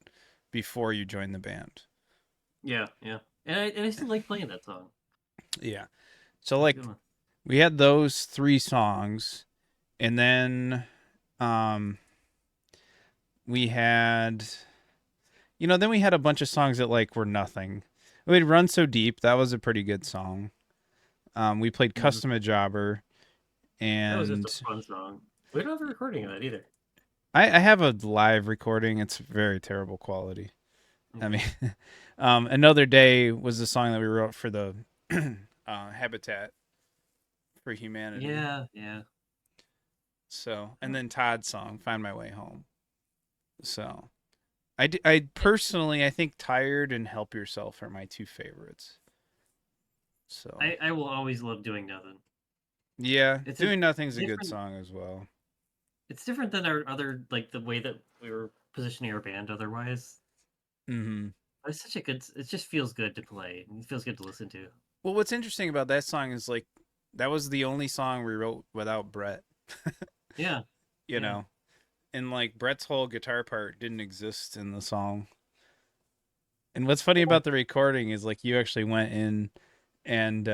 Speaker 2: before you joined the band.
Speaker 1: Yeah, yeah, and I still like playing that song.
Speaker 2: Yeah. So
Speaker 1: That's a
Speaker 2: like
Speaker 1: good one.
Speaker 2: we had those 3 songs, and then we had, you know, then we had a bunch of songs that like were nothing. We had Run So Deep, that was a pretty good song. We played
Speaker 1: Mhm.
Speaker 2: Custom a Jobber,
Speaker 1: That was
Speaker 2: and
Speaker 1: just a fun song. We don't have a recording of that either.
Speaker 2: I have a live recording. It's very terrible quality. I mean, Another Day was the song that we wrote for the Habitat for Humanity.
Speaker 1: Yeah, yeah.
Speaker 2: So, and then Todd's song, Find My Way Home. So, I personally, I think Tired and Help Yourself are my 2 favorites. So,
Speaker 1: I will always love Doing Nothing.
Speaker 2: yeah,
Speaker 1: It's
Speaker 2: Doing Nothing's a good
Speaker 1: different-
Speaker 2: song as well.
Speaker 1: It's different than our other, like the way that we were positioning our band otherwise.
Speaker 2: Mm-hmm.
Speaker 1: It's such a good. It just feels good to play. It feels good to listen to.
Speaker 2: Well, what's interesting about that song is like that was the only song we wrote without Brett.
Speaker 1: Yeah.
Speaker 2: You know, and like Brett's whole guitar part didn't exist in the song. And what's funny about the recording is like you actually went in and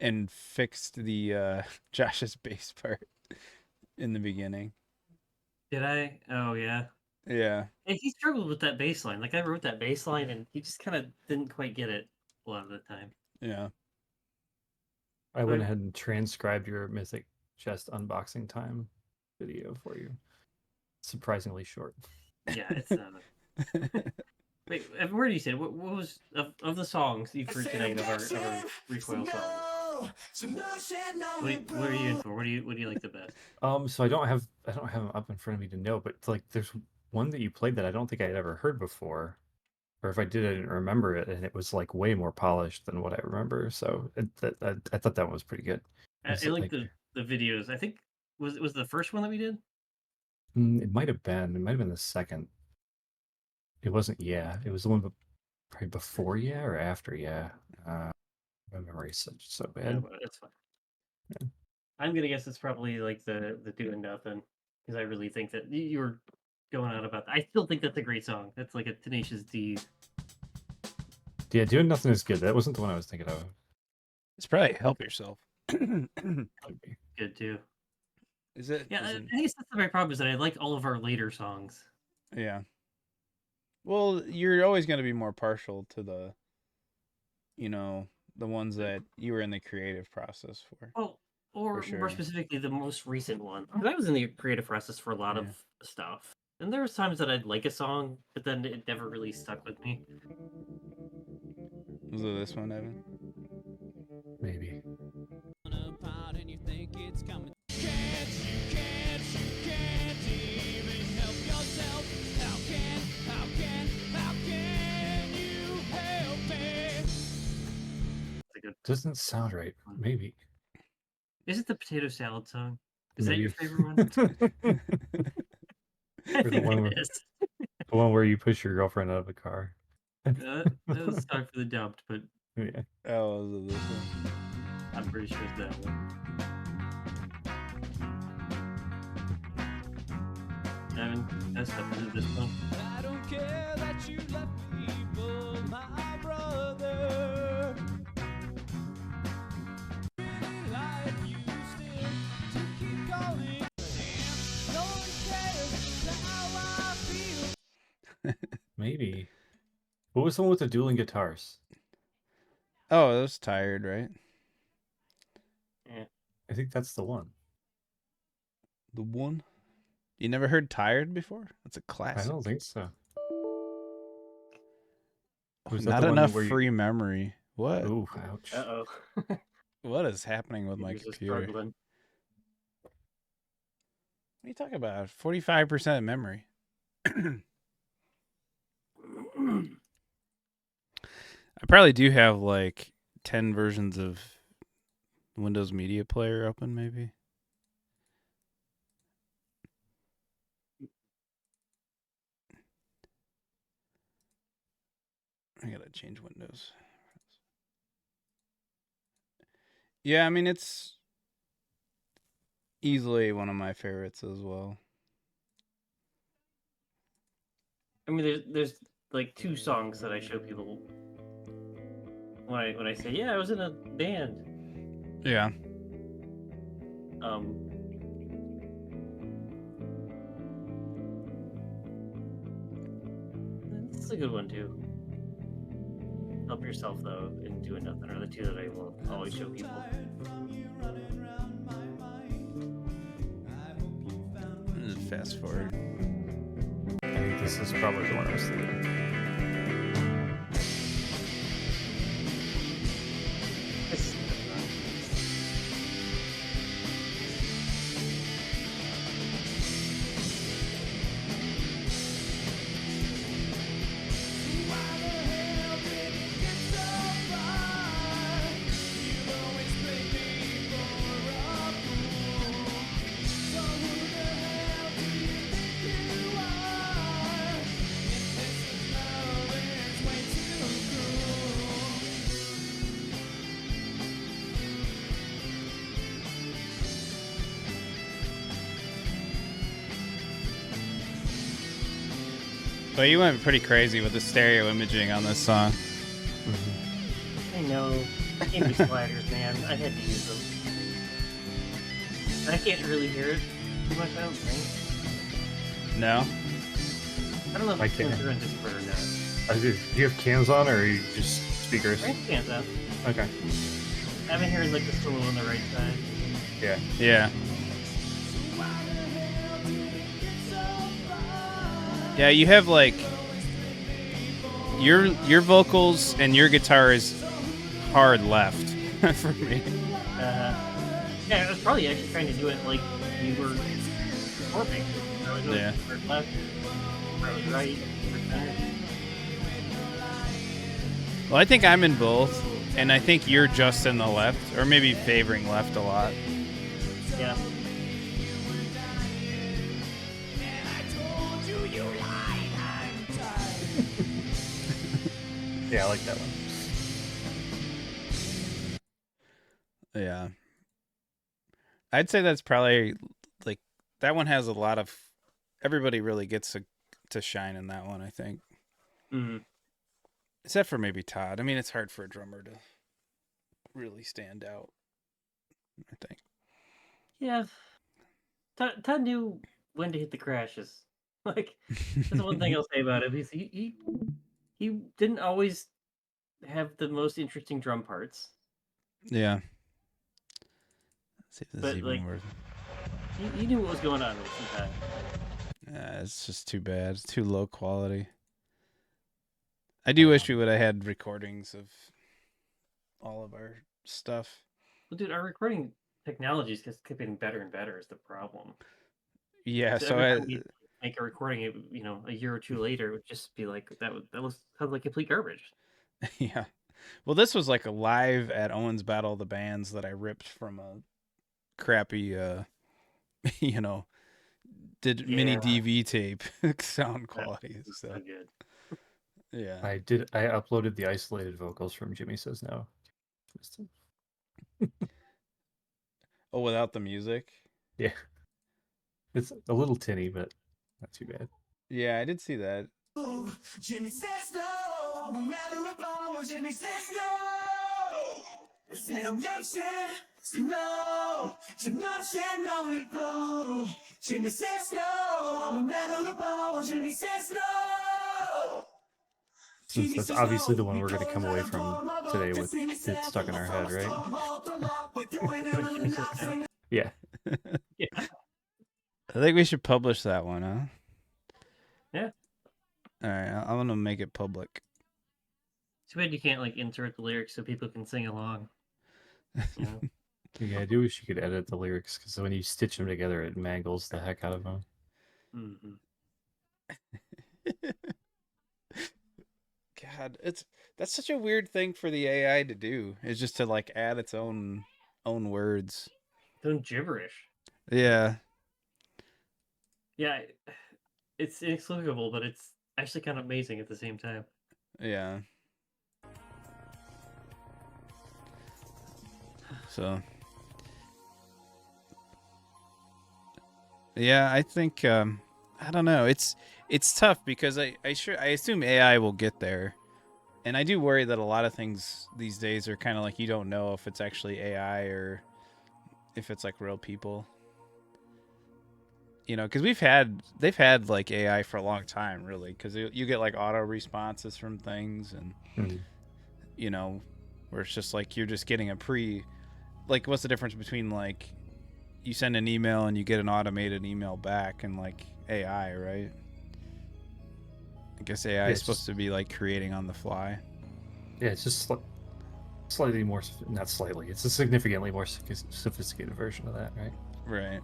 Speaker 2: and fixed the Josh's bass part in the beginning.
Speaker 1: Did I? Oh yeah.
Speaker 2: Yeah.
Speaker 1: And he struggled with that bass line. Like I wrote that bass line, and he just kind of didn't quite get it a lot of the time.
Speaker 2: Yeah.
Speaker 3: I went ahead and transcribed your Mythic Chest unboxing time video for you. Surprisingly short.
Speaker 1: Yeah, it's. Wait, where do you say? What was of the songs you've heard tonight of our recoil songs? What are you in for? What do you like the best?
Speaker 3: So I don't have them up in front of me to know, but like there's one that you played that I don't think I'd ever heard before, or if I did, I didn't remember it, and it was like way more polished than what I remember. So I thought that one was pretty good.
Speaker 1: I
Speaker 3: Is
Speaker 1: like the videos. I think was the first one that we did.
Speaker 3: It might have been the second. It wasn't. Yeah, it was the one probably before. Yeah, or after. Yeah. My memory's so
Speaker 1: Yeah,
Speaker 3: bad.
Speaker 1: but that's fine.
Speaker 3: Yeah.
Speaker 1: I'm gonna guess it's probably like the Doing Nothing, because I really think that you were going on about that. I still think that's a great song. That's like a Tenacious D.
Speaker 3: Yeah, Doing Nothing is good. That wasn't the one I was thinking of.
Speaker 2: It's probably Help Yourself.
Speaker 3: Could be.
Speaker 1: Good too.
Speaker 2: Is it?
Speaker 1: Yeah,
Speaker 2: is
Speaker 1: I
Speaker 2: it-
Speaker 1: guess that's the right problem, is that I like all of our later songs.
Speaker 2: Yeah. Well, you're always going to be more partial to the, you know, the ones that you were in the creative process for.
Speaker 1: Well, or
Speaker 2: sure.
Speaker 1: more specifically, the most recent one. 'Cause I was in the creative process for a lot of stuff, and there was times that I'd like a song, but then it never really stuck with me.
Speaker 2: Was it this one, Evan?
Speaker 3: Maybe.
Speaker 5: apart and you think it's coming. You can't even help yourself. How can you help me?
Speaker 1: It's a good.
Speaker 3: Doesn't sound right. Maybe.
Speaker 1: Is it the potato salad song? Is that
Speaker 3: Maybe.
Speaker 1: your favorite one? I
Speaker 3: Or the
Speaker 1: think
Speaker 3: one
Speaker 1: it
Speaker 3: where-
Speaker 1: is.
Speaker 3: The one where you push your girlfriend out of the car.
Speaker 1: That was time for the dumped, but
Speaker 3: Yeah.
Speaker 2: Oh, was it this one?
Speaker 1: I'm pretty sure it's that one. Evan, that's up to this one.
Speaker 5: I don't care that you left people, my brother. Really like you still to keep calling. No one cares how I feel.
Speaker 3: Maybe. What was the one with the dueling guitars?
Speaker 2: Oh, it was Tired, right?
Speaker 3: I think that's the one.
Speaker 2: The one? You never heard Tired before? That's a
Speaker 3: I
Speaker 2: classic.
Speaker 3: don't think so.
Speaker 2: Oh,
Speaker 3: Was that
Speaker 2: not
Speaker 3: the one
Speaker 2: enough
Speaker 3: where you-
Speaker 2: free memory. What?
Speaker 3: Ooh, ouch.
Speaker 1: Uh-oh.
Speaker 2: What is happening with my
Speaker 1: Users
Speaker 2: computer?
Speaker 1: struggling.
Speaker 2: What are you talking about? 45% memory. I probably do have like 10 versions of Windows Media Player open, maybe. I gotta change Windows. Yeah, I mean, it's easily one of my favorites as well.
Speaker 1: I mean, there's like 2 songs that I show people when I say, yeah, I was in a band.
Speaker 2: Yeah.
Speaker 1: This is a good one too. Help Yourself though, and Doing Nothing are the 2 that I will always show people.
Speaker 2: Fast forward.
Speaker 3: I think this is probably the one I was thinking.
Speaker 1: It's-
Speaker 2: But you went pretty crazy with the stereo imaging on this song.
Speaker 1: I know. Give me sliders, man. I had to use them. I can't really hear it too much, I don't think.
Speaker 2: No?
Speaker 1: I don't know if
Speaker 3: I
Speaker 1: it's coming
Speaker 3: can't.
Speaker 1: through on Discord or not.
Speaker 3: Do you have cans on or are you just speakers?
Speaker 1: I can't though.
Speaker 3: Okay.
Speaker 1: I've been hearing like the solo on the right side.
Speaker 3: Yeah.
Speaker 2: Yeah. Yeah, you have like your vocals and your guitar is hard left for me.
Speaker 1: Yeah, I was probably actually trying to do it like you were performing. I was
Speaker 2: Yeah.
Speaker 1: Or left, or I was right, or center.
Speaker 2: Well, I think I'm in both, and I think you're just in the left, or maybe favoring left a lot.
Speaker 1: Yeah.
Speaker 3: Yeah, I like that one.
Speaker 2: Yeah. I'd say that's probably like that one has a lot of everybody really gets to shine in that one, I think.
Speaker 1: Mm-hmm.
Speaker 2: Except for maybe Todd. I mean, it's hard for a drummer to really stand out, I think.
Speaker 1: Yeah. Todd knew when to hit the crashes. Like, that's the one thing I'll say about him. He didn't always have the most interesting drum parts.
Speaker 2: Yeah. Let's see if this
Speaker 1: But,
Speaker 2: is even
Speaker 1: like,
Speaker 2: worth
Speaker 1: He knew what was going on most of the time.
Speaker 2: it's just too bad. It's too low quality. I do wish we would have had recordings of all of our stuff.
Speaker 1: Well, dude, our recording technologies just keep getting better and better is the problem.
Speaker 2: Yeah, so
Speaker 1: every time we make a recording, a year or 2 later, it would just be like that was sounds like complete garbage.
Speaker 2: yeah. Well, this was like a live at Owen's Battle of the Bands that I ripped from a crappy, mini DV tape sound quality.
Speaker 1: That's
Speaker 2: So
Speaker 1: good.
Speaker 2: yeah.
Speaker 3: I uploaded the isolated vocals from Jimmy Says No.
Speaker 2: Oh, without the music?
Speaker 3: Yeah. It's a little tinny, but not too bad.
Speaker 2: Yeah, I did see that.
Speaker 4: Jimmy says no, no matter what, Jimmy says no. Celebration, no, no, no. Jimmy says no, no matter what, Jimmy says no.
Speaker 3: Since that's obviously the one we're going to come away from today with It Stuck in Our Head, right?
Speaker 1: What Jimmy Says this now.
Speaker 3: Yeah.
Speaker 1: Yeah.
Speaker 2: I think we should publish that one, huh?
Speaker 1: Yeah.
Speaker 2: All right, I'm gonna make it public.
Speaker 1: Too bad you can't like insert the lyrics so people can sing along. You know?
Speaker 3: Yeah, I do wish you could edit the lyrics because when you stitch them together, it mangles the heck out of them.
Speaker 1: Mm-hmm.
Speaker 2: God, that's such a weird thing for the AI to do. Is just to like add its own words.
Speaker 1: Some gibberish.
Speaker 2: Yeah.
Speaker 1: Yeah, it's inexplicable, but it's actually kind of amazing at the same time.
Speaker 2: Yeah. So. Yeah, I think I don't know. It's tough because I assume AI will get there. And I do worry that a lot of things these days are kind of like you don't know if it's actually AI or if it's like real people. You know, because they've had like AI for a long time, really, because you get like auto responses from things, and you know, where it's just like you're just getting like what's the difference between like you send an email and you get an automated email back and like AI, right? I guess AI is supposed to be like creating on the fly.
Speaker 3: Yeah, it's just slightly more, not slightly, it's a significantly more sophisticated version of that, right?
Speaker 2: Right.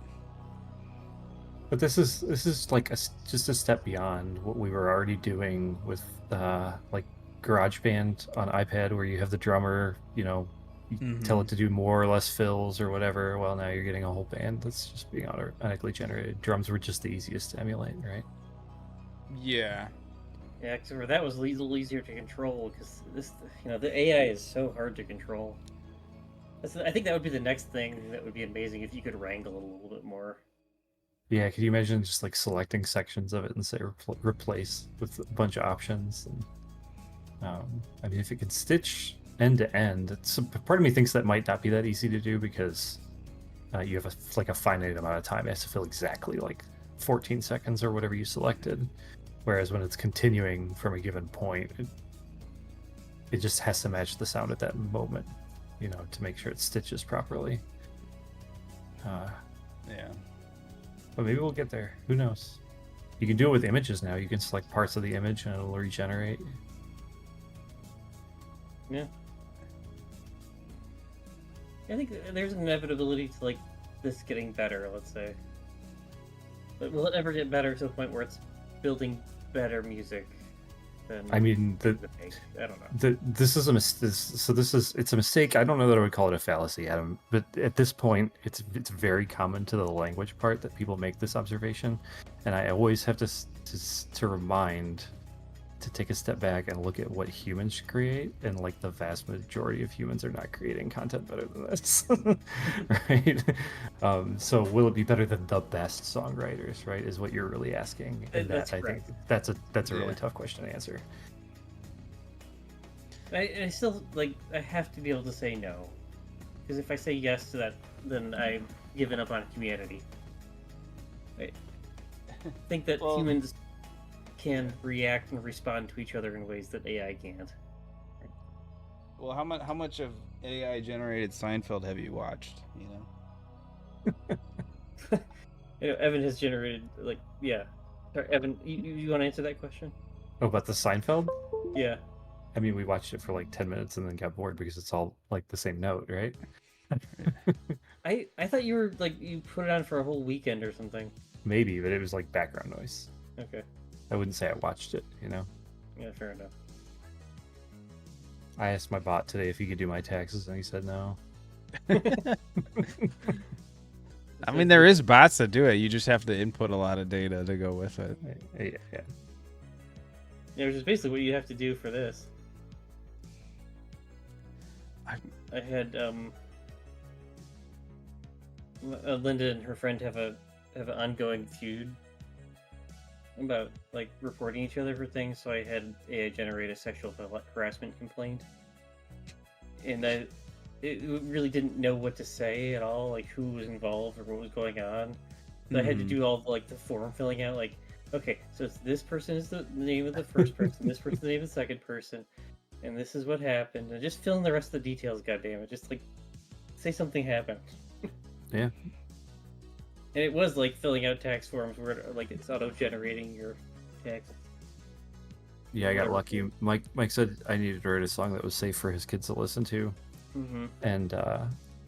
Speaker 3: But this is like just a step beyond what we were already doing with like GarageBand on iPad, where you have the drummer, you know, you tell it to do more or less fills or whatever. Well, now you're getting a whole band that's just being automatically generated. Drums were just the easiest to emulate, right?
Speaker 2: Yeah.
Speaker 1: Yeah, except for that was a little easier to control because this, you know, the AI is so hard to control. I think that would be the next thing that would be amazing if you could wrangle it a little bit more.
Speaker 3: Yeah, could you imagine just like selecting sections of it and say replace with a bunch of options? And I mean, if it could stitch end to end, part of me thinks that might not be that easy to do because you have a finite amount of time. It has to fill exactly like 14 seconds or whatever you selected. Whereas when it's continuing from a given point, it just has to match the sound at that moment, you know, to make sure it stitches properly.
Speaker 2: Yeah.
Speaker 3: But maybe we'll get there. Who knows? You can do it with images now. You can select parts of the image and it'll regenerate.
Speaker 1: Yeah. I think there's an inevitability to like this getting better, let's say. But will it ever get better to the point where it's building better music than
Speaker 3: I mean,
Speaker 1: I don't know.
Speaker 3: This is a mistake. It's a mistake. I don't know that I would call it a fallacy, Adam. But at this point, it's very common to the language part that people make this observation, and I always have to remind to take a step back and look at what humans create, and like the vast majority of humans are not creating content better than this, right? So will it be better than the best songwriters, right, is what you're really asking, and
Speaker 1: That's
Speaker 3: I think
Speaker 1: correct.
Speaker 3: that's a really tough question to answer.
Speaker 1: I still like I have to be able to say no, because if I say yes to that, then I've given up on humanity. I think that humans can react and respond to each other in ways that AI can't.
Speaker 2: Well, how much of AI generated Seinfeld have you watched? You know.
Speaker 1: You know, Evan has generated yeah. Sorry, Evan, you want to answer that question?
Speaker 3: Oh, about the Seinfeld?
Speaker 1: Yeah.
Speaker 3: I mean, we watched it for like 10 minutes and then got bored because it's all like the same note, right?
Speaker 1: I thought you were like you put it on for a whole weekend or something.
Speaker 3: Maybe, but it was like background noise.
Speaker 1: Okay.
Speaker 3: I wouldn't say I watched it, you know?
Speaker 1: Yeah, fair enough.
Speaker 3: I asked my bot today if he could do my taxes and he said no.
Speaker 2: I mean, there is bots that do it. You just have to input a lot of data to go with it.
Speaker 3: Yeah.
Speaker 1: Yeah, which is basically what you have to do for this. I had Linda and her friend have an ongoing feud about like reporting each other for things, so I had AI generate a sexual harassment complaint, and it really didn't know what to say at all, like who was involved or what was going on. So I had to do all like the form filling out, like, okay, so it's this person is the name of the first person, this person the name of the second person, and this is what happened, and just fill in the rest of the details. God damn it, just like say something happened.
Speaker 3: Yeah.
Speaker 1: And it was like filling out tax forms where like it's auto-generating your taxes.
Speaker 3: Yeah, I got
Speaker 1: Whatever.
Speaker 3: lucky. Mike said I needed to write a song that was safe for his kids to listen to,
Speaker 1: Mm-hmm.
Speaker 3: and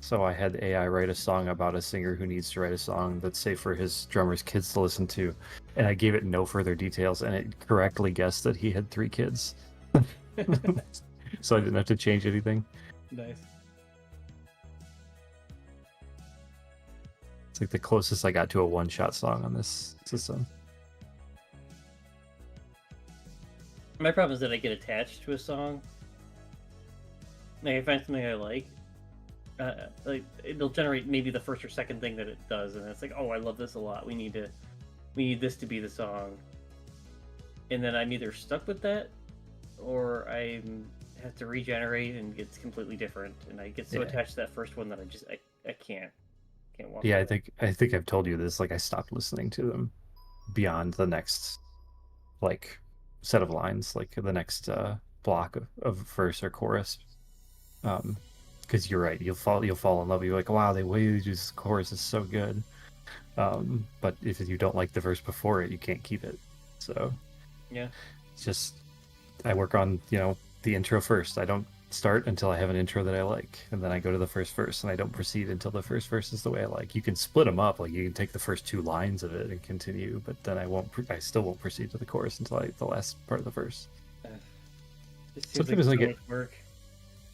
Speaker 3: so I had AI write a song about a singer who needs to write a song that's safe for his drummer's kids to listen to, and I gave it no further details, and it correctly guessed that he had 3 kids, so I didn't have to change anything.
Speaker 1: Nice.
Speaker 3: It's like the closest I got to a one-shot song on this system.
Speaker 1: My problem is that I get attached to a song. Like, I find something I like it'll generate maybe the first or second thing that it does, and it's like, oh, I love this a lot. We need this to be the song. And then I'm either stuck with that, or I have to regenerate and it's completely different. And I get so
Speaker 3: Yeah.
Speaker 1: attached to that first one that I can't walk.
Speaker 3: Yeah,
Speaker 1: away.
Speaker 3: I think I've told you this. Like, I stopped listening to them beyond the next like set of lines, like the next block of verse or chorus. Because you're right, you'll fall in love. You're like, wow, the way you do this chorus is so good. But if you don't like the verse before it, you can't keep it. So
Speaker 1: Yeah.
Speaker 3: it's just I work on the intro first. I don't start until I have an intro that I like, and then I go to the first verse, and I don't proceed until the first verse is the way I like. You can split them up, like you can take the first 2 lines of it and continue, but then I still won't proceed to the chorus until the last part of the verse.
Speaker 1: It seems
Speaker 3: Sometimes
Speaker 1: like
Speaker 3: I
Speaker 1: so
Speaker 3: get-
Speaker 1: much work.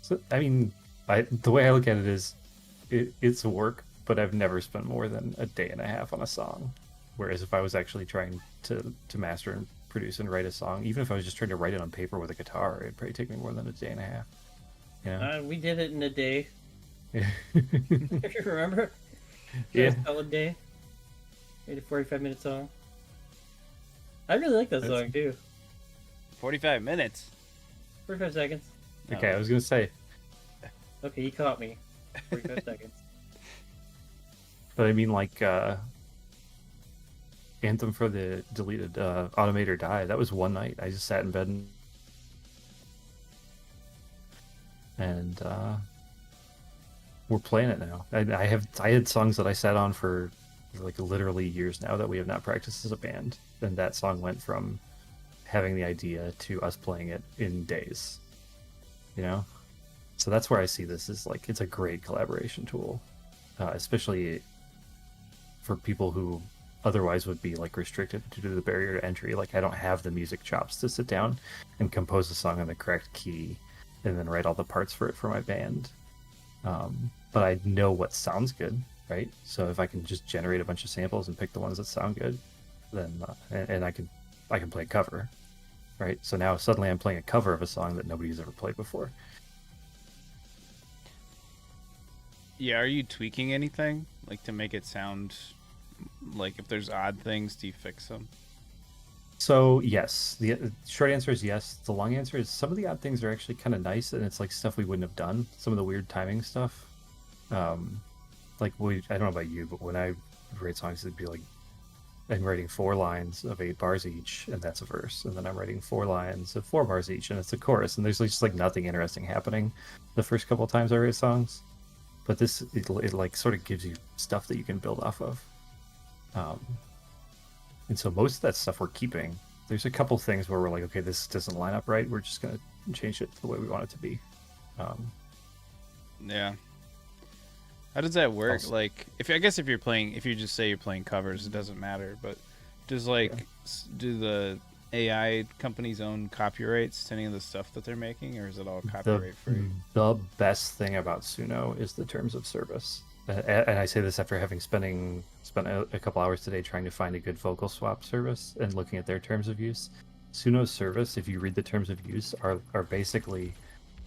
Speaker 3: So I mean, the way I look at it is, it's work, but I've never spent more than a day and a half on a song. Whereas if I was actually trying to master and produce and write a song, even if I was just trying to write it on paper with a guitar, it'd probably take me more than a day and a half. You know?
Speaker 1: We did it in a day.
Speaker 3: Yeah.
Speaker 1: If you remember.
Speaker 3: Yeah.
Speaker 1: A solid day. Made a 45-minute song. I really like that
Speaker 3: That's-
Speaker 1: song too.
Speaker 2: 45 minutes.
Speaker 1: 45 seconds.
Speaker 3: Okay, I was gonna say,
Speaker 1: Okay, you caught me. 45 seconds.
Speaker 3: but I mean, like, Anthem for the deleted Automate or Die. That was one night. I just sat in bed and we're playing it now. I had songs that I sat on for like literally years now that we have not practiced as a band, and that song went from having the idea to us playing it in days. You know, so that's where I see this as like it's a great collaboration tool, especially for people who otherwise would be like restricted due to the barrier to entry. Like, I don't have the music chops to sit down and compose a song in the correct key and then write all the parts for it for my band. But I know what sounds good, right? So if I can just generate a bunch of samples and pick the ones that sound good, then and I can play a cover, right? So now suddenly I'm playing a cover of a song that nobody's ever played before.
Speaker 2: Yeah, are you tweaking anything like to make it sound like if there's odd things, do you fix them?
Speaker 3: So yes, the short answer is yes. The long answer is some of the odd things are actually kind of nice, and it's like stuff we wouldn't have done. Some of the weird timing stuff, like I don't know about you, but when I write songs, it'd be like I'm writing 4 lines of 8 bars each, and that's a verse, and then I'm writing 4 lines of 4 bars each, and it's a chorus. And there's just like nothing interesting happening the first couple of times I write songs, but this it like sort of gives you stuff that you can build off of. And so most of that stuff we're keeping. There's a couple things where we're like, okay, this doesn't line up right. We're just gonna change it the way we want it to be.
Speaker 2: Yeah. How does that work?
Speaker 3: Also-
Speaker 2: Like, if you just say you're playing covers, it doesn't matter. But does do the AI companies own copyrights to any of the stuff that they're making, or is it all copyright free?
Speaker 3: The best thing about Suno is the terms of service. And I say this after having spent a couple hours today trying to find a good vocal swap service and looking at their terms of use. Suno's service, if you read the terms of use, are basically,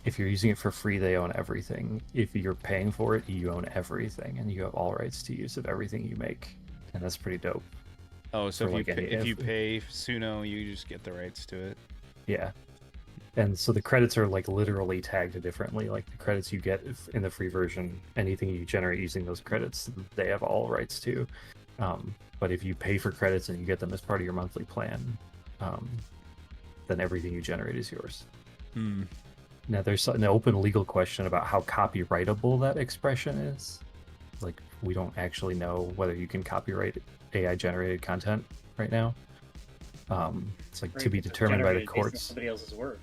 Speaker 3: if you're using it for free, they own everything. If you're paying for it, you own everything, and you have all rights to use of everything you make. And that's pretty dope.
Speaker 2: Oh, so
Speaker 3: for
Speaker 2: if
Speaker 3: like
Speaker 2: if you pay Suno, you just get the rights to it.
Speaker 3: Yeah. And so the credits are like literally tagged differently. Like the credits you get in the free version, anything you generate using those credits, they have all rights to. But if you pay for credits and you get them as part of your monthly plan, then everything you generate is yours. Now there's an open legal question about how copyrightable that expression is. like we don't actually know whether you can copyright AI generated content right now. It's like to be determined by the courts.
Speaker 1: Somebody else's work.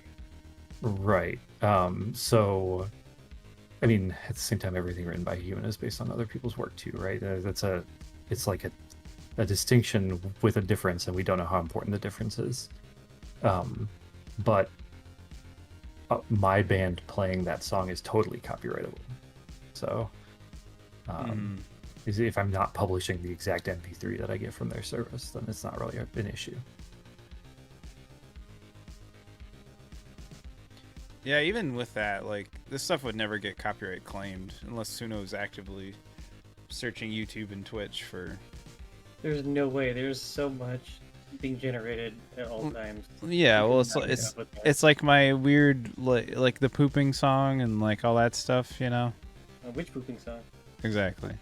Speaker 3: Right. So, I mean, at the same time, everything written by a human is based on other people's work too, right? It's like a distinction with a difference, and we don't know how important the difference is. But my band playing that song is totally copyrightable. So, if I'm not publishing the exact MP3 that I get from their service, then it's not really an issue.
Speaker 2: Yeah, even with that, like, this stuff would never get copyright claimed unless Suno is actively searching YouTube and Twitch for...
Speaker 1: There's no way. There's so much being generated at all times.
Speaker 2: Yeah, well, it's like my weird, like the pooping song and, like, all that stuff, you know?
Speaker 1: Which pooping song?
Speaker 2: Exactly.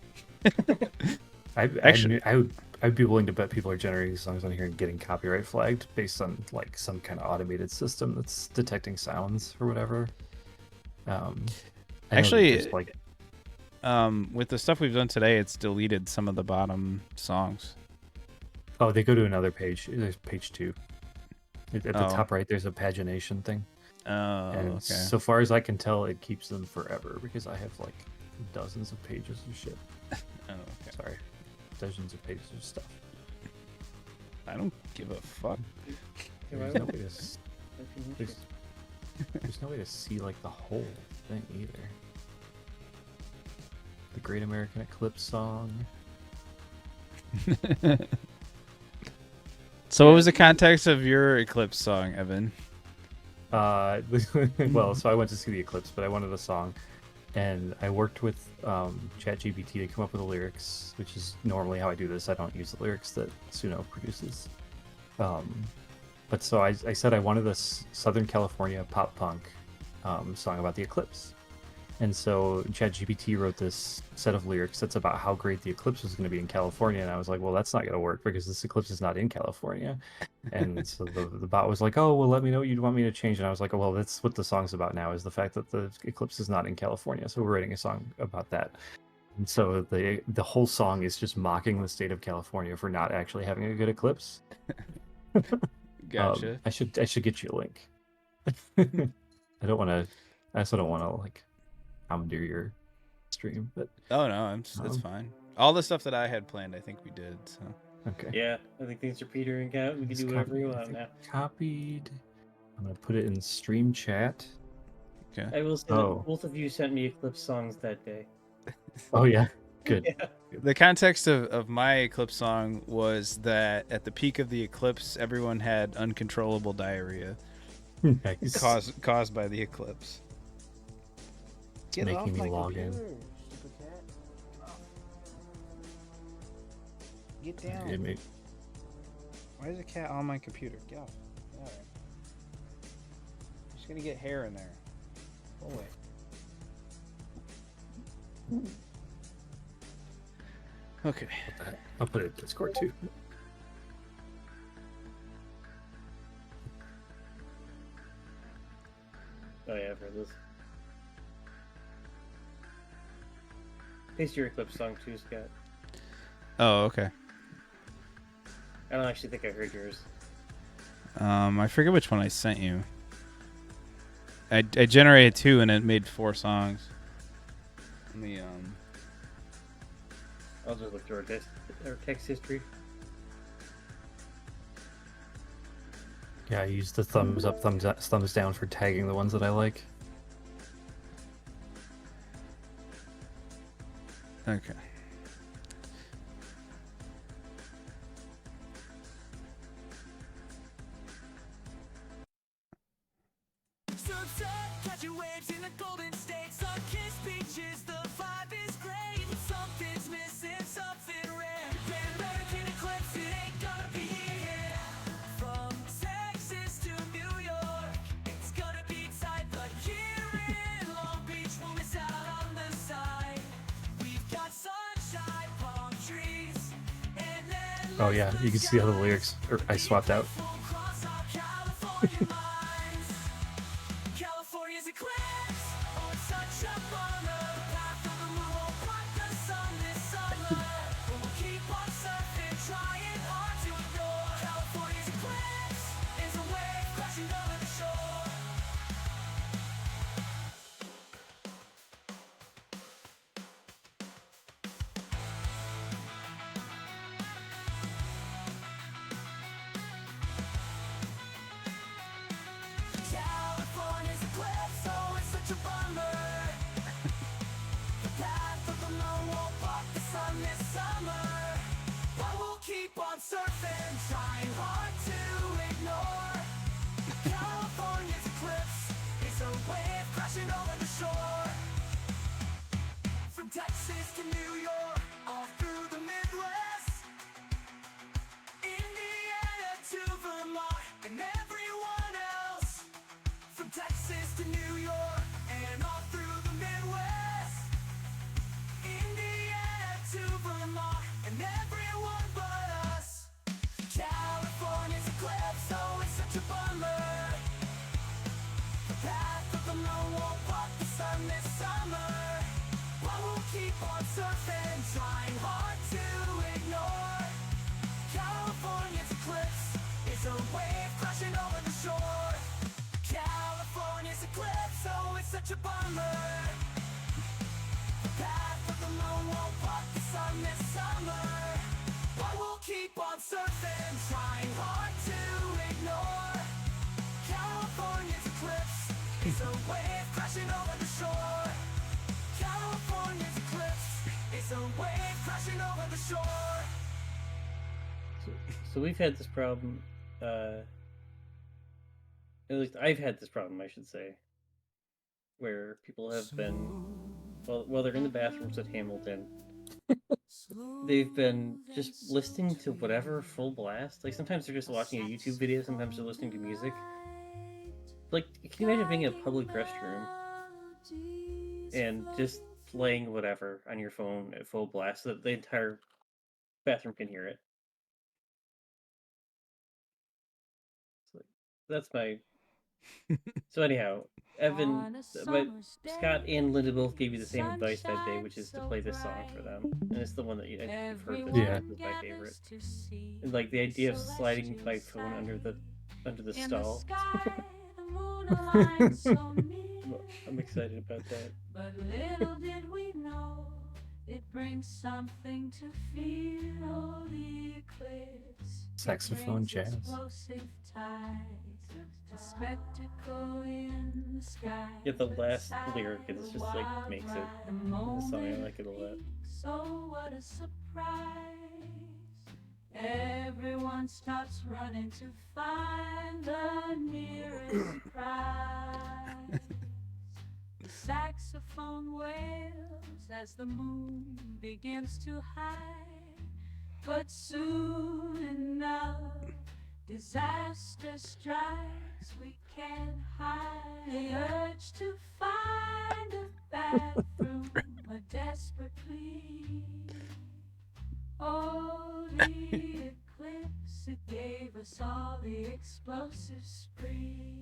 Speaker 3: I'd be willing to bet people are generating songs on here and getting copyright flagged based on like some kind of automated system that's detecting sounds or whatever.
Speaker 2: Actually, with the stuff we've done today, it's deleted some of the bottom songs.
Speaker 3: Oh, they go to another page. There's page 2. At the top right, there's a pagination thing.
Speaker 2: Oh,
Speaker 3: and
Speaker 2: okay.
Speaker 3: So far as I can tell, it keeps them forever because I have like dozens of pages of shit.
Speaker 2: Oh, okay.
Speaker 3: Sorry. Dozens of pages of stuff.
Speaker 2: I don't give a fuck.
Speaker 3: There's no way to there's no way to see like the whole thing either. The Great American Eclipse song.
Speaker 2: So what was the context of your Eclipse song, Evan?
Speaker 3: Well, so I went to see the Eclipse, but I wanted a song. And I worked with ChatGPT to come up with the lyrics, which is normally how I do this. I don't use the lyrics that Suno produces. But so I said I wanted a Southern California pop punk song about the eclipse. And so ChatGPT wrote this set of lyrics that's about how great the eclipse was going to be in California. And I was like, well, that's not going to work because this eclipse is not in California. And so the bot was like, oh, well, let me know what you'd want me to change. And I was like, oh, well, that's what the song's about now, is the fact that the eclipse is not in California. So we're writing a song about that. And so the whole song is just mocking the state of California for not actually having a good eclipse.
Speaker 2: Gotcha.
Speaker 3: I should get you a link. I also don't want to like commandeer your stream, but
Speaker 2: oh no, it's fine. All the stuff that I had planned, I think we did. So
Speaker 3: okay.
Speaker 1: Yeah, I think things are petering out. We can do whatever you want now.
Speaker 3: Copied. I'm gonna put it in stream chat.
Speaker 2: Okay.
Speaker 1: I will say that both of you sent me Eclipse songs that day.
Speaker 3: Oh yeah, good.
Speaker 1: Yeah.
Speaker 2: The context of my Eclipse song was that at the peak of the eclipse, everyone had uncontrollable diarrhea
Speaker 3: Nice.
Speaker 2: caused by the eclipse.
Speaker 3: It's making me log in.
Speaker 2: Get down.
Speaker 3: Yeah,
Speaker 2: Why is a cat on my computer? Get off. All right. Just gonna get hair in there. Go away. Okay.
Speaker 3: I'll put it in Discord too.
Speaker 1: Oh yeah, I've heard this. Paste your Eclipse song too, Scott.
Speaker 2: Oh, okay.
Speaker 1: I don't actually think I heard yours.
Speaker 2: I forget which one I sent you. I generated 2 and it made 4 songs. Let me
Speaker 1: I'll just look through our text history.
Speaker 3: Yeah, I use the thumbs up, thumbs down for tagging the ones that I like.
Speaker 2: Okay.
Speaker 4: Sunset, catching waves in the Golden State, sun-kissed beaches, the vibe is great. Something's missing, something rare. Great American Eclipse, it ain't gonna be here. From Texas to New York, it's gonna be tight, but here in Long Beach, we'll miss out on the side. We've got sunshine, palm trees, and then
Speaker 3: Oh yeah, you can see how the lyrics I swapped out.
Speaker 4: across our California lines. California's eclipse, oh, it's such a bummer. Path of the moon won't block the sun this to New York, all through the Midwest, Indiana to Vermont, and everyone else. From Texas to New York, and all through the Midwest, Indiana to Vermont, and everyone but us. California's eclipse, oh, it's such a bummer. The path of the moon won't block the sun this summer. But we'll keep on surfing, trying hard to ignore. California's eclipse is a wave crashing over the shore. California's eclipse, oh, it's such a bummer. The path of the moon won't block the sun this summer. But we'll keep on surfing, trying hard to ignore. California's eclipse is a wave crashing over the shore. California's eclipse is a wave crashing over the shore.
Speaker 1: So we've had this problem. At least I've had this problem, I should say, where people have been, while they're in the bathrooms at Hamilton, they've been just listening to whatever full blast. Like sometimes they're just watching a YouTube video, sometimes they're listening to music. Like, can you imagine being in a public restroom and just playing whatever on your phone at full blast so that the entire bathroom can hear it? So that's my. So anyhow, Evan, but Scott and Linda both gave you the same advice that day, which is to play this song for them, and it's the one that you've heard. This
Speaker 3: Yeah.
Speaker 1: is my favorite. And like the idea of sliding my phone under the stall. I'm excited about that.
Speaker 4: But little did we know it brings something to feel the eclipse.
Speaker 3: Saxophone jazz.
Speaker 4: Explosive tides, a spectacle in the sky.
Speaker 1: Yeah, the last lyric is just like makes it the song. I like it a lot.
Speaker 4: So what a surprise. Everyone stops running to find the nearest prize. The saxophone wails as the moon begins to hide. But soon enough, disaster strikes, we can't hide. The urge to find a bathroom, a desperate plea. Oh, the eclipse, it gave us all the explosive spree.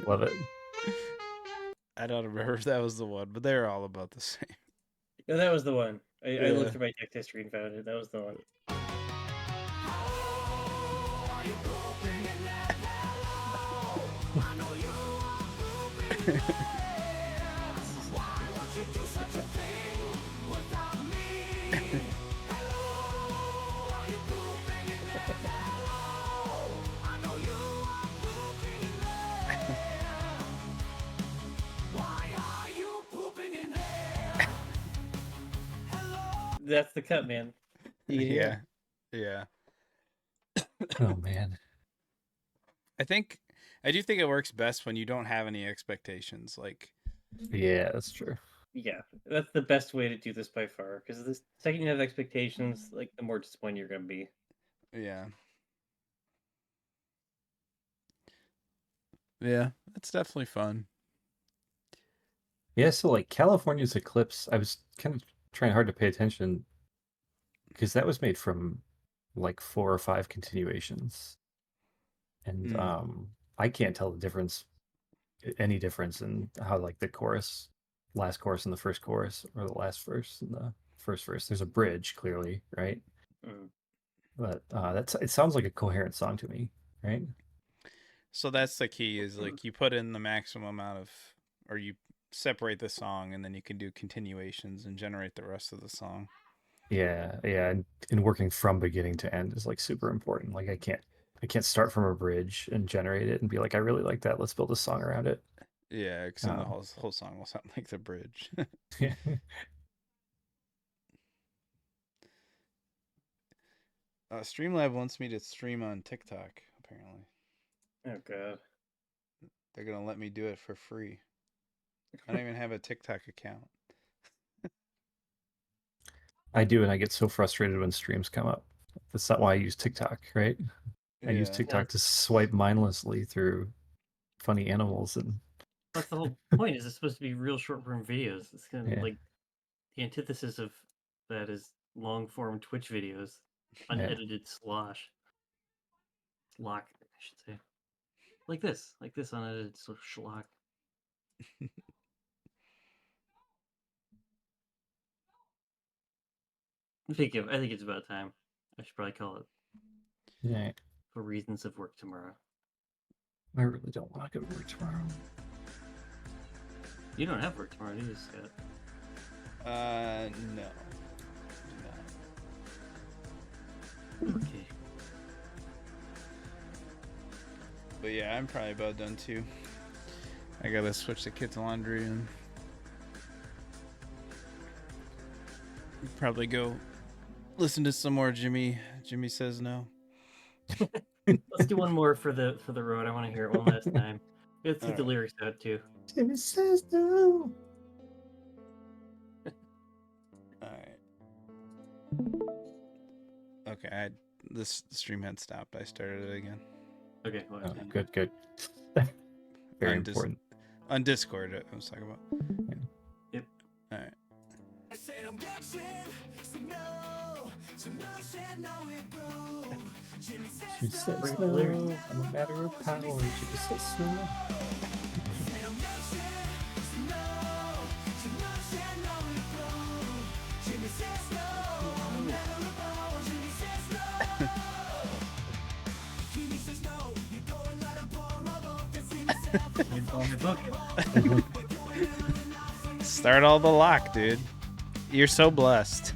Speaker 3: Love it.
Speaker 2: I don't remember if that was the one, but they're all about the same.
Speaker 1: No, that was the one. I
Speaker 2: Yeah.
Speaker 1: looked through my text history and found it. That was the one. That's the cut, man. You can hear it.
Speaker 2: Yeah.
Speaker 3: Oh man.
Speaker 2: I do think it works best when you don't have any expectations. Like,
Speaker 3: Yeah, that's true.
Speaker 1: Yeah, that's the best way to do this by far. Because the second you have expectations, like the more disappointed you're gonna be.
Speaker 2: yeah. Yeah, it's definitely fun.
Speaker 3: Yeah, so like California's Eclipse, I was kind of trying hard to pay attention because that was made from like 4 or 5 continuations. And
Speaker 2: Mm.
Speaker 3: I can't tell the difference, any difference in how like the chorus, last chorus and the first chorus, or the last verse and the first verse. There's a bridge, clearly, right?
Speaker 1: Mm.
Speaker 3: But it sounds like a coherent song to me, right?
Speaker 2: So that's the key, is like you put in the maximum amount of, or you separate the song, and then you can do continuations and generate the rest of the song.
Speaker 3: Yeah, and working from beginning to end is like super important. Like I can't start from a bridge and generate it and be like, I really like that. Let's build a song around it.
Speaker 2: Yeah, because then the whole song will sound like the bridge. Streamlab wants me to stream on TikTok, apparently.
Speaker 1: Oh god.
Speaker 2: They're gonna let me do it for free. I don't even have a TikTok account.
Speaker 3: I do, and I get so frustrated when streams come up. That's not why I use TikTok, right? I use
Speaker 2: Yeah.
Speaker 3: TikTok to swipe mindlessly through funny animals and
Speaker 1: That's the whole point. Is it's supposed to be real short form videos? It's kind of
Speaker 3: Yeah.
Speaker 1: like the antithesis of that is long form Twitch videos,
Speaker 3: Yeah.
Speaker 1: unedited slosh. Schlock, I should say. Like this unedited sort of schlock. I think it's about time. I should probably call it
Speaker 3: Yeah.
Speaker 1: for reasons of work tomorrow.
Speaker 3: I really don't want to go to work tomorrow.
Speaker 1: You don't have work tomorrow, do you, Scott?
Speaker 2: No.
Speaker 1: Okay.
Speaker 2: But yeah, I'm probably about done too. I gotta switch the kids' laundry and probably go listen to some more Jimmy Says No.
Speaker 1: Let's do one more for the road. I want to hear it one last time. Let's get the
Speaker 2: Alright.
Speaker 1: lyrics out too.
Speaker 3: Jimmy says no.
Speaker 2: Alright. Okay, this stream had stopped. I started it again.
Speaker 1: Okay, well,
Speaker 3: Oh, good. Very important.
Speaker 2: On Discord, I was talking about.
Speaker 1: Yep.
Speaker 2: Alright.
Speaker 4: I said I'm dancing, so no, said no, it broke. Jimmy
Speaker 3: She
Speaker 4: says
Speaker 3: says
Speaker 1: Bring
Speaker 3: no.
Speaker 1: the lyrics.
Speaker 3: I'm a matter of power. She says no.
Speaker 4: I'm dancing, so no, said no, it broke. Jimmy says no, I'm a matter of power. Jimmy says no. Jimmy says no, you're going like a bomb, I love to see myself.
Speaker 1: It's on my book.
Speaker 2: Start all the lock, dude. You're so blessed.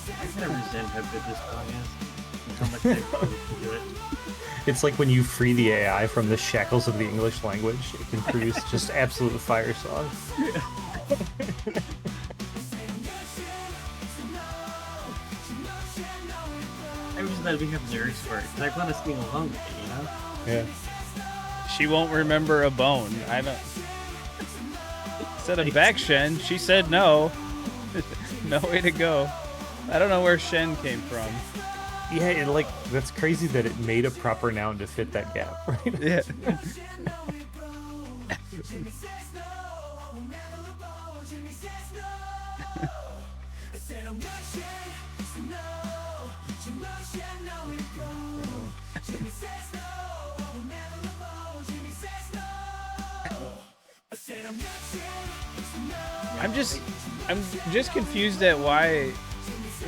Speaker 1: I kind of resent how good this song is. And how much they put into it.
Speaker 3: It's like when you free the AI from the shackles of the English language, it can produce just absolute fire songs.
Speaker 1: I was glad we have lyrics for it, because I want to sing along with it, you know?
Speaker 3: Yeah.
Speaker 2: She won't remember a bone. I don't. Instead of back Shen, she said no. No way to go. I don't know where Shen came from.
Speaker 3: Yeah, and like that's crazy that it made a proper noun to fit that gap, right?
Speaker 2: Yeah. I'm just confused at why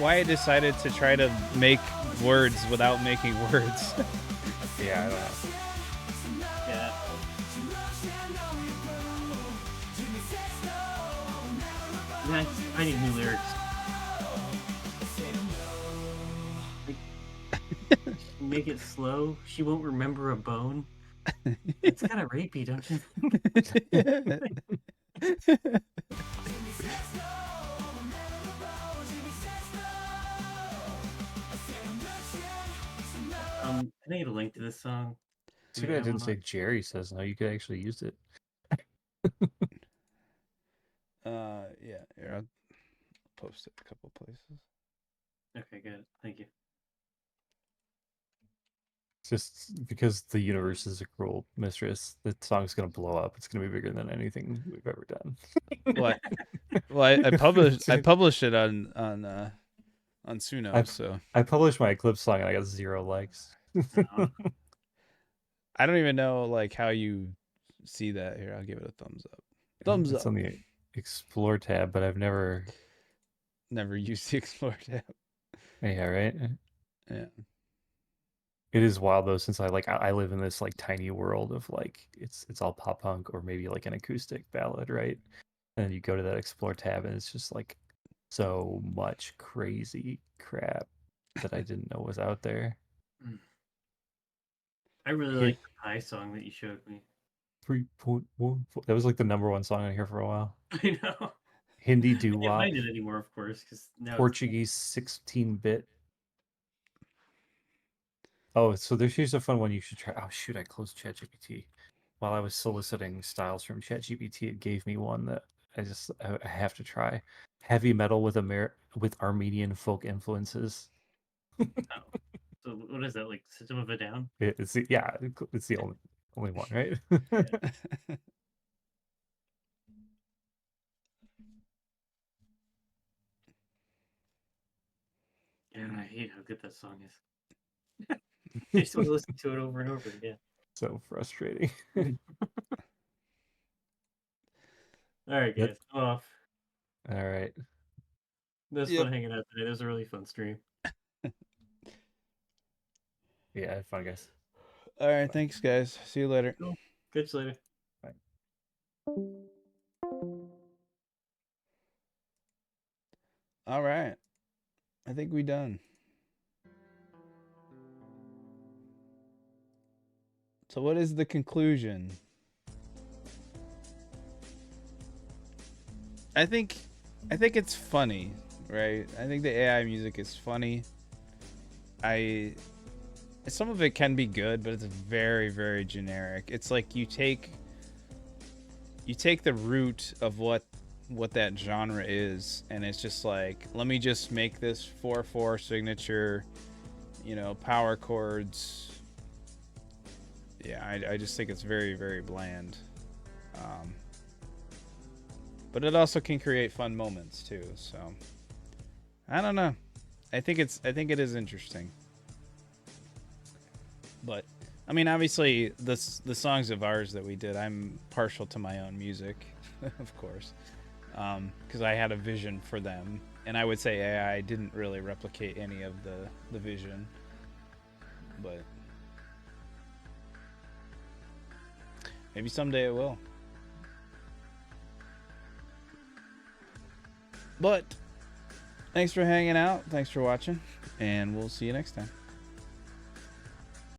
Speaker 2: I decided to try to make words without making words.
Speaker 3: Yeah, I don't know.
Speaker 1: Yeah. Yeah, I need new lyrics. Make it slow. She won't remember a bone. It's kind of rapey, don't you think? Can I get a link to this song?
Speaker 3: Too bad I didn't say Jerry says no. You could actually use it.
Speaker 2: Yeah, here, I'll post it a couple places.
Speaker 1: Okay, good. Thank you.
Speaker 3: Just because the universe is a cruel mistress, the song's gonna blow up. It's gonna be bigger than anything we've ever done.
Speaker 2: Well, I published it on Suno, so
Speaker 3: I published my Eclipse song and I got 0 likes.
Speaker 2: I don't even know like how you see that. Here, I'll give it a thumbs up. Thumbs
Speaker 3: It's
Speaker 2: up.
Speaker 3: on the Explore tab, but I've never
Speaker 2: used the Explore tab.
Speaker 3: Yeah, right.
Speaker 2: Yeah.
Speaker 3: It is wild though, since I live in this like tiny world of like it's all pop punk or maybe like an acoustic ballad, right? And you go to that Explore tab and it's just like so much crazy crap. that I didn't know was out there.
Speaker 1: I really
Speaker 3: Here-
Speaker 1: like the pie song that you showed me.
Speaker 3: 3.1. That was like the #1 song on here for a while.
Speaker 1: I know.
Speaker 3: Hindi
Speaker 1: I can't
Speaker 3: doo-wop,
Speaker 1: find it anymore, of course, because now
Speaker 3: Portuguese 16-bit. Oh, so here's a fun one you should try. Oh shoot, I closed ChatGPT. While I was soliciting styles from ChatGPT, it gave me one that I have to try. Heavy metal with Armenian folk influences.
Speaker 1: So what is that, like System of a Down?
Speaker 3: It's the only one, right?
Speaker 1: And I hate how good that song is. I just want to listen to it over and over again.
Speaker 3: So frustrating.
Speaker 1: All right, guys, I'm off.
Speaker 3: All right.
Speaker 1: It was
Speaker 2: Yep.
Speaker 1: fun hanging out today. It was a really fun stream.
Speaker 3: Yeah, have fun, guys.
Speaker 2: All right, thanks, guys. See you later.
Speaker 1: Cool. Catch you later.
Speaker 2: All right, I think we done. So what is the conclusion? I think it's funny, right? I think the AI music is funny. Some of it can be good, but it's very, very generic. It's like you take the root of what that genre is, and it's just like, let me just make this 4/4 signature, power chords. Yeah, I just think it's very, very bland. But it also can create fun moments too. So I don't know. I think it is interesting. But I mean, obviously, the songs of ours that we did, I'm partial to my own music, of course, because I had a vision for them, and I would say AI didn't really replicate any of the vision, but maybe someday it will. But thanks for hanging out. Thanks for watching, and we'll see you next time.